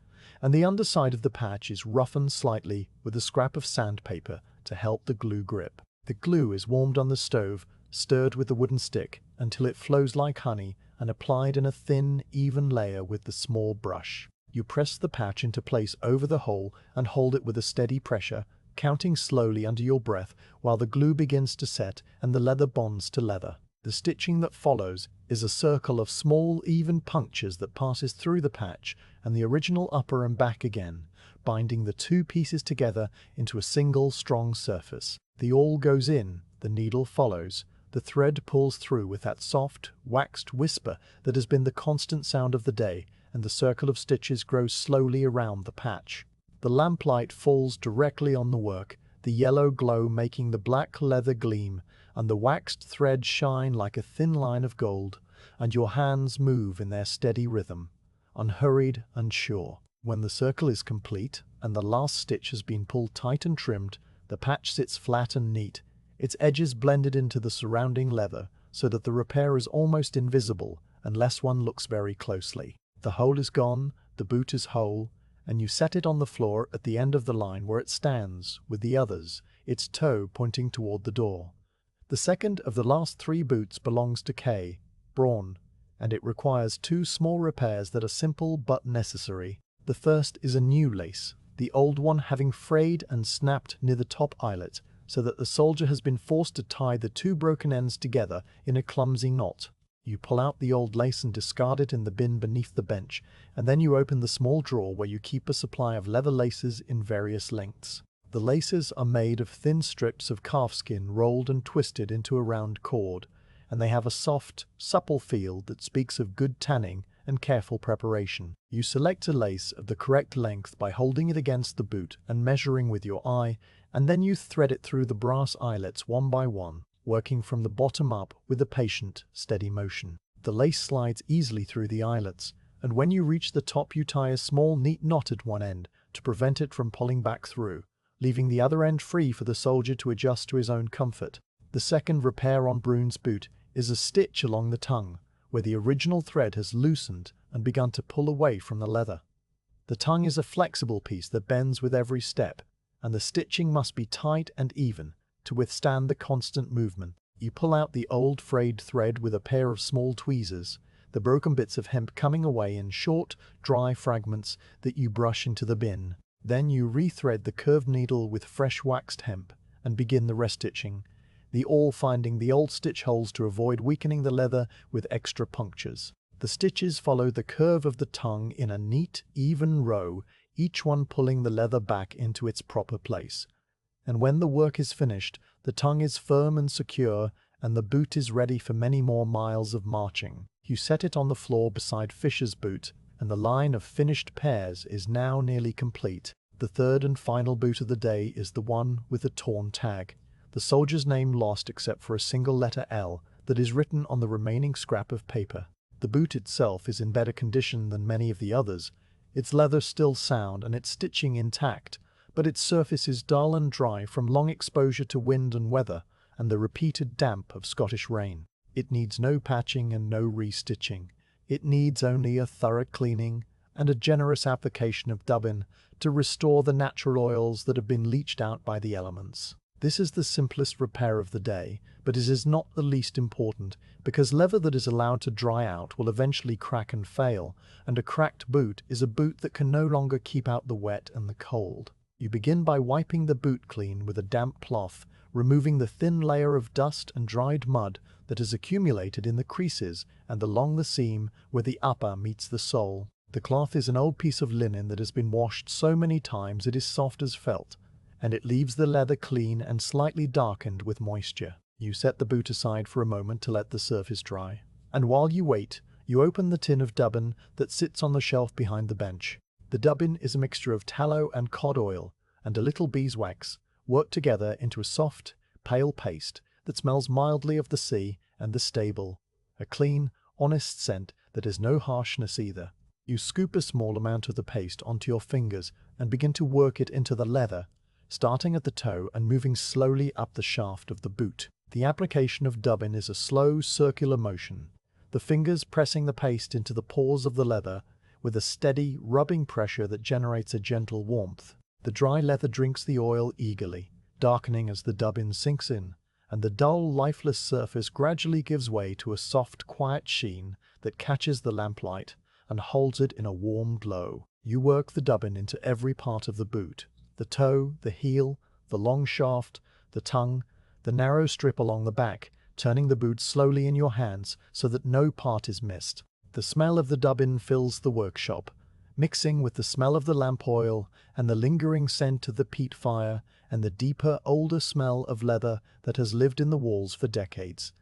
and the underside of the patch is roughened slightly with a scrap of sandpaper to help the glue grip. The glue is warmed on the stove, stirred with the wooden stick until it flows like honey, and applied in a thin, even layer with the small brush. You press the patch into place over the hole and hold it with a steady pressure, counting slowly under your breath while the glue begins to set and the leather bonds to leather. The stitching that follows is a circle of small, even punctures that passes through the patch and the original upper and back again, binding the 2 pieces together into a single strong surface. The awl goes in, the needle follows, the thread pulls through with that soft, waxed whisper that has been the constant sound of the day, and the circle of stitches grows slowly around the patch. The lamplight falls directly on the work, the yellow glow making the black leather gleam, and the waxed thread shine like a thin line of gold, and your hands move in their steady rhythm, unhurried and sure. When the circle is complete, and the last stitch has been pulled tight and trimmed, the patch sits flat and neat, its edges blended into the surrounding leather, so that the repair is almost invisible unless one looks very closely. The hole is gone, the boot is whole, and you set it on the floor at the end of the line where it stands, with the others, its toe pointing toward the door. The second of the last 3 boots belongs to K. Braun, and it requires 2 small repairs that are simple but necessary. The first is a new lace, the old one having frayed and snapped near the top eyelet, so that the soldier has been forced to tie the 2 broken ends together in a clumsy knot. You pull out the old lace and discard it in the bin beneath the bench, and then you open the small drawer where you keep a supply of leather laces in various lengths. The laces are made of thin strips of calfskin rolled and twisted into a round cord, and they have a soft, supple feel that speaks of good tanning and careful preparation. You select a lace of the correct length by holding it against the boot and measuring with your eye, and then you thread it through the brass eyelets one by one, working from the bottom up with a patient, steady motion. The lace slides easily through the eyelets, and when you reach the top you tie a small neat knot at one end to prevent it from pulling back through, leaving the other end free for the soldier to adjust to his own comfort. The second repair on Brune's boot is a stitch along the tongue, where the original thread has loosened and begun to pull away from the leather. The tongue is a flexible piece that bends with every step, and the stitching must be tight and even to withstand the constant movement. You pull out the old frayed thread with a pair of small tweezers, the broken bits of hemp coming away in short, dry fragments that you brush into the bin. Then you rethread the curved needle with fresh waxed hemp and begin the restitching, the awl finding the old stitch holes to avoid weakening the leather with extra punctures. The stitches follow the curve of the tongue in a neat, even row, each one pulling the leather back into its proper place. And when the work is finished, the tongue is firm and secure, and the boot is ready for many more miles of marching. You set it on the floor beside Fisher's boot, and the line of finished pairs is now nearly complete. The third and final boot of the day is the one with the torn tag, the soldier's name lost except for a single letter L that is written on the remaining scrap of paper. The boot itself is in better condition than many of the others, its leather still sound and its stitching intact, but its surface is dull and dry from long exposure to wind and weather and the repeated damp of Scottish rain. It needs no patching and no restitching. It needs only a thorough cleaning and a generous application of dubbin to restore the natural oils that have been leached out by the elements. This is the simplest repair of the day, but it is not the least important, because leather that is allowed to dry out will eventually crack and fail, and a cracked boot is a boot that can no longer keep out the wet and the cold. You begin by wiping the boot clean with a damp cloth, removing the thin layer of dust and dried mud that has accumulated in the creases and along the seam where the upper meets the sole. The cloth is an old piece of linen that has been washed so many times it is soft as felt, and it leaves the leather clean and slightly darkened with moisture. You set the boot aside for a moment to let the surface dry, and while you wait, you open the tin of dubbin that sits on the shelf behind the bench. The dubbin is a mixture of tallow and cod oil and a little beeswax, worked together into a soft, pale paste that smells mildly of the sea and the stable, a clean, honest scent that has no harshness either. You scoop a small amount of the paste onto your fingers and begin to work it into the leather, starting at the toe and moving slowly up the shaft of the boot. The application of dubbin is a slow, circular motion, the fingers pressing the paste into the pores of the leather with a steady, rubbing pressure that generates a gentle warmth. The dry leather drinks the oil eagerly, darkening as the dubbin sinks in, and the dull, lifeless surface gradually gives way to a soft, quiet sheen that catches the lamplight and holds it in a warm glow. You work the dubbin into every part of the boot, the toe, the heel, the long shaft, the tongue, the narrow strip along the back, turning the boot slowly in your hands so that no part is missed. The smell of the dubbin fills the workshop, mixing with the smell of the lamp oil and the lingering scent of the peat fire and the deeper, older smell of leather that has lived in the walls for decades,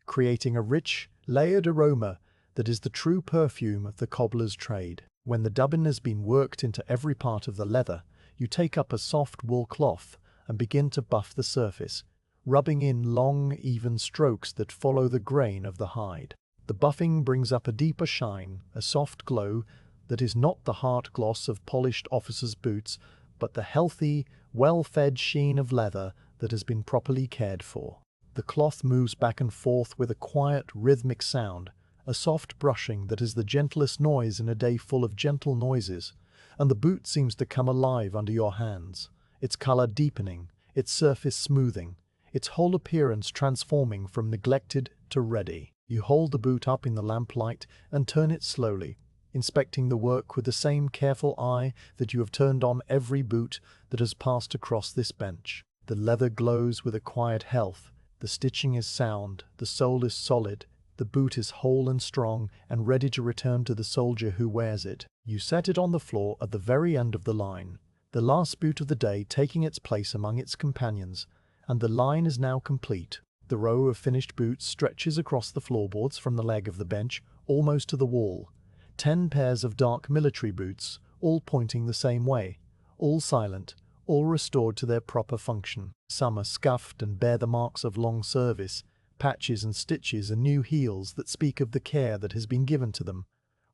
creating a rich, layered aroma that is the true perfume of the cobbler's trade. When the dubbin has been worked into every part of the leather, you take up a soft wool cloth and begin to buff the surface, rubbing in long, even strokes that follow the grain of the hide. The buffing brings up a deeper shine, a soft glow that is not the hard gloss of polished officers' boots, but the healthy, well-fed sheen of leather that has been properly cared for. The cloth moves back and forth with a quiet, rhythmic sound, a soft brushing that is the gentlest noise in a day full of gentle noises, and the boot seems to come alive under your hands, its color deepening, its surface smoothing, its whole appearance transforming from neglected to ready. You hold the boot up in the lamplight and turn it slowly, inspecting the work with the same careful eye that you have turned on every boot that has passed across this bench. The leather glows with a quiet health, the stitching is sound, the sole is solid, the boot is whole and strong and ready to return to the soldier who wears it. You set it on the floor at the very end of the line, the last boot of the day taking its place among its companions, and the line is now complete. The row of finished boots stretches across the floorboards from the leg of the bench almost to the wall. 10 pairs of dark military boots, all pointing the same way, all silent, all restored to their proper function. Some are scuffed and bear the marks of long service, patches and stitches and new heels that speak of the care that has been given to them,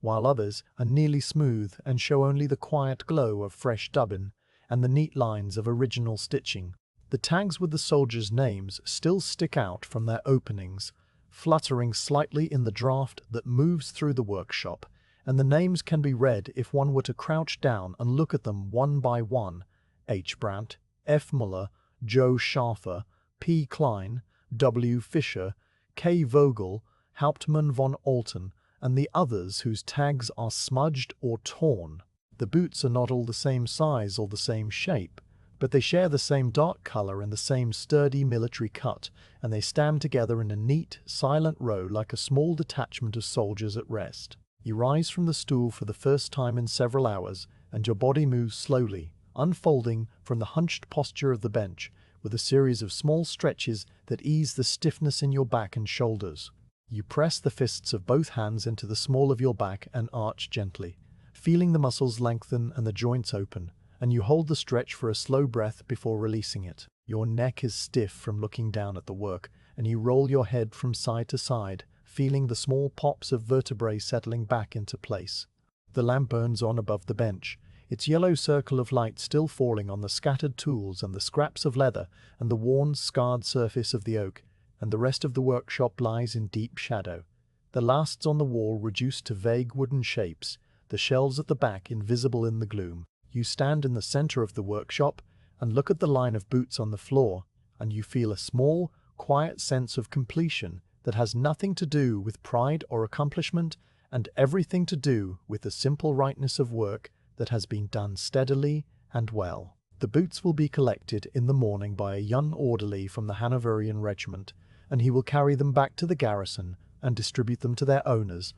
while others are nearly smooth and show only the quiet glow of fresh dubbin and the neat lines of original stitching. The tags with the soldiers' names still stick out from their openings, fluttering slightly in the draft that moves through the workshop, and the names can be read if one were to crouch down and look at them one by one: H. Brandt, F. Muller, Joe Scharfer, P. Klein, W. Fischer, K. Vogel, Hauptmann von Alten, and the others whose tags are smudged or torn. The boots are not all the same size or the same shape, but they share the same dark color and the same sturdy military cut, and they stand together in a neat, silent row like a small detachment of soldiers at rest. You rise from the stool for the first time in several hours, and your body moves slowly, unfolding from the hunched posture of the bench, with a series of small stretches that ease the stiffness in your back and shoulders. You press the fists of both hands into the small of your back and arch gently, feeling the muscles lengthen and the joints open, and you hold the stretch for a slow breath before releasing it. Your neck is stiff from looking down at the work, and you roll your head from side to side, feeling the small pops of vertebrae settling back into place. The lamp burns on above the bench, its yellow circle of light still falling on the scattered tools and the scraps of leather and the worn, scarred surface of the oak, and the rest of the workshop lies in deep shadow. The lasts on the wall reduced to vague wooden shapes, the shelves at the back invisible in the gloom. You stand in the center of the workshop and look at the line of boots on the floor, and you feel a small, quiet sense of completion that has nothing to do with pride or accomplishment and everything to do with the simple rightness of work that has been done steadily and well. The boots will be collected in the morning by a young orderly from the Hanoverian regiment, and he will carry them back to the garrison and distribute them to their owners,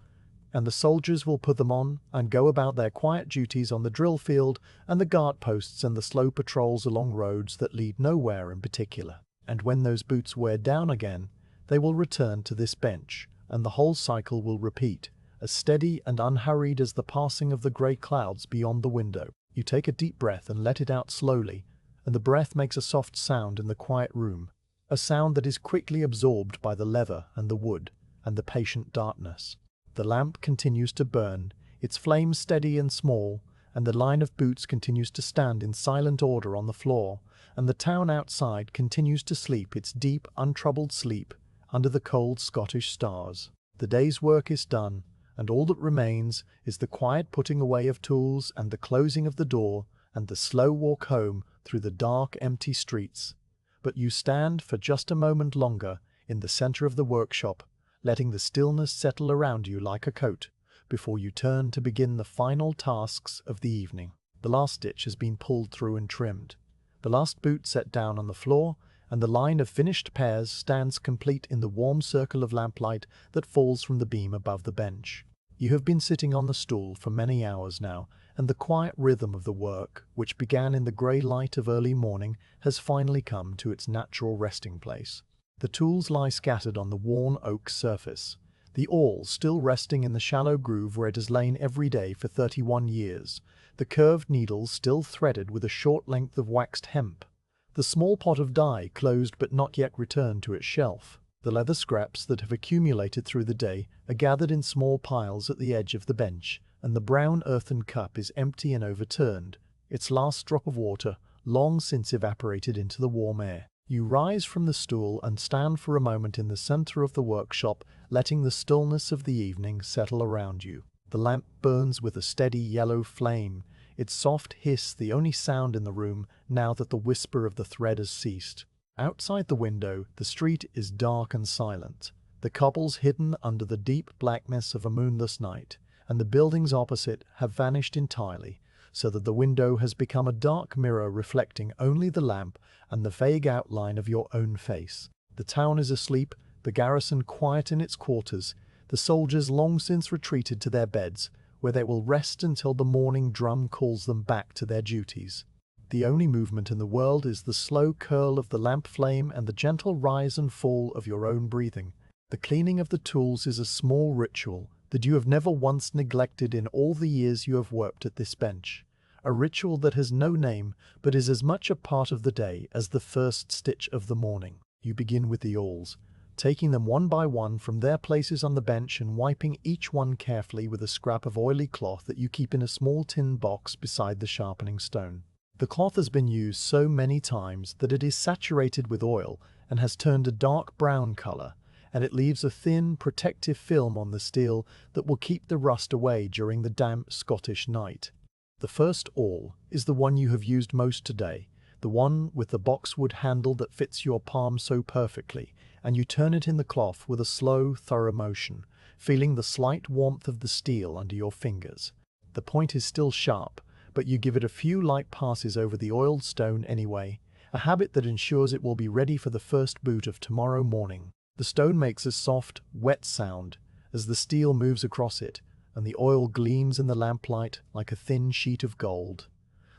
and the soldiers will put them on and go about their quiet duties on the drill field and the guard posts and the slow patrols along roads that lead nowhere in particular. And when those boots wear down again, they will return to this bench, and the whole cycle will repeat, as steady and unhurried as the passing of the grey clouds beyond the window. You take a deep breath and let it out slowly, and the breath makes a soft sound in the quiet room, a sound that is quickly absorbed by the leather and the wood and the patient darkness. The lamp continues to burn, its flame steady and small, and the line of boots continues to stand in silent order on the floor, and the town outside continues to sleep its deep, untroubled sleep under the cold Scottish stars. The day's work is done, and all that remains is the quiet putting away of tools and the closing of the door and the slow walk home through the dark, empty streets. But you stand for just a moment longer in the center of the workshop, letting the stillness settle around you like a coat, before you turn to begin the final tasks of the evening. The last stitch has been pulled through and trimmed, the last boot set down on the floor, and the line of finished pairs stands complete in the warm circle of lamplight that falls from the beam above the bench. You have been sitting on the stool for many hours now, and the quiet rhythm of the work, which began in the grey light of early morning, has finally come to its natural resting place. The tools lie scattered on the worn oak surface, the awl still resting in the shallow groove where it has lain every day for 31 years, the curved needles still threaded with a short length of waxed hemp, the small pot of dye closed but not yet returned to its shelf. The leather scraps that have accumulated through the day are gathered in small piles at the edge of the bench, and the brown earthen cup is empty and overturned, its last drop of water long since evaporated into the warm air. You rise from the stool and stand for a moment in the center of the workshop, letting the stillness of the evening settle around you. The lamp burns with a steady yellow flame, its soft hiss the only sound in the room now that the whisper of the thread has ceased. Outside the window, the street is dark and silent, the cobbles hidden under the deep blackness of a moonless night, and the buildings opposite have vanished entirely, so that the window has become a dark mirror reflecting only the lamp and the vague outline of your own face. The town is asleep, the garrison quiet in its quarters, the soldiers long since retreated to their beds, where they will rest until the morning drum calls them back to their duties. The only movement in the world is the slow curl of the lamp flame and the gentle rise and fall of your own breathing. The cleaning of the tools is a small ritual that you have never once neglected in all the years you have worked at this bench, a ritual that has no name but is as much a part of the day as the first stitch of the morning. You begin with the awls, taking them one by one from their places on the bench and wiping each one carefully with a scrap of oily cloth that you keep in a small tin box beside the sharpening stone. The cloth has been used so many times that it is saturated with oil and has turned a dark brown color, and it leaves a thin, protective film on the steel that will keep the rust away during the damp Scottish night. The first awl is the one you have used most today, the one with the boxwood handle that fits your palm so perfectly, and you turn it in the cloth with a slow, thorough motion, feeling the slight warmth of the steel under your fingers. The point is still sharp, but you give it a few light passes over the oiled stone anyway, a habit that ensures it will be ready for the first boot of tomorrow morning. The stone makes a soft, wet sound as the steel moves across it, and the oil gleams in the lamplight like a thin sheet of gold.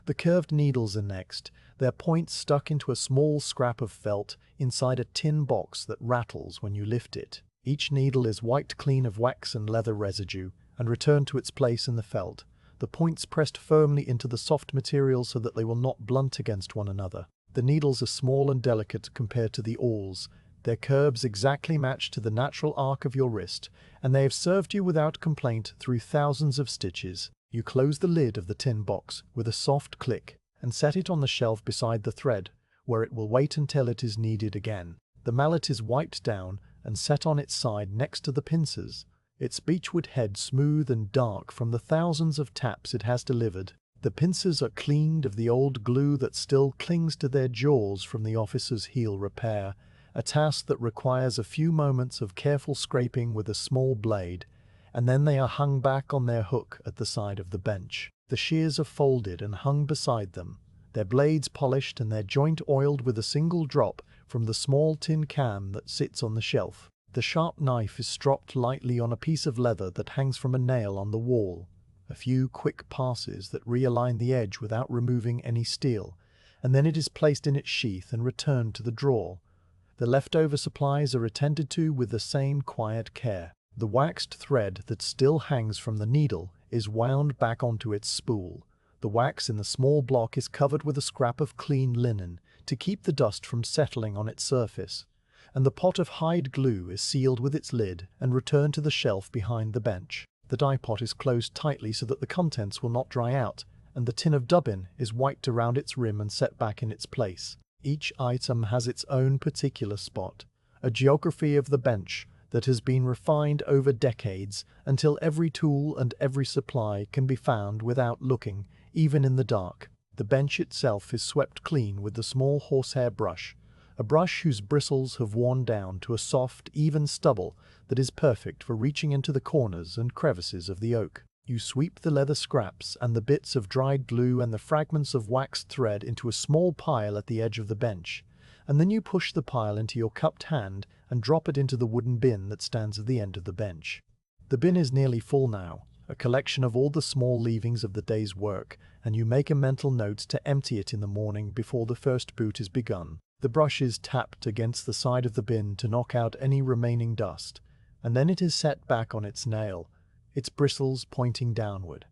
The curved needles are next, their points stuck into a small scrap of felt inside a tin box that rattles when you lift it. Each needle is wiped clean of wax and leather residue and returned to its place in the felt, the points pressed firmly into the soft material so that they will not blunt against one another. The needles are small and delicate compared to the awls. Their curves exactly match to the natural arc of your wrist, and they have served you without complaint through thousands of stitches. You close the lid of the tin box with a soft click and set it on the shelf beside the thread, where it will wait until it is needed again. The mallet is wiped down and set on its side next to the pincers, its beechwood head smooth and dark from the thousands of taps it has delivered. The pincers are cleaned of the old glue that still clings to their jaws from the officer's heel repair, a task that requires a few moments of careful scraping with a small blade, and then they are hung back on their hook at the side of the bench. The shears are folded and hung beside them, their blades polished and their joint oiled with a single drop from the small tin can that sits on the shelf. The sharp knife is stropped lightly on a piece of leather that hangs from a nail on the wall. A few quick passes that realign the edge without removing any steel, and then it is placed in its sheath and returned to the drawer. The leftover supplies are attended to with the same quiet care. The waxed thread that still hangs from the needle is wound back onto its spool. The wax in the small block is covered with a scrap of clean linen to keep the dust from settling on its surface, and the pot of hide glue is sealed with its lid and returned to the shelf behind the bench. The dye pot is closed tightly so that the contents will not dry out, and the tin of dubbin is wiped around its rim and set back in its place. Each item has its own particular spot, a geography of the bench that has been refined over decades until every tool and every supply can be found without looking, even in the dark. The bench itself is swept clean with the small horsehair brush, a brush whose bristles have worn down to a soft, even stubble that is perfect for reaching into the corners and crevices of the oak. You sweep the leather scraps and the bits of dried glue and the fragments of waxed thread into a small pile at the edge of the bench, and then you push the pile into your cupped hand and drop it into the wooden bin that stands at the end of the bench. The bin is nearly full now, a collection of all the small leavings of the day's work, and you make a mental note to empty it in the morning before the first boot is begun. The brush is tapped against the side of the bin to knock out any remaining dust, and then it is set back on its nail, its bristles pointing downward.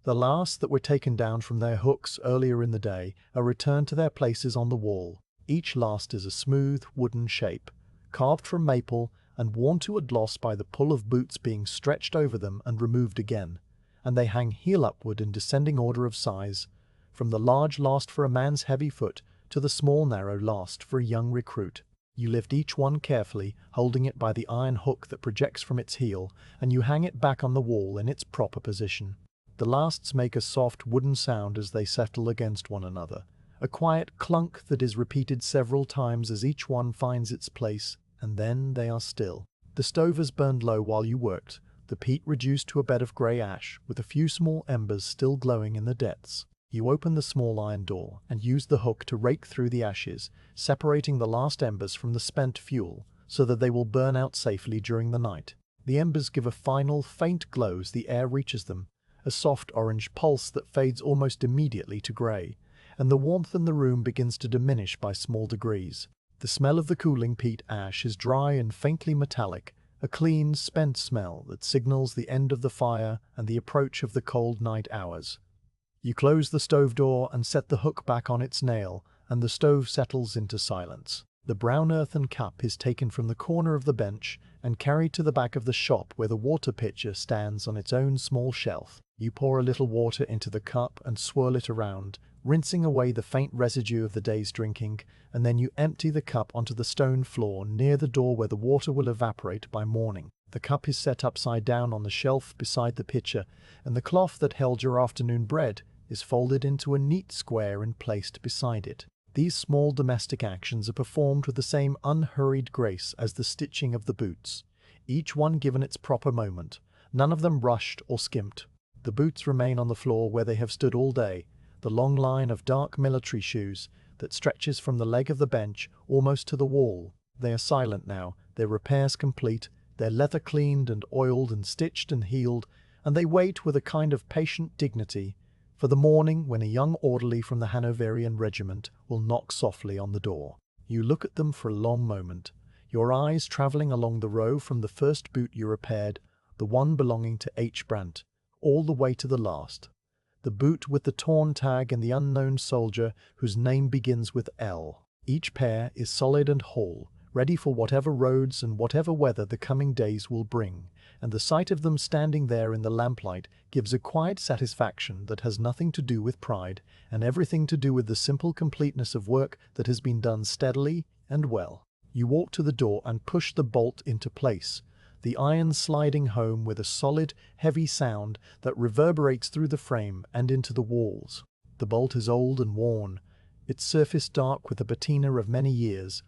The last that were taken down from their hooks earlier in the day are returned to their places on the wall. Each last is a smooth, wooden shape, carved from maple and worn to a gloss by the pull of boots being stretched over them and removed again, and they hang heel upward in descending order of size, from the large last for a man's heavy foot to the small narrow last for a young recruit. You lift each one carefully, holding it by the iron hook that projects from its heel, and you hang it back on the wall in its proper position. The lasts make a soft wooden sound as they settle against one another, a quiet clunk that is repeated several times as each one finds its place, and then they are still. The stove is burned low while you worked, the peat reduced to a bed of grey ash, with a few small embers still glowing in the depths. You open the small iron door and use the hook to rake through the ashes, separating the last embers from the spent fuel, so that they will burn out safely during the night. The embers give a final, faint glow as the air reaches them, a soft orange pulse that fades almost immediately to grey, and the warmth in the room begins to diminish by small degrees. The smell of the cooling peat ash is dry and faintly metallic, a clean, spent smell that signals the end of the fire and the approach of the cold night hours. You close the stove door and set the hook back on its nail, and the stove settles into silence. The brown earthen cup is taken from the corner of the bench and carried to the back of the shop where the water pitcher stands on its own small shelf. You pour a little water into the cup and swirl it around, rinsing away the faint residue of the day's drinking, and then you empty the cup onto the stone floor near the door where the water will evaporate by morning. The cup is set upside down on the shelf beside the pitcher, and the cloth that held your afternoon bread is folded into a neat square and placed beside it. These small domestic actions are performed with the same unhurried grace as the stitching of the boots, each one given its proper moment, none of them rushed or skimped. The boots remain on the floor where they have stood all day, the long line of dark military shoes that stretches from the leg of the bench almost to the wall. They are silent now, their repairs complete, their leather cleaned and oiled and stitched and healed, and they wait with a kind of patient dignity for the morning when a young orderly from the Hanoverian regiment will knock softly on the door. You look at them for a long moment, your eyes travelling along the row from the first boot you repaired, the one belonging to H. Brandt, all the way to the last. The boot with the torn tag and the unknown soldier whose name begins with L. Each pair is solid and whole, ready for whatever roads and whatever weather the coming days will bring, and the sight of them standing there in the lamplight gives a quiet satisfaction that has nothing to do with pride, and everything to do with the simple completeness of work that has been done steadily and well. You walk to the door and push the bolt into place, the iron sliding home with a solid, heavy sound that reverberates through the frame and into the walls. The bolt is old and worn, its surface dark with the patina of many years,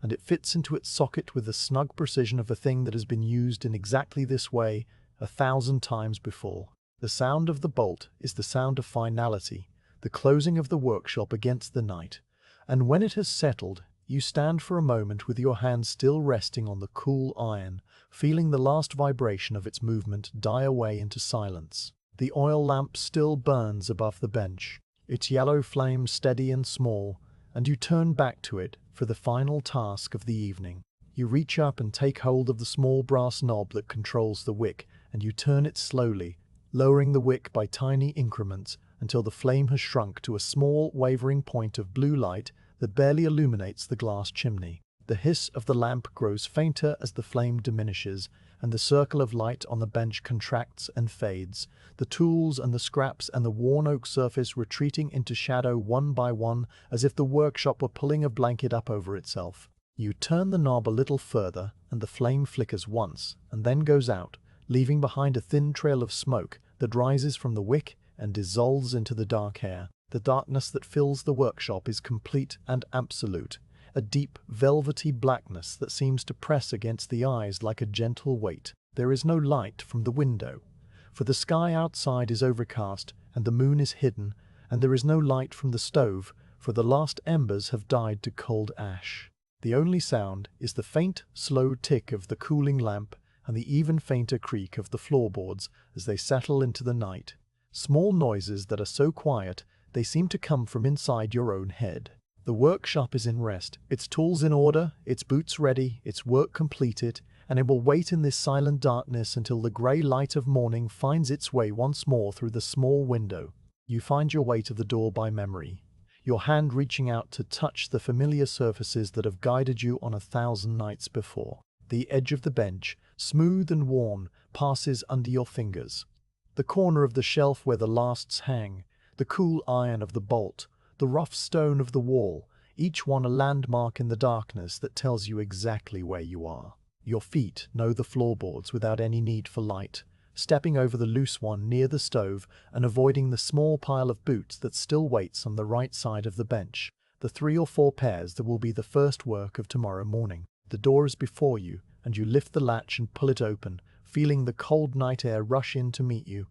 and it fits into its socket with the snug precision of a thing that has been used in exactly this way 1,000 times before. The sound of the bolt is the sound of finality, the closing of the workshop against the night, and when it has settled, you stand for a moment with your hand still resting on the cool iron, feeling the last vibration of its movement die away into silence. The oil lamp still burns above the bench, its yellow flame steady and small, and you turn back to it for the final task of the evening. You reach up and take hold of the small brass knob that controls the wick, and you turn it slowly, lowering the wick by tiny increments until the flame has shrunk to a small wavering point of blue light that barely illuminates the glass chimney. The hiss of the lamp grows fainter as the flame diminishes, and the circle of light on the bench contracts and fades, the tools and the scraps and the worn oak surface retreating into shadow one by one as if the workshop were pulling a blanket up over itself. You turn the knob a little further, and the flame flickers once, and then goes out, leaving behind a thin trail of smoke that rises from the wick and dissolves into the dark air. The darkness that fills the workshop is complete and absolute, a deep, velvety blackness that seems to press against the eyes like a gentle weight. There is no light from the window, for the sky outside is overcast and the moon is hidden, and there is no light from the stove, for the last embers have died to cold ash. The only sound is the faint, slow tick of the cooling lamp and the even fainter creak of the floorboards as they settle into the night, small noises that are so quiet they seem to come from inside your own head. The workshop is in rest, its tools in order, its boots ready, its work completed, and it will wait in this silent darkness until the grey light of morning finds its way once more through the small window. You find your way to the door by memory, your hand reaching out to touch the familiar surfaces that have guided you on 1,000 nights before. The edge of the bench, smooth and worn, passes under your fingers. The corner of the shelf where the lasts hang, the cool iron of the bolt, the rough stone of the wall, each one a landmark in the darkness that tells you exactly where you are. Your feet know the floorboards without any need for light, stepping over the loose one near the stove and avoiding the small pile of boots that still waits on the right side of the bench, the 3 or 4 pairs that will be the first work of tomorrow morning. The door is before you, and you lift the latch and pull it open, feeling the cold night air rush in to meet you.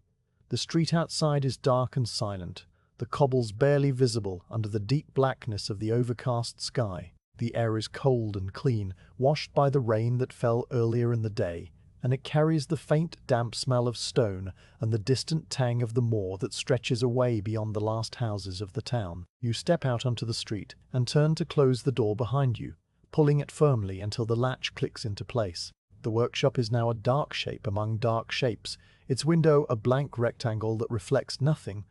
The street outside is dark and silent, the cobbles barely visible under the deep blackness of the overcast sky. The air is cold and clean, washed by the rain that fell earlier in the day, and it carries the faint damp smell of stone and the distant tang of the moor that stretches away beyond the last houses of the town. You step out onto the street and turn to close the door behind you, pulling it firmly until the latch clicks into place. The workshop is now a dark shape among dark shapes, its window a blank rectangle that reflects nothing,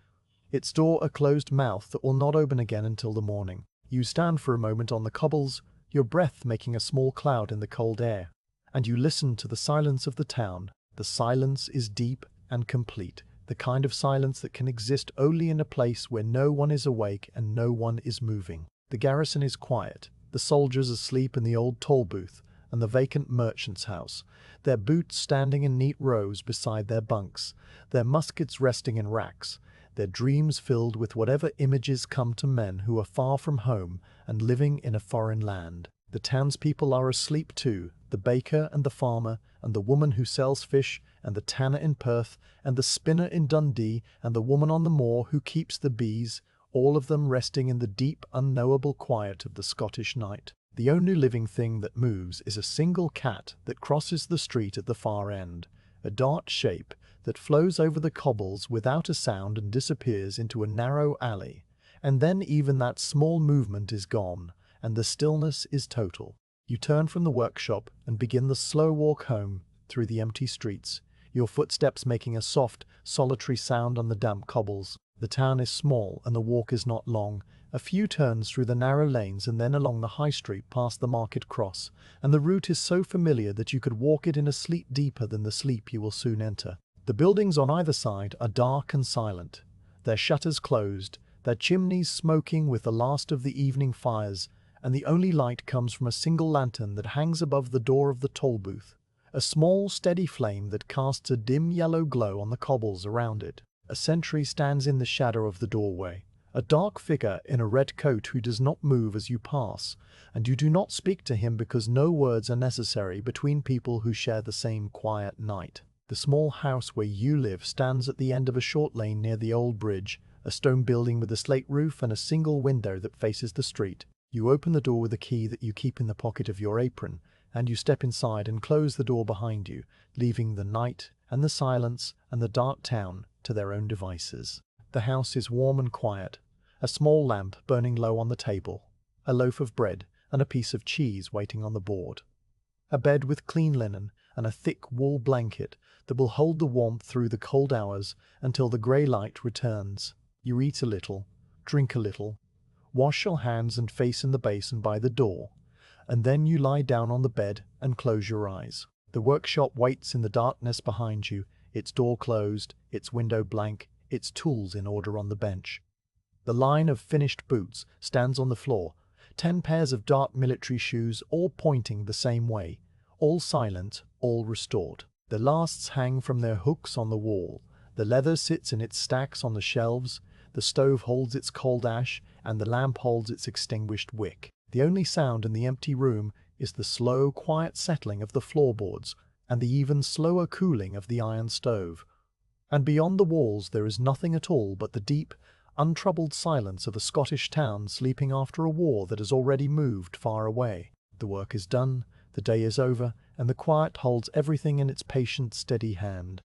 its door a closed mouth that will not open again until the morning. You stand for a moment on the cobbles, your breath making a small cloud in the cold air, and you listen to the silence of the town. The silence is deep and complete. the kind of silence that can exist only in a place where no one is awake and no one is moving. The garrison is quiet, the soldiers asleep in the old toll booth and the vacant merchant's house, their boots standing in neat rows beside their bunks, their muskets resting in racks, their dreams filled with whatever images come to men who are far from home and living in a foreign land. The townspeople are asleep too, the baker and the farmer, and the woman who sells fish, and the tanner in Perth, and the spinner in Dundee, and the woman on the moor who keeps the bees, all of them resting in the deep, unknowable quiet of the Scottish night. The only living thing that moves is a single cat that crosses the street at the far end, a dark shape that flows over the cobbles without a sound and disappears into a narrow alley, and then even that small movement is gone, and the stillness is total. You turn from the workshop and begin the slow walk home through the empty streets, your footsteps making a soft, solitary sound on the damp cobbles. The town is small and the walk is not long, a few turns through the narrow lanes and then along the high street past the market cross, and the route is so familiar that you could walk it in a sleep deeper than the sleep you will soon enter. The buildings on either side are dark and silent, their shutters closed, their chimneys smoking with the last of the evening fires, and the only light comes from a single lantern that hangs above the door of the toll booth, a small, steady flame that casts a dim yellow glow on the cobbles around it. A sentry stands in the shadow of the doorway, a dark figure in a red coat who does not move as you pass, and you do not speak to him because no words are necessary between people who share the same quiet night. The small house where you live stands at the end of a short lane near the old bridge, a stone building with a slate roof and a single window that faces the street. You open the door with a key that you keep in the pocket of your apron, and you step inside and close the door behind you, leaving the night and the silence and the dark town to their own devices. The house is warm and quiet, a small lamp burning low on the table, a loaf of bread and a piece of cheese waiting on the board, a bed with clean linen and a thick wool blanket that will hold the warmth through the cold hours until the grey light returns. You eat a little, drink a little, wash your hands and face in the basin by the door, and then you lie down on the bed and close your eyes. The workshop waits in the darkness behind you, its door closed, its window blank, its tools in order on the bench. The line of finished boots stands on the floor, 10 pairs of dark military shoes all pointing the same way, all silent, all restored. The lasts hang from their hooks on the wall, the leather sits in its stacks on the shelves, the stove holds its cold ash, and the lamp holds its extinguished wick. The only sound in the empty room is the slow, quiet settling of the floorboards and the even slower cooling of the iron stove. And beyond the walls there is nothing at all but the deep, untroubled silence of a Scottish town sleeping after a war that has already moved far away. The work is done, the day is over, and the quiet holds everything in its patient, steady hand.